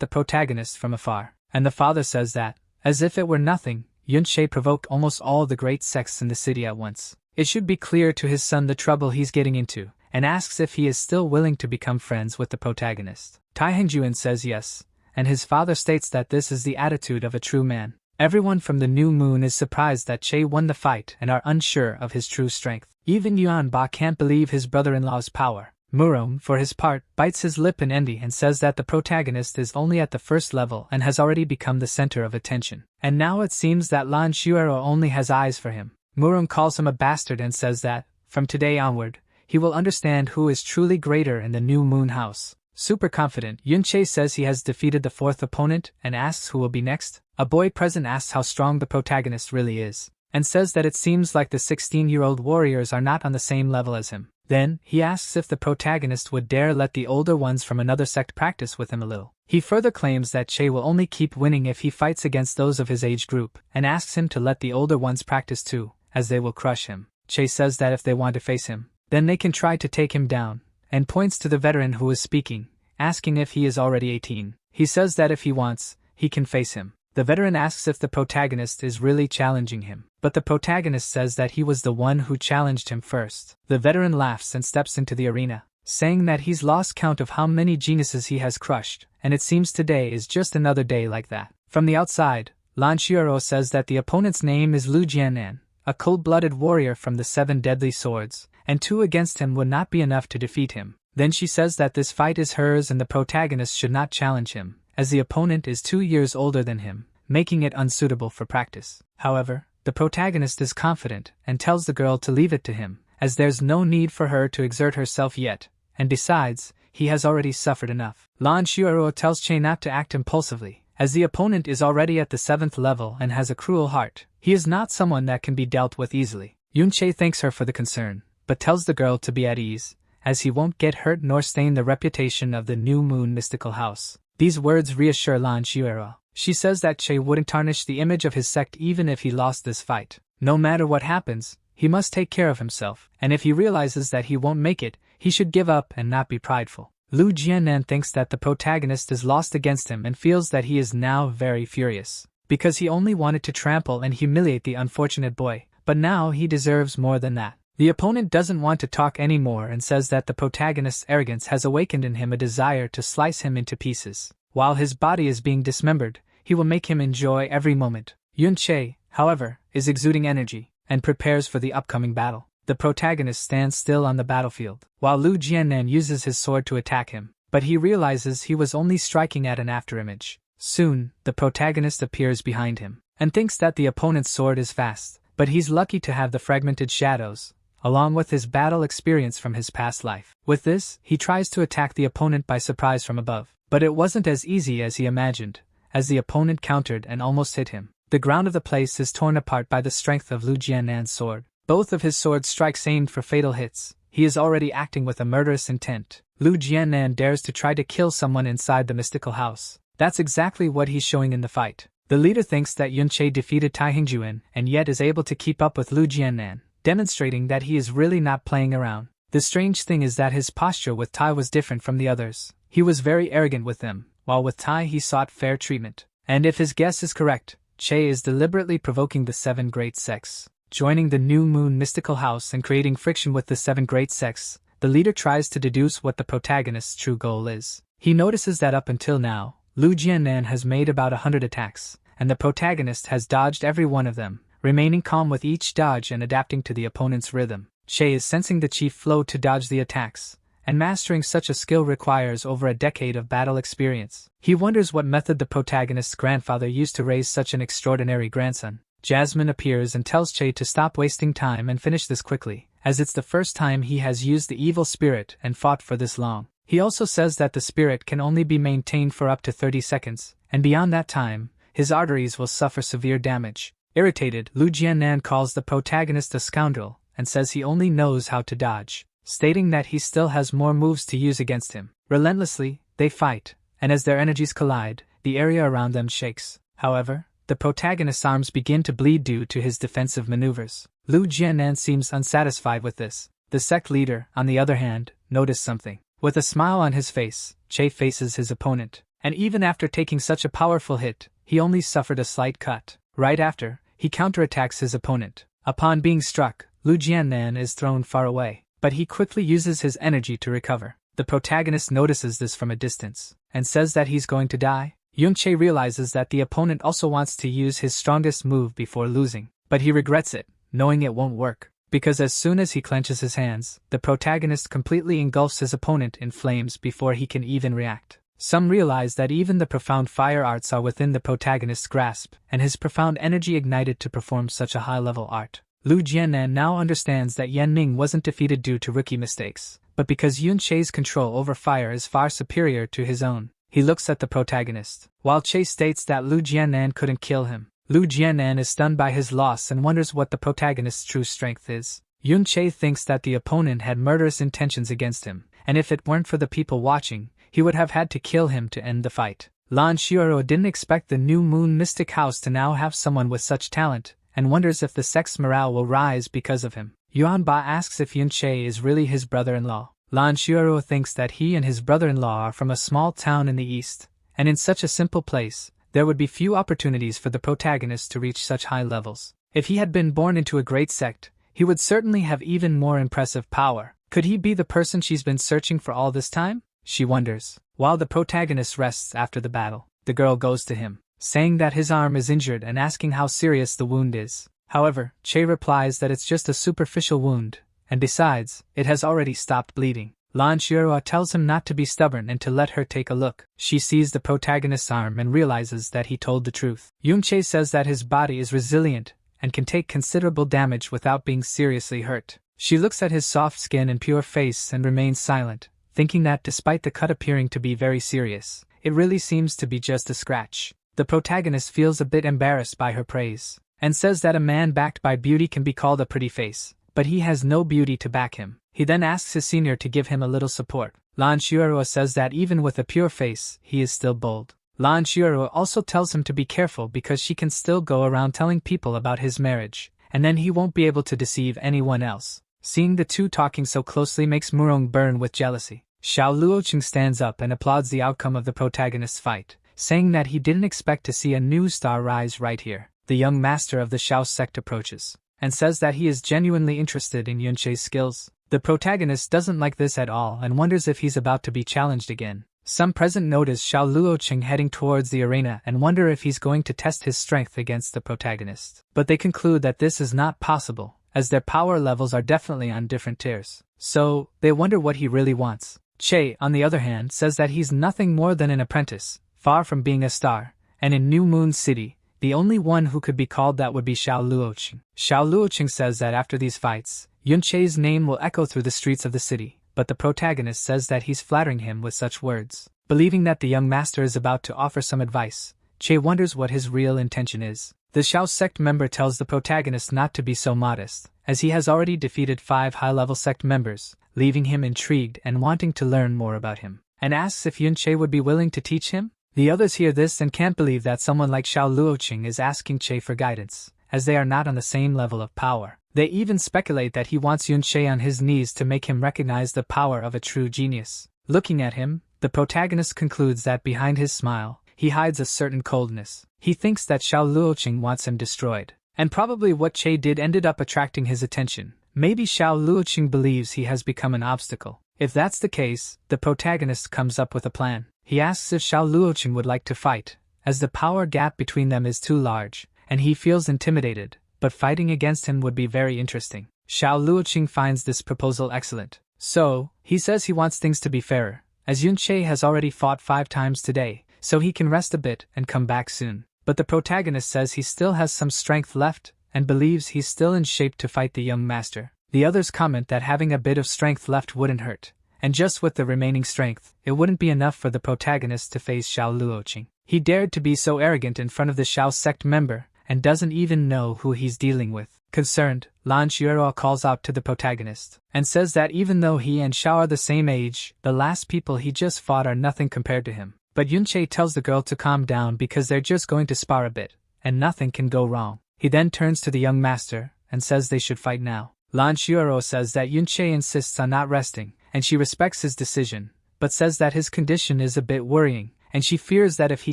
the protagonist from afar, and the father says that, as if it were nothing, Yunche provoked almost all the great sects in the city at once. It should be clear to his son the trouble he's getting into, and asks if he is still willing to become friends with the protagonist. Tai Hongjuan says yes, and his father states that this is the attitude of a true man. Everyone from the New Moon is surprised that Che won the fight and are unsure of his true strength. Even Yuan Ba can't believe his brother-in-law's power. Murom, for his part, bites his lip in envy and says that the protagonist is only at the first level and has already become the center of attention. And now it seems that Lan Shuero only has eyes for him. Murom calls him a bastard and says that, from today onward, he will understand who is truly greater in the New Moon House. Super confident, Yunche says he has defeated the fourth opponent and asks who will be next. A boy present asks how strong the protagonist really is, and says that it seems like the 16-year-old warriors are not on the same level as him. Then, he asks if the protagonist would dare let the older ones from another sect practice with him a little. He further claims that Che will only keep winning if he fights against those of his age group, and asks him to let the older ones practice too, as they will crush him. Che says that if they want to face him, then they can try to take him down, and points to the veteran who is speaking, asking if he is already 18. He says that if he wants, he can face him. The veteran asks if the protagonist is really challenging him, but the protagonist says that he was the one who challenged him first. The veteran laughs and steps into the arena, saying that he's lost count of how many geniuses he has crushed, and it seems today is just another day like that. From the outside, Lan Shuero says that the opponent's name is Lu Jianan, a cold-blooded warrior from the 7 deadly swords, and 2 against him would not be enough to defeat him. Then she says that this fight is hers and the protagonist should not challenge him, as the opponent is 2 years older than him, making it unsuitable for practice. However, the protagonist is confident and tells the girl to leave it to him, as there's no need for her to exert herself yet, and besides, he has already suffered enough. Lan Shuero tells Che not to act impulsively, as the opponent is already at the 7th level and has a cruel heart. He is not someone that can be dealt with easily. Yunche thanks her for the concern, but tells the girl to be at ease, as he won't get hurt nor stain the reputation of the New Moon Mystical House. These words reassure Lan Shuero. She says that Che wouldn't tarnish the image of his sect even if he lost this fight. No matter what happens, he must take care of himself, and if he realizes that he won't make it, he should give up and not be prideful. Lu Jianan thinks that the protagonist is lost against him and feels that he is now very furious, because he only wanted to trample and humiliate the unfortunate boy, but now he deserves more than that. The opponent doesn't want to talk anymore and says that the protagonist's arrogance has awakened in him a desire to slice him into pieces. While his body is being dismembered, he will make him enjoy every moment. Yunche, however, is exuding energy, and prepares for the upcoming battle. The protagonist stands still on the battlefield, while Lu Jianan uses his sword to attack him, but he realizes he was only striking at an afterimage. Soon, the protagonist appears behind him, and thinks that the opponent's sword is fast, but he's lucky to have the fragmented shadows, along with his battle experience from his past life. With this, he tries to attack the opponent by surprise from above, but it wasn't as easy as he imagined, as the opponent countered and almost hit him. The ground of the place is torn apart by the strength of Lu Jianan's sword. Both of his sword strikes aimed for fatal hits. He is already acting with a murderous intent. Lu Jianan dares to try to kill someone inside the mystical house. That's exactly what he's showing in the fight. The leader thinks that Yunche defeated Tai Hongjuan and yet is able to keep up with Lu Jianan, demonstrating that he is really not playing around. The strange thing is that his posture with Tai was different from the others. He was very arrogant with them, while with Tai he sought fair treatment. And if his guess is correct, Che is deliberately provoking the 7 great sects. Joining the New Moon Mystical House and creating friction with the 7 great sects, the leader tries to deduce what the protagonist's true goal is. He notices that up until now, Lu Jiannan has made about 100 attacks, and the protagonist has dodged every one of them, remaining calm with each dodge and adapting to the opponent's rhythm. Che is sensing the chi flow to dodge the attacks, and mastering such a skill requires over a decade of battle experience. He wonders what method the protagonist's grandfather used to raise such an extraordinary grandson. Jasmine appears and tells Che to stop wasting time and finish this quickly, as it's the first time he has used the evil spirit and fought for this long. He also says that the spirit can only be maintained for up to 30 seconds, and beyond that time, his arteries will suffer severe damage. Irritated, Lu Jiannan calls the protagonist a scoundrel, and says he only knows how to dodge, stating that he still has more moves to use against him. Relentlessly, they fight, and as their energies collide, the area around them shakes. However, the protagonist's arms begin to bleed due to his defensive maneuvers. Lu Jiannan seems unsatisfied with this. The sect leader, on the other hand, noticed something. With a smile on his face, Che faces his opponent, and even after taking such a powerful hit, he only suffered a slight cut. Right after, he counterattacks his opponent. Upon being struck, Lu Jiannan is thrown far away, but he quickly uses his energy to recover. The protagonist notices this from a distance, and says that he's going to die. Che realizes that the opponent also wants to use his strongest move before losing, but he regrets it, knowing it won't work, because as soon as he clenches his hands, the protagonist completely engulfs his opponent in flames before he can even react. Some realize that even the profound fire arts are within the protagonist's grasp, and his profound energy ignited to perform such a high-level art. Lu Jiannan now understands that Yan Ming wasn't defeated due to rookie mistakes, but because Che's control over fire is far superior to his own. He looks at the protagonist. While Che states that Lu Jiannan couldn't kill him, Lu Jiannan is stunned by his loss and wonders what the protagonist's true strength is. Che thinks that the opponent had murderous intentions against him, and if it weren't for the people watching, he would have had to kill him to end the fight. Lan Xioro didn't expect the New Moon Mystic House to now have someone with such talent, and wonders if the sect's morale will rise because of him. Yuan Ba asks if Che is really his brother-in-law. Lan Xioro thinks that he and his brother-in-law are from a small town in the east, and in such a simple place, there would be few opportunities for the protagonist to reach such high levels. If he had been born into a great sect, he would certainly have even more impressive power. Could he be the person she's been searching for all this time? She wonders. While the protagonist rests after the battle, the girl goes to him, saying that his arm is injured and asking how serious the wound is. However, Che replies that it's just a superficial wound, and besides, it has already stopped bleeding. Lan Xioro tells him not to be stubborn and to let her take a look. She sees the protagonist's arm and realizes that he told the truth. Che says that his body is resilient and can take considerable damage without being seriously hurt. She looks at his soft skin and pure face and remains silent, thinking that despite the cut appearing to be very serious, it really seems to be just a scratch. The protagonist feels a bit embarrassed by her praise, and says that a man backed by beauty can be called a pretty face, but he has no beauty to back him. He then asks his senior to give him a little support. Lan Xioro says that even with a pure face, he is still bold. Lan Xioro also tells him to be careful because she can still go around telling people about his marriage, and then he won't be able to deceive anyone else. Seeing the two talking so closely makes Murong burn with jealousy. Xiao Luoqing stands up and applauds the outcome of the protagonist's fight, saying that he didn't expect to see a new star rise right here. The young master of the Xiao sect approaches, and says that he is genuinely interested in Yunche's skills. The protagonist doesn't like this at all and wonders if he's about to be challenged again. Some present notice Xiao Luoqing heading towards the arena and wonder if he's going to test his strength against the protagonist. But they conclude that this is not possible, as their power levels are definitely on different tiers. So, they wonder what he really wants. Che, on the other hand, says that he's nothing more than an apprentice, far from being a star, and in New Moon City, the only one who could be called that would be Xiao Luoqing. Xiao Luoqing says that after these fights, Yunche's name will echo through the streets of the city, but the protagonist says that he's flattering him with such words. Believing that the young master is about to offer some advice, Che wonders what his real intention is. The Xiao sect member tells the protagonist not to be so modest, as he has already defeated 5 high-level sect members, leaving him intrigued and wanting to learn more about him, and asks if Yunche would be willing to teach him. The others hear this and can't believe that someone like Xiao Luoqing is asking Che for guidance, as they are not on the same level of power. They even speculate that he wants Yunche on his knees to make him recognize the power of a true genius. Looking at him, the protagonist concludes that behind his smile, he hides a certain coldness. He thinks that Xiao Luoqing wants him destroyed, and probably what Che did ended up attracting his attention. Maybe Xiao Luoqing believes he has become an obstacle. If that's the case, the protagonist comes up with a plan. He asks if Xiao Luoqing would like to fight, as the power gap between them is too large, and he feels intimidated, but fighting against him would be very interesting. Xiao Luoqing finds this proposal excellent. So, he says he wants things to be fairer, as Yunche has already fought 5 times today, so he can rest a bit and come back soon. But the protagonist says he still has some strength left, and believes he's still in shape to fight the young master. The others comment that having a bit of strength left wouldn't hurt, and just with the remaining strength, it wouldn't be enough for the protagonist to face Xiao Luoqing. He dared to be so arrogant in front of the Xiao sect member, and doesn't even know who he's dealing with. Concerned, Lan Xueruo calls out to the protagonist, and says that even though he and Xiao are the same age, the last people he just fought are nothing compared to him. But Yunche tells the girl to calm down because they're just going to spar a bit, and nothing can go wrong. He then turns to the young master, and says they should fight now. Lan Xueruo says that Yunche insists on not resting, and she respects his decision, but says that his condition is a bit worrying, and she fears that if he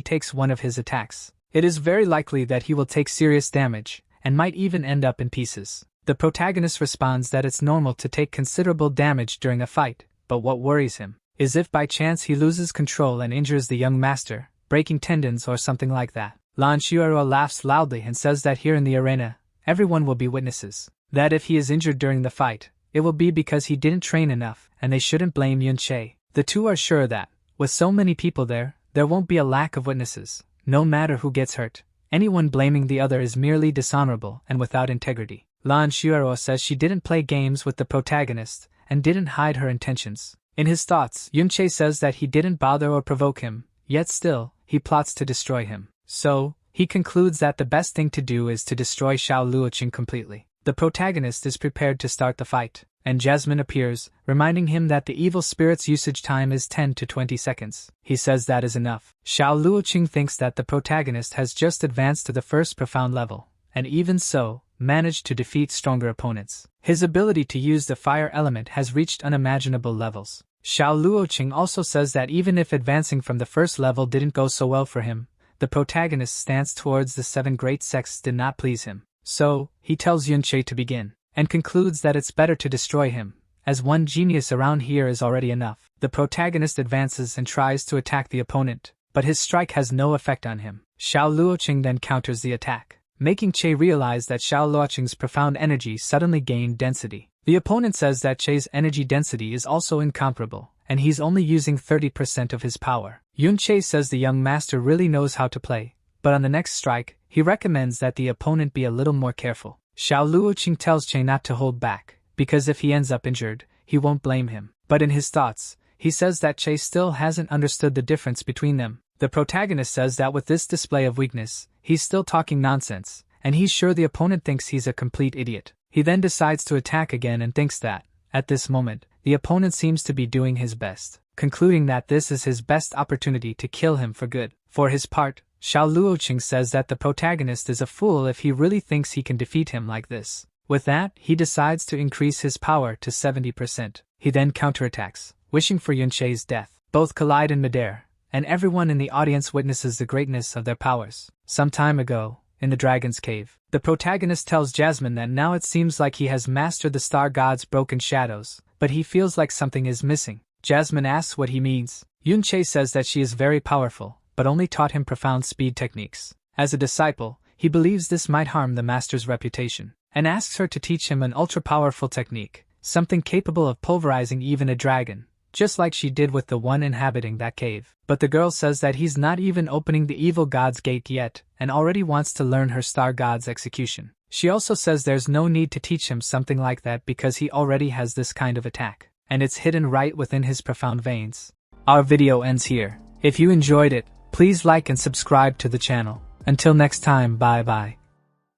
takes one of his attacks, it is very likely that he will take serious damage, and might even end up in pieces. The protagonist responds that it's normal to take considerable damage during a fight, but what worries him is if by chance he loses control and injures the young master, breaking tendons or something like that. Lan Xueruo laughs loudly and says that here in the arena, everyone will be witnesses. That if he is injured during the fight, it will be because he didn't train enough, and they shouldn't blame Yunche. The two are sure that, with so many people there won't be a lack of witnesses. No matter who gets hurt, anyone blaming the other is merely dishonorable and without integrity. Lan Xueruo says she didn't play games with the protagonist, and didn't hide her intentions. In his thoughts, Yunche says that he didn't bother or provoke him, yet still, he plots to destroy him. So, he concludes that the best thing to do is to destroy Xiao Luoqing completely. The protagonist is prepared to start the fight, and Jasmine appears, reminding him that the evil spirit's usage time is 10 to 20 seconds. He says that is enough. Xiao Luoqing thinks that the protagonist has just advanced to the first profound level, and even so, managed to defeat stronger opponents. His ability to use the fire element has reached unimaginable levels. Xiao Luoqing also says that even if advancing from the first level didn't go so well for him, the protagonist's stance towards the 7 great sects did not please him. So, he tells Yunche to begin, and concludes that it's better to destroy him, as one genius around here is already enough. The protagonist advances and tries to attack the opponent, but his strike has no effect on him. Xiao Luoqing then counters the attack, making Che realize that Xiao Luoqing's profound energy suddenly gained density. The opponent says that Che's energy density is also incomparable, and he's only using 30% of his power. Yunche says the young master really knows how to play, but on the next strike, he recommends that the opponent be a little more careful. Xiao Luoqing tells Che not to hold back, because if he ends up injured, he won't blame him. But in his thoughts, he says that Che still hasn't understood the difference between them. The protagonist says that with this display of weakness, he's still talking nonsense, and he's sure the opponent thinks he's a complete idiot. He then decides to attack again and thinks that, at this moment, the opponent seems to be doing his best, concluding that this is his best opportunity to kill him for good. For his part, Xiao Luoqing says that the protagonist is a fool if he really thinks he can defeat him like this. With that, he decides to increase his power to 70%. He then counterattacks, wishing for Yunche's death. Both collide in midair, and everyone in the audience witnesses the greatness of their powers. Some time ago, in the Dragon's Cave, the protagonist tells Jasmine that now it seems like he has mastered the Star God's broken shadows, but he feels like something is missing. Jasmine asks what he means. Yunche says that she is very powerful, but only taught him profound speed techniques. As a disciple, he believes this might harm the master's reputation, and asks her to teach him an ultra-powerful technique, something capable of pulverizing even a dragon, just like she did with the one inhabiting that cave. But the girl says that he's not even opening the evil god's gate yet, and already wants to learn her star god's execution. She also says there's no need to teach him something like that because he already has this kind of attack, and it's hidden right within his profound veins. Our video ends here. If you enjoyed it, please like and subscribe to the channel. Until next time, bye bye.